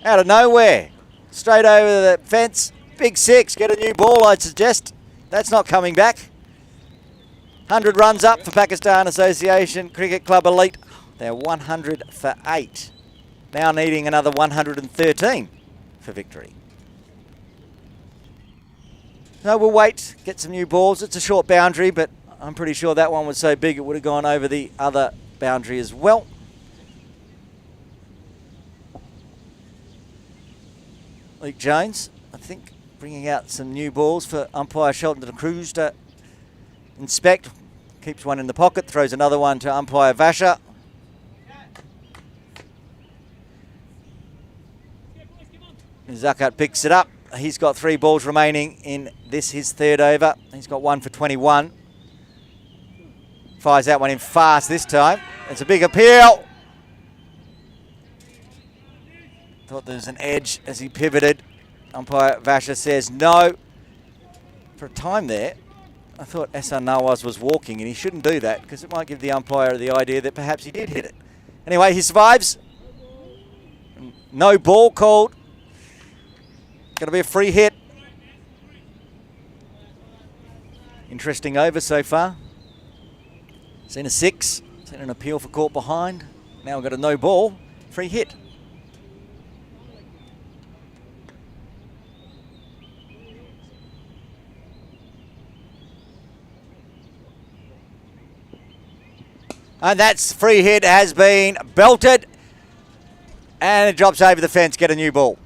Out of nowhere. Straight over the fence. Big six. Get a new ball, I'd suggest. That's not coming back. 100 runs up for Pakistan Association Cricket Club Elite. They're 100 for 8. Now needing another 113 for victory. So we'll wait, get some new balls. It's a short boundary, but I'm pretty sure that one was so big it would have gone over the other boundary as well. Luke Jones, I think, bringing out some new balls for umpire Shelton de Cruz to inspect. Keeps one in the pocket, throws another one to umpire Vasher. Zakat picks it up. He's got 3 balls remaining in this, his third over. He's got 1 for 21. Fires that one in fast this time. It's a big appeal. Thought there was an edge as he pivoted. Umpire Vasher says no. For a time there, I thought Ehsan Nawaz was walking, and he shouldn't do that because it might give the umpire the idea that perhaps he did hit it. Anyway, he survives. No ball called. Going to be a free hit. Interesting over so far. Seen a 6. Seen an appeal for caught behind. Now we've got a no ball. Free hit. And that's free hit has been belted. And it drops over the fence. Get a new ball.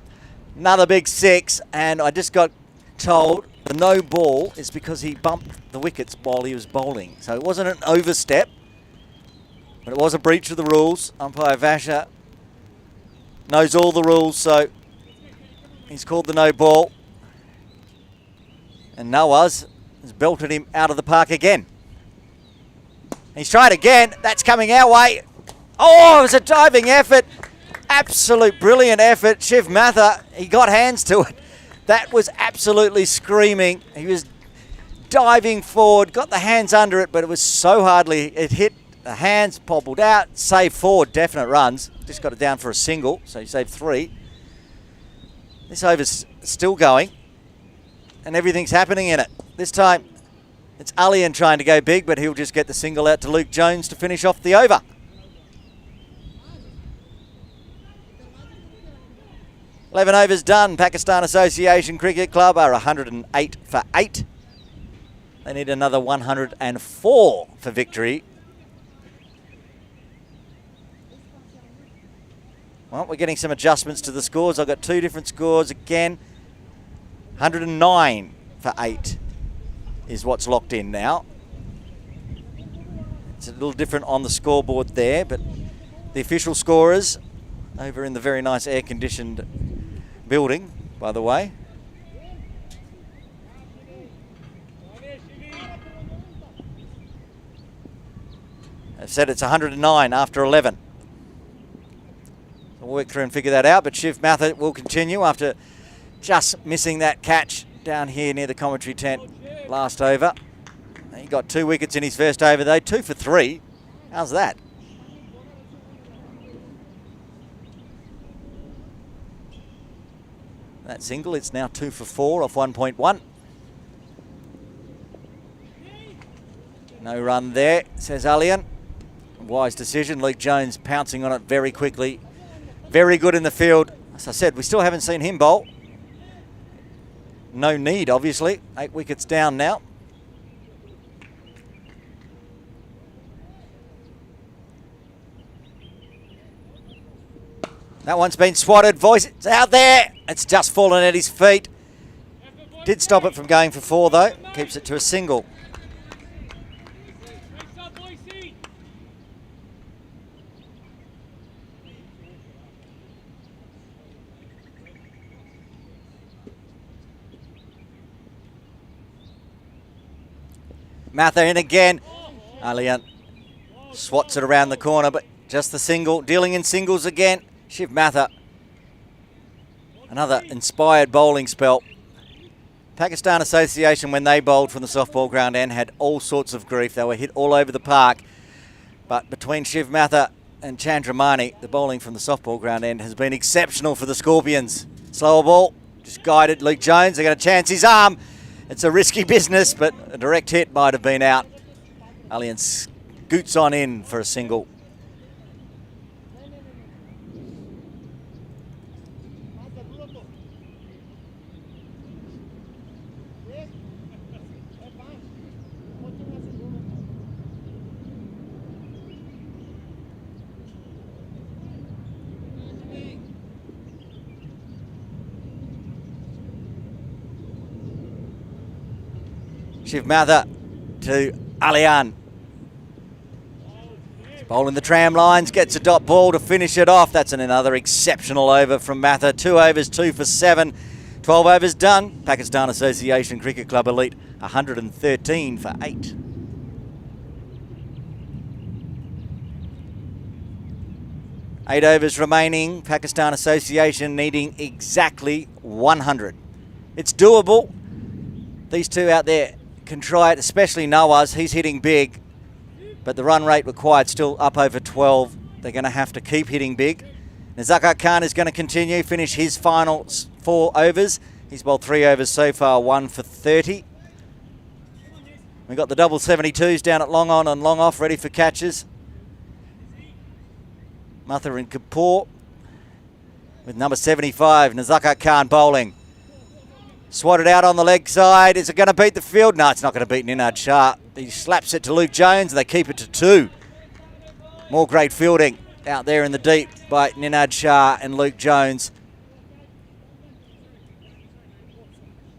Another big 6, and I just got told the no ball is because he bumped the wickets while he was bowling. So it wasn't an overstep, but it was a breach of the rules. Umpire Vasher knows all the rules, so he's called the no ball. And Nawaz has belted him out of the park again. He's tried again. That's coming our way. Oh, it was a diving effort. Absolute brilliant effort. Shiv Mather, he got hands to it. That was absolutely screaming. He was diving forward, got the hands under it, but it was so hardly. It hit the hands, bobbled out, saved 4 definite runs. Just got it down for a single, so he saved 3. This over's still going, and everything's happening in it. This time, it's Alian trying to go big, but he'll just get the single out to Luke Jones to finish off the over. 11 overs done. Pakistan Association Cricket Club are 108 for 8. They need another 104 for victory. Well, we're getting some adjustments to the scores. I've got 2 different scores again. 109 for 8 is what's locked in now. It's a little different on the scoreboard there, but the official scorers over in the very nice air-conditioned building, by the way. I've said it's 109 after 11. We'll work through and figure that out, but Shiv Mather will continue after just missing that catch down here near the commentary tent last over. He got 2 wickets in his first over though, 2 for 3. How's that? That single, it's now 2 for 4 off 1.1. No run there, says Alian. Wise decision. Luke Jones pouncing on it very quickly. Very good in the field. As I said, we still haven't seen him bowl. No need, obviously. 8 wickets down now. That one's been swatted. Voice, it's out there. It's just fallen at his feet. Did stop it from going for 4 though. Keeps it to a single. Mather in again. Alian swats it around the corner, but just the single. Dealing in singles again. Shiv Mather. Another inspired bowling spell. Pakistan Association, when they bowled from the softball ground end, had all sorts of grief. They were hit all over the park. But between Shiv Matha and Chandramani, the bowling from the softball ground end has been exceptional for the Scorpions. Slower ball, just guided Luke Jones. They're going to chance his arm. It's a risky business, but a direct hit might have been out. Alian scoots on in for a single. Shiv Matha to Alian. Bowling the tram lines, gets a dot ball to finish it off. That's another exceptional over from Matha. 2 overs, 2 for 7. 12 overs done. Pakistan Association Cricket Club Elite, 113 for 8. Eight overs remaining. Pakistan Association needing exactly 100. It's doable. These two out there can try it, especially Nawaz. He's hitting big, but the run rate required still up over 12. They're going to have to keep hitting big. Nazaka Khan is going to continue, finish his final 4 overs. He's bowled 3 overs so far, 1 for 30. We've got the double 72s down at long on and long off, ready for catches. Matha and Kapoor with number 75, Nazaka Khan bowling. Swatted out on the leg side. Is it going to beat the field? No, it's not going to beat Ninad Shah. He slaps it to Luke Jones and they keep it to 2. More great fielding out there in the deep by Ninad Shah and Luke Jones.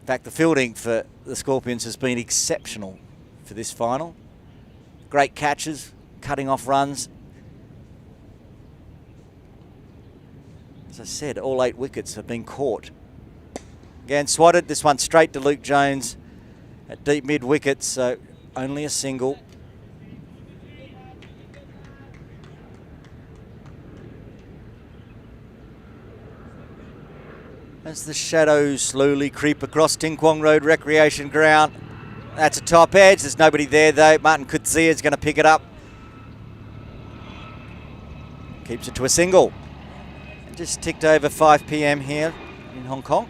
In fact, the fielding for the Scorpions has been exceptional for this final. Great catches, cutting off runs. As I said, all 8 wickets have been caught. Again, swatted. This one straight to Luke Jones at deep mid wickets, so only a single. As the shadows slowly creep across Ting Kwong Road Recreation Ground. That's a top edge. There's nobody there though. Martin Kutsia is going to pick it up. Keeps it to a single. Just ticked over 5 p.m. here in Hong Kong.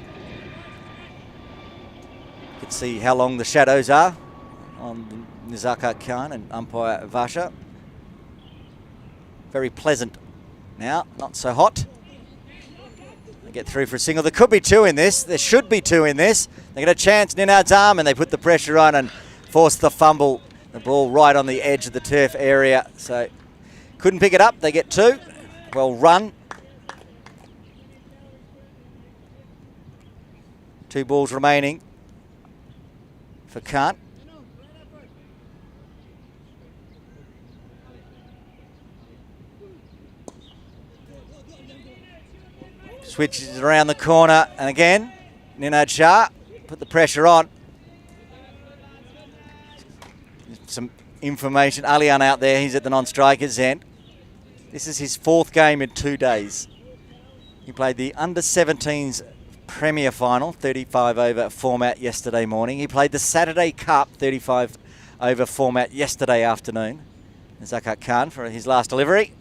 You can see how long the shadows are on Nazaka Khan and umpire Vasha. Very pleasant now, not so hot. They get through for a single. There could be 2 in this. There should be 2 in this. They get a chance, Ninad's arm, and they put the pressure on and force the fumble. The ball right on the edge of the turf area. So couldn't pick it up. They get 2. Well run. 2 balls remaining for Khan. Switches around the corner, and again, Ninad Shah put the pressure on. Some information, Alian out there, he's at the non-striker's end. This is his 4th game in 2 days. He played the under-17s Premier Final, 35 over format yesterday morning. He played the Saturday Cup, 35 over format yesterday afternoon. Zakat Khan for his last delivery.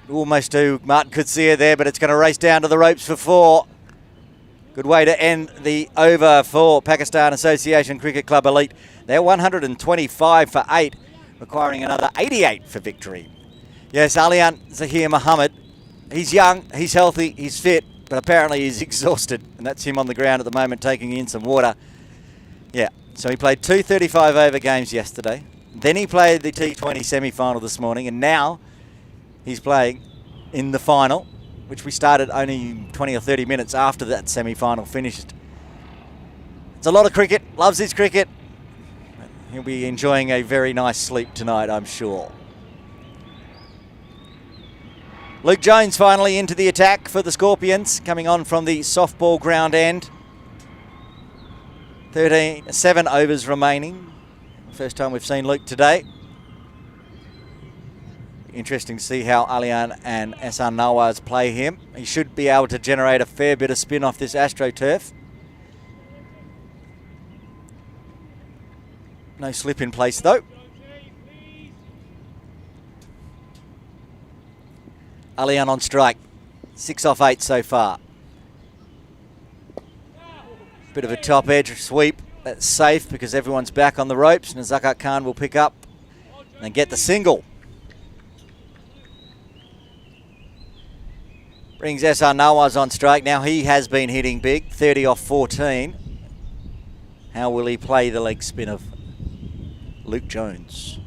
Almost to Martin Kutsia there, but it's going to race down to the ropes for 4. Good way to end the over for Pakistan Association Cricket Club Elite. They're 125 for 8, requiring another 88 for victory. Yes, Alian Zahir Mohammed, he's young, he's healthy, he's fit, but apparently he's exhausted, and that's him on the ground at the moment taking in some water. Yeah, so he played 2 35 over games yesterday. Then he played the T20 semi-final this morning, and now he's playing in the final, which we started only 20 or 30 minutes after that semi-final finished. It's a lot of cricket, loves his cricket. He'll be enjoying a very nice sleep tonight, I'm sure. Luke Jones finally into the attack for the Scorpions, coming on from the softball ground end. 7 overs remaining. First time we've seen Luke today. Interesting to see how Alian and Ehsan Nawaz play him. He should be able to generate a fair bit of spin off this AstroTurf. No slip in place though. Alian on strike. 6 off 8 so far. Bit of a top edge sweep. That's safe because everyone's back on the ropes. And Zakat Khan will pick up and get the single. Brings SR Nawaz on strike. Now he has been hitting big. 30 off 14. How will he play the leg spin of Luke Jones?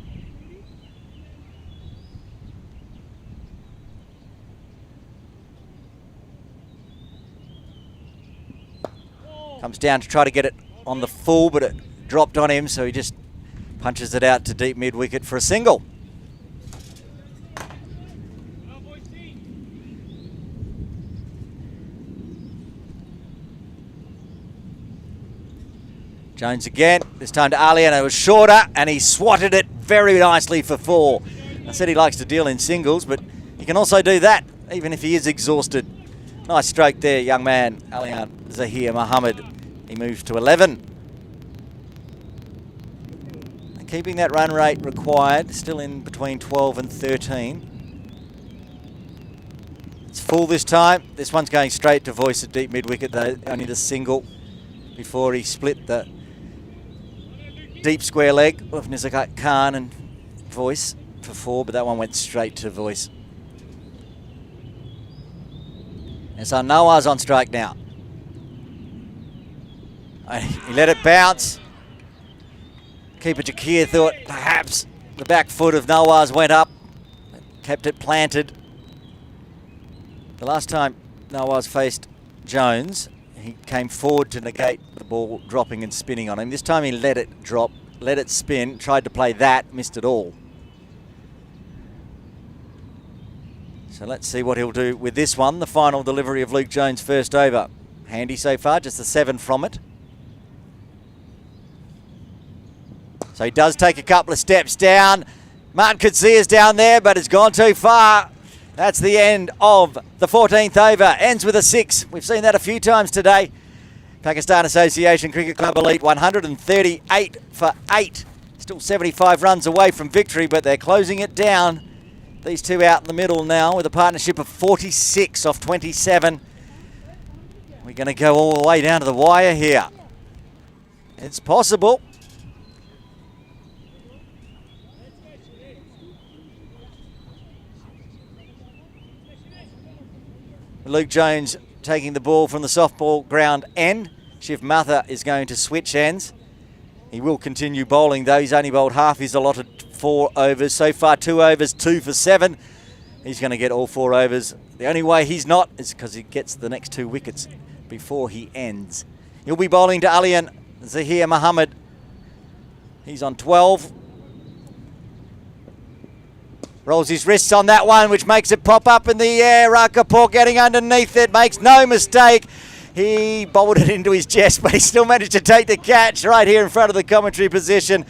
Comes down to try to get it on the full, but it dropped on him, so he just punches it out to deep mid-wicket for a single. Jones again, this time to Ali, and it was shorter, and he swatted it very nicely for 4. I said he likes to deal in singles, but he can also do that, even if he is exhausted. Nice stroke there, young man, Alian Zahir Mohammed. He moves to 11. And keeping that run rate required, still in between 12 and 13. It's full this time. This one's going straight to Voice at deep mid-wicket, though, only the single before he split the deep square leg of Nizakat Khan and Voice for 4, but that one went straight to Voice. And so Nawaz on strike now. He let it bounce. Keeper Jakir thought perhaps the back foot of Nawaz went up, kept it planted. The last time Nawaz faced Jones, he came forward to negate the ball dropping and spinning on him. This time he let it drop, let it spin, tried to play that, missed it all. So let's see what he'll do with this one. The final delivery of Luke Jones' first over. Handy so far, just a 7 from it. So he does take a couple of steps down. Martin Katsia's down there, but it's gone too far. That's the end of the 14th over. Ends with a 6. We've seen that a few times today. Pakistan Association Cricket Club Elite 138 for 8. Still 75 runs away from victory, but they're closing it down. These two out in the middle now with a partnership of 46 off 27. We're going to go all the way down to the wire here. It's possible. Luke Jones taking the ball from the softball ground end. Shiv Matha is going to switch ends. He will continue bowling though. He's only bowled half his allotted 4 overs. So far 2 overs, 2 for 7. He's going to get all 4 overs. The only way he's not is because he gets the next 2 wickets before he ends. He'll be bowling to Alian Zahir Mohammed. He's on 12. Rolls his wrists on that one, which makes it pop up in the air. Kapoor getting underneath it, makes no mistake. He bowled it into his chest, but he still managed to take the catch right here in front of the commentary position.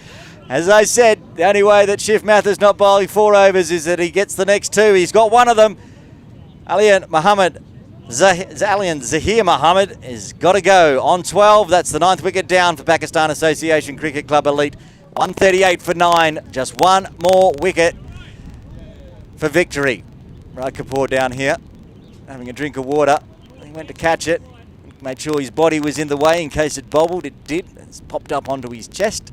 As I said, the only way that Shiv Matha's not bowling 4 overs is that he gets the next 2. He's got one of them. Alian Zahir Mohammed has got to go on 12. That's the 9th wicket down for Pakistan Association Cricket Club Elite. 138 for 9. Just one more wicket for victory. Kapoor down here, having a drink of water. He went to catch it, made sure his body was in the way in case it bobbled. It did. It's popped up onto his chest.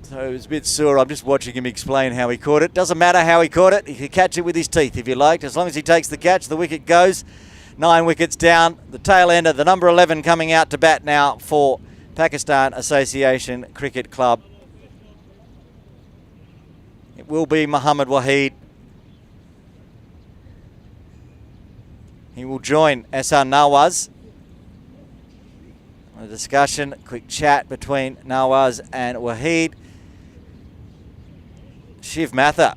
So it was a bit sore. I'm just watching him explain how he caught it. Doesn't matter how he caught it. He could catch it with his teeth if you liked. As long as he takes the catch, the wicket goes. 9 wickets down. The tail end of the number 11 coming out to bat now for Pakistan Association Cricket Club. It will be Mohammad Waheed. He will join SR Nawaz. A discussion, a quick chat between Nawaz and Waheed. Shiv Matha,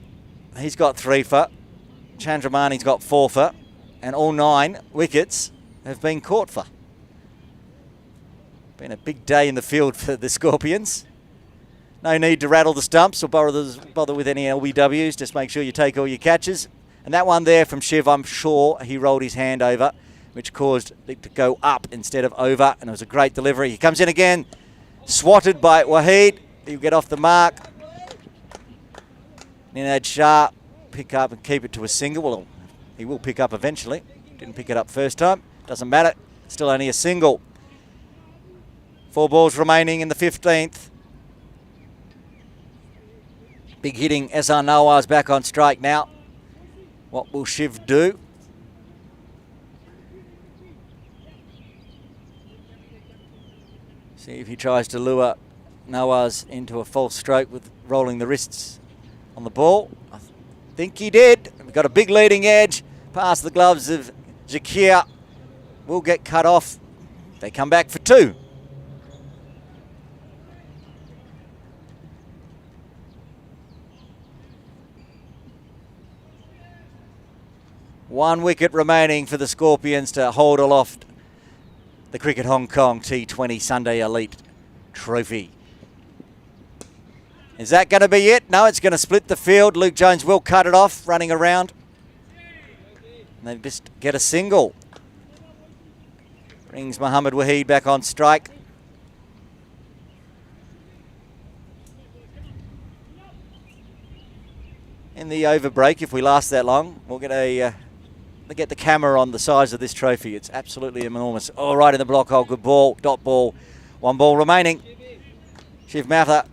he's got 3 for. Chandramani's got 4 for. And all 9 wickets have been caught for. Been a big day in the field for the Scorpions. No need to rattle the stumps or bother with any LBWs. Just make sure you take all your catches. And that one there from Shiv, I'm sure he rolled his hand over, which caused it to go up instead of over. And it was a great delivery. He comes in again. Swatted by Wahid. He'll get off the mark. Ninad Shah pick up and keep it to a single. Well, he will pick up eventually. Didn't pick it up first time. Doesn't matter. Still only a single. 4 balls remaining in the 15th. Big hitting. SR Nawaz back on strike now. What will Shiv do? See if he tries to lure Nawaz into a false stroke with rolling the wrists on the ball. I think he did. We've got a big leading edge past the gloves of Zakir. Will get cut off. They come back for 2. One wicket remaining for the Scorpions to hold aloft the Cricket Hong Kong T20 Sunday Elite Trophy. Is that going to be it? No, it's going to split the field. Luke Jones will cut it off, running around. And they just get a single. Brings Mohammad Wahid back on strike. In the over break, if we last that long, we'll get the camera on the size of this trophy. It's absolutely enormous. All right in the block hole. Good ball. Dot ball. 1 ball remaining. Shiv Matha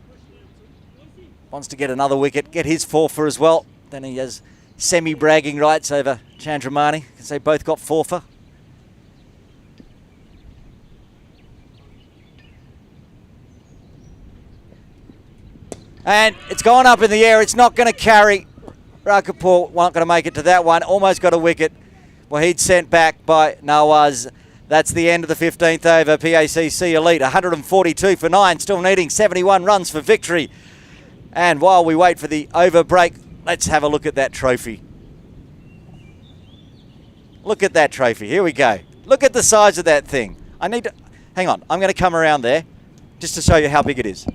wants to get another wicket. Get his 4 for as well. Then he has semi-bragging rights over Chandramani because they both got 4 for. And it's gone up in the air. It's not going to carry. Rakapur not going to make it to that one. Almost got a wicket. Wahid sent back by Nawaz. That's the end of the 15th over. PACC Elite, 142 for 9. Still needing 71 runs for victory. And while we wait for the over break, let's have a look at that trophy. Look at that trophy. Here we go. Look at the size of that thing. Hang on. I'm going to come around there just to show you how big it is.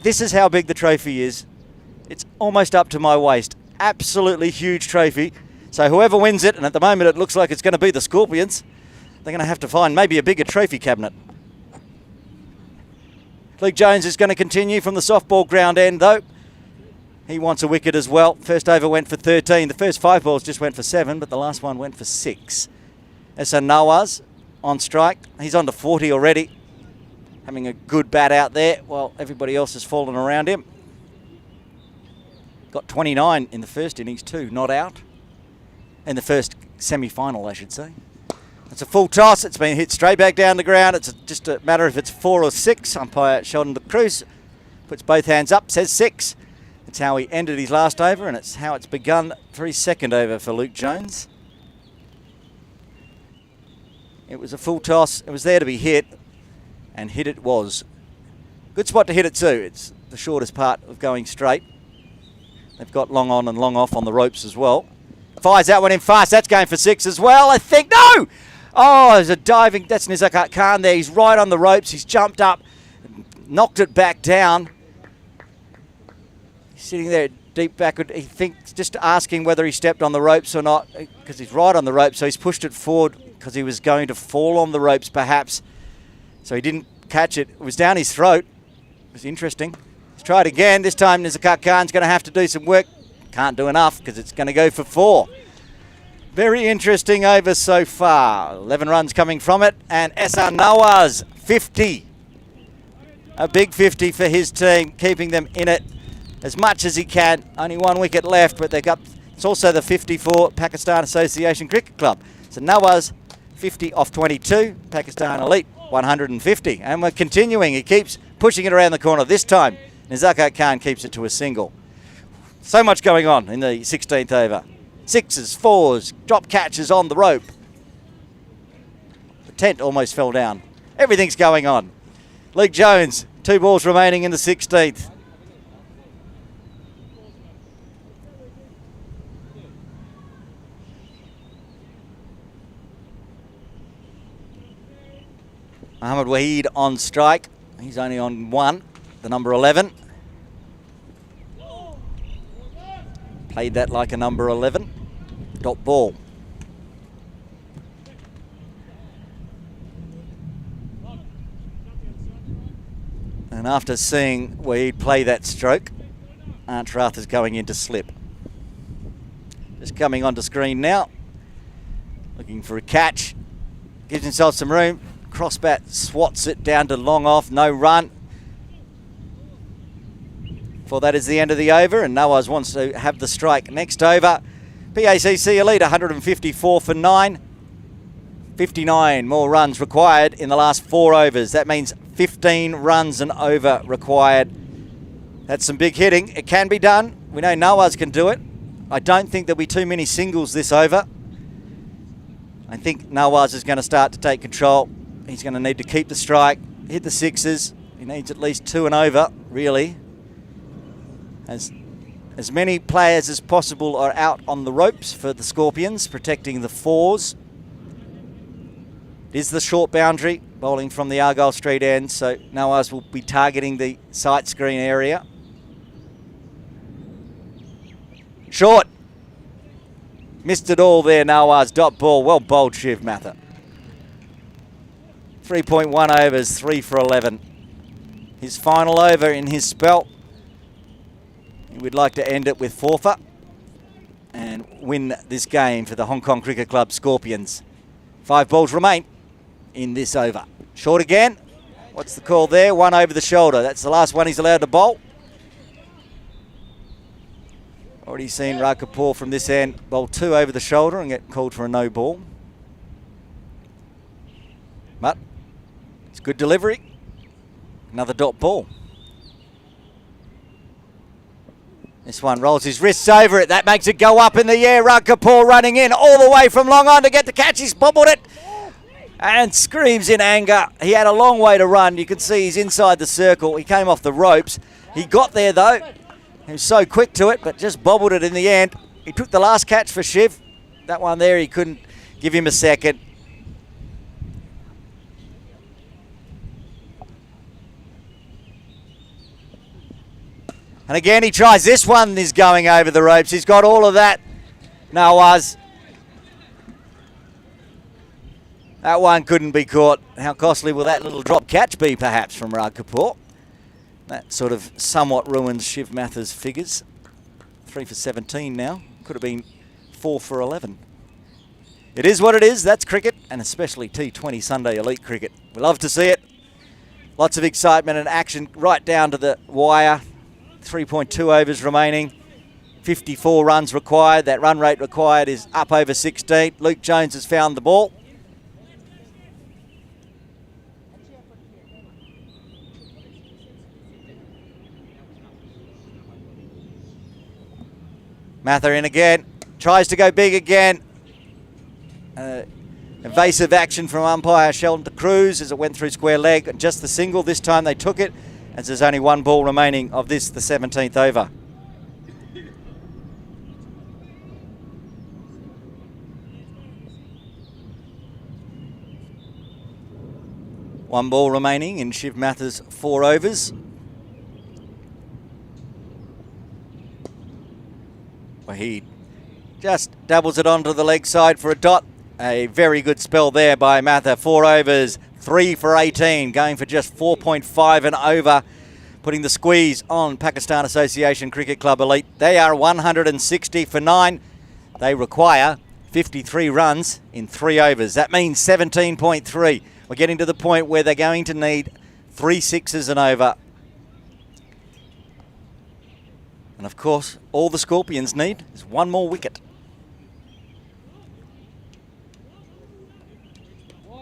This is how big the trophy is. It's almost up to my waist. Absolutely huge trophy. So whoever wins it, and at the moment it looks like it's going to be the Scorpions, they're going to have to find maybe a bigger trophy cabinet. Luke Jones is going to continue from the softball ground end though. He wants a wicket as well. First over went for 13. The first 5 balls just went for 7, but the last one went for 6. SR Nawaz on strike. He's on to 40 already. Having a good bat out there while everybody else has fallen around him. Got 29 in the first innings too, not out. In the first semi-final, I should say. It's a full toss. It's been hit straight back down the ground. It's just a matter if it's 4 or 6. Umpire Sheldon de Cruz puts both hands up, says 6. It's how he ended his last over, and it's how it's begun for his second over for Luke Jones. It was a full toss. It was there to be hit. And hit it was. Good spot to hit it too. It's the shortest part of going straight. They've got long on and long off on the ropes as well. Fires that one in fast. That's going for 6 as well, I think. No! Oh, there's a diving. That's Nizakat Khan there. He's right on the ropes. He's jumped up, knocked it back down. He's sitting there deep backward. He thinks, just asking whether he stepped on the ropes or not, because he's right on the ropes. So he's pushed it forward because he was going to fall on the ropes perhaps. So he didn't catch it. It was down his throat. It was interesting. Let's try it again. This time Nizakat Khan's going to have to do some work. Can't do enough because it's going to go for 4. Very interesting over so far. 11 runs coming from it. And SR Nawaz, 50. A big 50 for his team, keeping them in it as much as he can. Only 1 wicket left, but they got. It's also the 50 for Pakistan Association Cricket Club. So Nawaz, 50 off 22. Pakistan Elite, 150. And we're continuing. He keeps pushing it around the corner. This time, Nizakat Khan keeps it to a single. So much going on in the 16th over. 6s, 4s, drop catches on the rope. The tent almost fell down. Everything's going on. Luke Jones, 2 balls remaining in the 16th. Mohammad Wahid on strike. He's only on 1, the number 11. Played that like a number 11. Dot ball. And after seeing Wahid play that stroke, Archrath is going into slip. Just coming onto screen now. Looking for a catch. Gives himself some room. Crossbat swats it down to long off. No run. For that is the end of the over, and Nawaz wants to have the strike next over. PACC Elite 154 for 9. 59 more runs required in the last 4 overs. That means 15 runs and over required. That's some big hitting. It can be done. We know Nawaz can do it. I don't think there'll be too many singles this over. I think Nawaz is going to start to take control. He's going to need to keep the strike, hit the sixes. He needs at least 2 and over, really. As many players as possible are out on the ropes for the Scorpions, protecting the 4s. It is the short boundary, bowling from the Argyle Street end, so Nawaz will be targeting the sight screen area. Short. Missed it all there, Nawaz. Dot ball. Well bowled, Shiv Mather. 3.1 overs, 3 for 11. His final over in his spell. He would like to end it with 4 for and win this game for the Hong Kong Cricket Club Scorpions. 5 balls remain in this over. Short again. What's the call there? 1 over the shoulder. That's the last one he's allowed to bowl. Already seen Raj Kapoor from this end bowl 2 over the shoulder and get called for a no ball. But it's good delivery. Another dot ball. This one rolls his wrists over it. That makes it go up in the air. Raj Kapoor running in all the way from long on to get the catch. He's bobbled it and screams in anger. He had a long way to run. You can see he's inside the circle. He came off the ropes. He got there though. He was so quick to it, but just bobbled it in the end. He took the last catch for Shiv. That one there, he couldn't give him a second. And again, he tries this one. Is going over the ropes. He's got all of that. Nawaz. That one couldn't be caught. How costly will that little drop catch be, perhaps, from Raj Kapoor? That sort of somewhat ruins Shiv Mather's figures. 3 for 17 now. Could have been 4 for 11. It is what it is. That's cricket, and especially T20 Sunday Elite cricket. We love to see it. Lots of excitement and action right down to the wire. 3.2 overs remaining. 54 runs required. That run rate required is up over 16. Luke Jones has found the ball. Mather in again, tries to go big again. Evasive action from umpire Sheldon Cruz as it went through square leg. Just the single, this time they took it, as there's only 1 ball remaining of this, the 17th over. One ball remaining in Shiv Mather's 4 overs. He just doubles it onto the leg side for a dot. A very good spell there by Mather. 4 overs, 3 for 18, going for just 4.5 and over, putting the squeeze on Pakistan Association Cricket Club Elite. They are 160 for 9. They require 53 runs in 3 overs. That means 17.3. We're getting to the point where they're going to need 3 sixes and over. And of course, all the Scorpions need is 1 more wicket.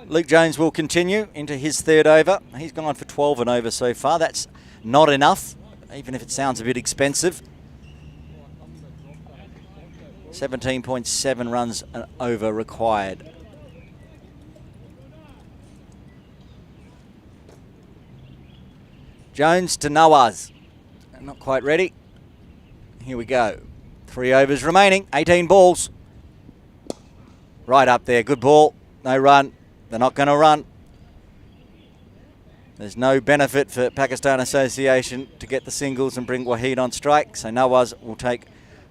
Luke Jones will continue into his 3rd over. He's gone for 12 and over so far. That's not enough, even if it sounds a bit expensive. 17.7 runs and over required. Jones to Nawaz. Not quite ready. Here we go. 3 overs remaining, 18 balls. Right up there, good ball. No run. They're not going to run. There's no benefit for Pakistan Association to get the singles and bring Wahid on strike. So Nawaz will take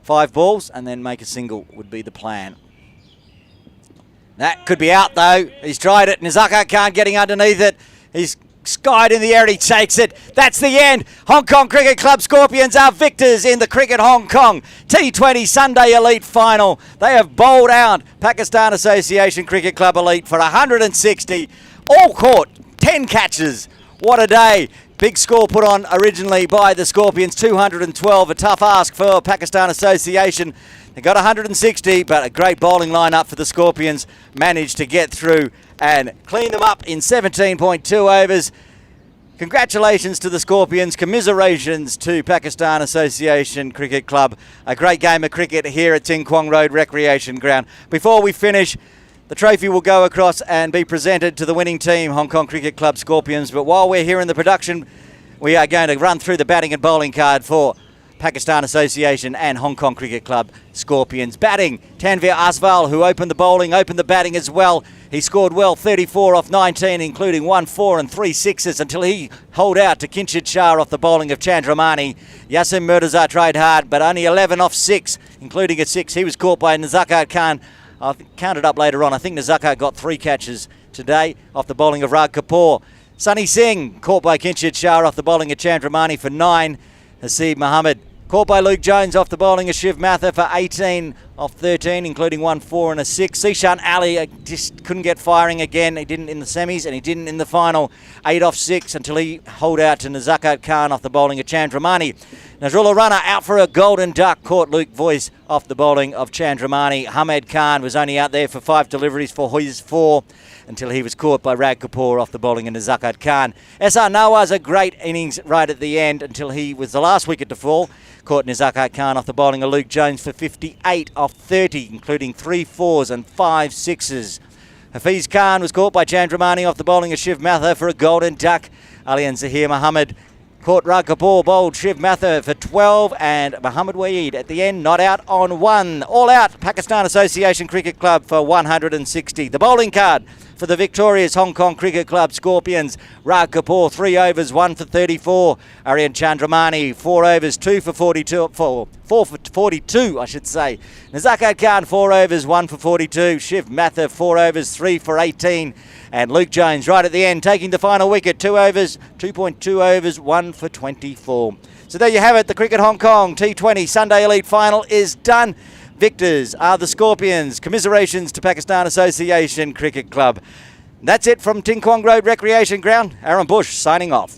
5 balls and then make a single would be the plan. That could be out though. He's tried it. Nizaka Khan getting underneath it. He's skied in the air, he takes it. That's the end. Hong Kong Cricket Club Scorpions are victors in the Cricket Hong Kong T20 Sunday Elite Final. They have bowled out Pakistan Association Cricket Club Elite for 160. All caught, 10 catches. What a day. Big score put on originally by the Scorpions, 212. A tough ask for Pakistan Association. They got 160, but a great bowling lineup for the Scorpions. Managed to get through and clean them up in 17.2 overs. Congratulations to the Scorpions. Commiserations to Pakistan Association Cricket Club. A great game of cricket here at Ting Kwong Road Recreation Ground. Before we finish, the trophy will go across and be presented to the winning team, Hong Kong Cricket Club Scorpions. But while we're here in the production, we are going to run through the batting and bowling card for Pakistan Association and Hong Kong Cricket Club Scorpions. Batting, Tanvir Aswal, who opened the bowling, opened the batting as well. He scored well, 34 off 19, including 1 4 and 3 6s until he holed out to Kinshid Shah off the bowling of Chandramani. Yasim Murtaza tried hard, but only 11 off 6, including a 6. He was caught by Nazakat Khan. I've counted up later on. I think Nazakat got 3 catches today off the bowling of Rag Kapoor. Sunny Singh caught by Kinshid Shah off the bowling of Chandramani for 9. Haseeb Mohammed caught by Luke Jones off the bowling of Shiv Mathur for 18 off 13, including 1 4 and a 6. Sishan Ali just couldn't get firing again. He didn't in the semis and he didn't in the final. 8 off 6 until he holed out to Nazakat Khan off the bowling of Chandramani. Nazrullah Runner out for a golden duck, caught Luke Voice off the bowling of Chandramani. Hamed Khan was only out there for 5 deliveries for his 4 until he was caught by Rag Kapoor off the bowling of Nazakat Khan. SR Nawaz a great innings right at the end until he was the last wicket to fall. Caught Nazakat Khan off the bowling of Luke Jones for 58 off 30, including 3 4s and 5 6s. Hafiz Khan was caught by Chandramani off the bowling of Shiv Mathur for a golden duck. Alian Zahir Mohammed caught Rag Kapoor, bowled Shiv Mathur for 12, and Mohammed Waeed at the end not out on 1. All out Pakistan Association Cricket Club for 160. The bowling card for the victorious Hong Kong Cricket Club Scorpions. Rag Kapoor, 3 overs, 1 for 34. Aryan Chandramani, 4 overs, 2 for 42, 4 for 42, I should say. Nazakat Khan, 4 overs, 1 for 42. Shiv Mathur, 4 overs, 3 for 18. And Luke Jones right at the end, taking the final wicket, 2 overs, 2.2 overs, 1 for 24. So there you have it, the Cricket Hong Kong T20 Sunday Elite Final is done. Victors are the Scorpions. Commiserations to Pakistan Association Cricket Club. That's it from Ting Kwong Road Recreation Ground. Aaron Bush signing off.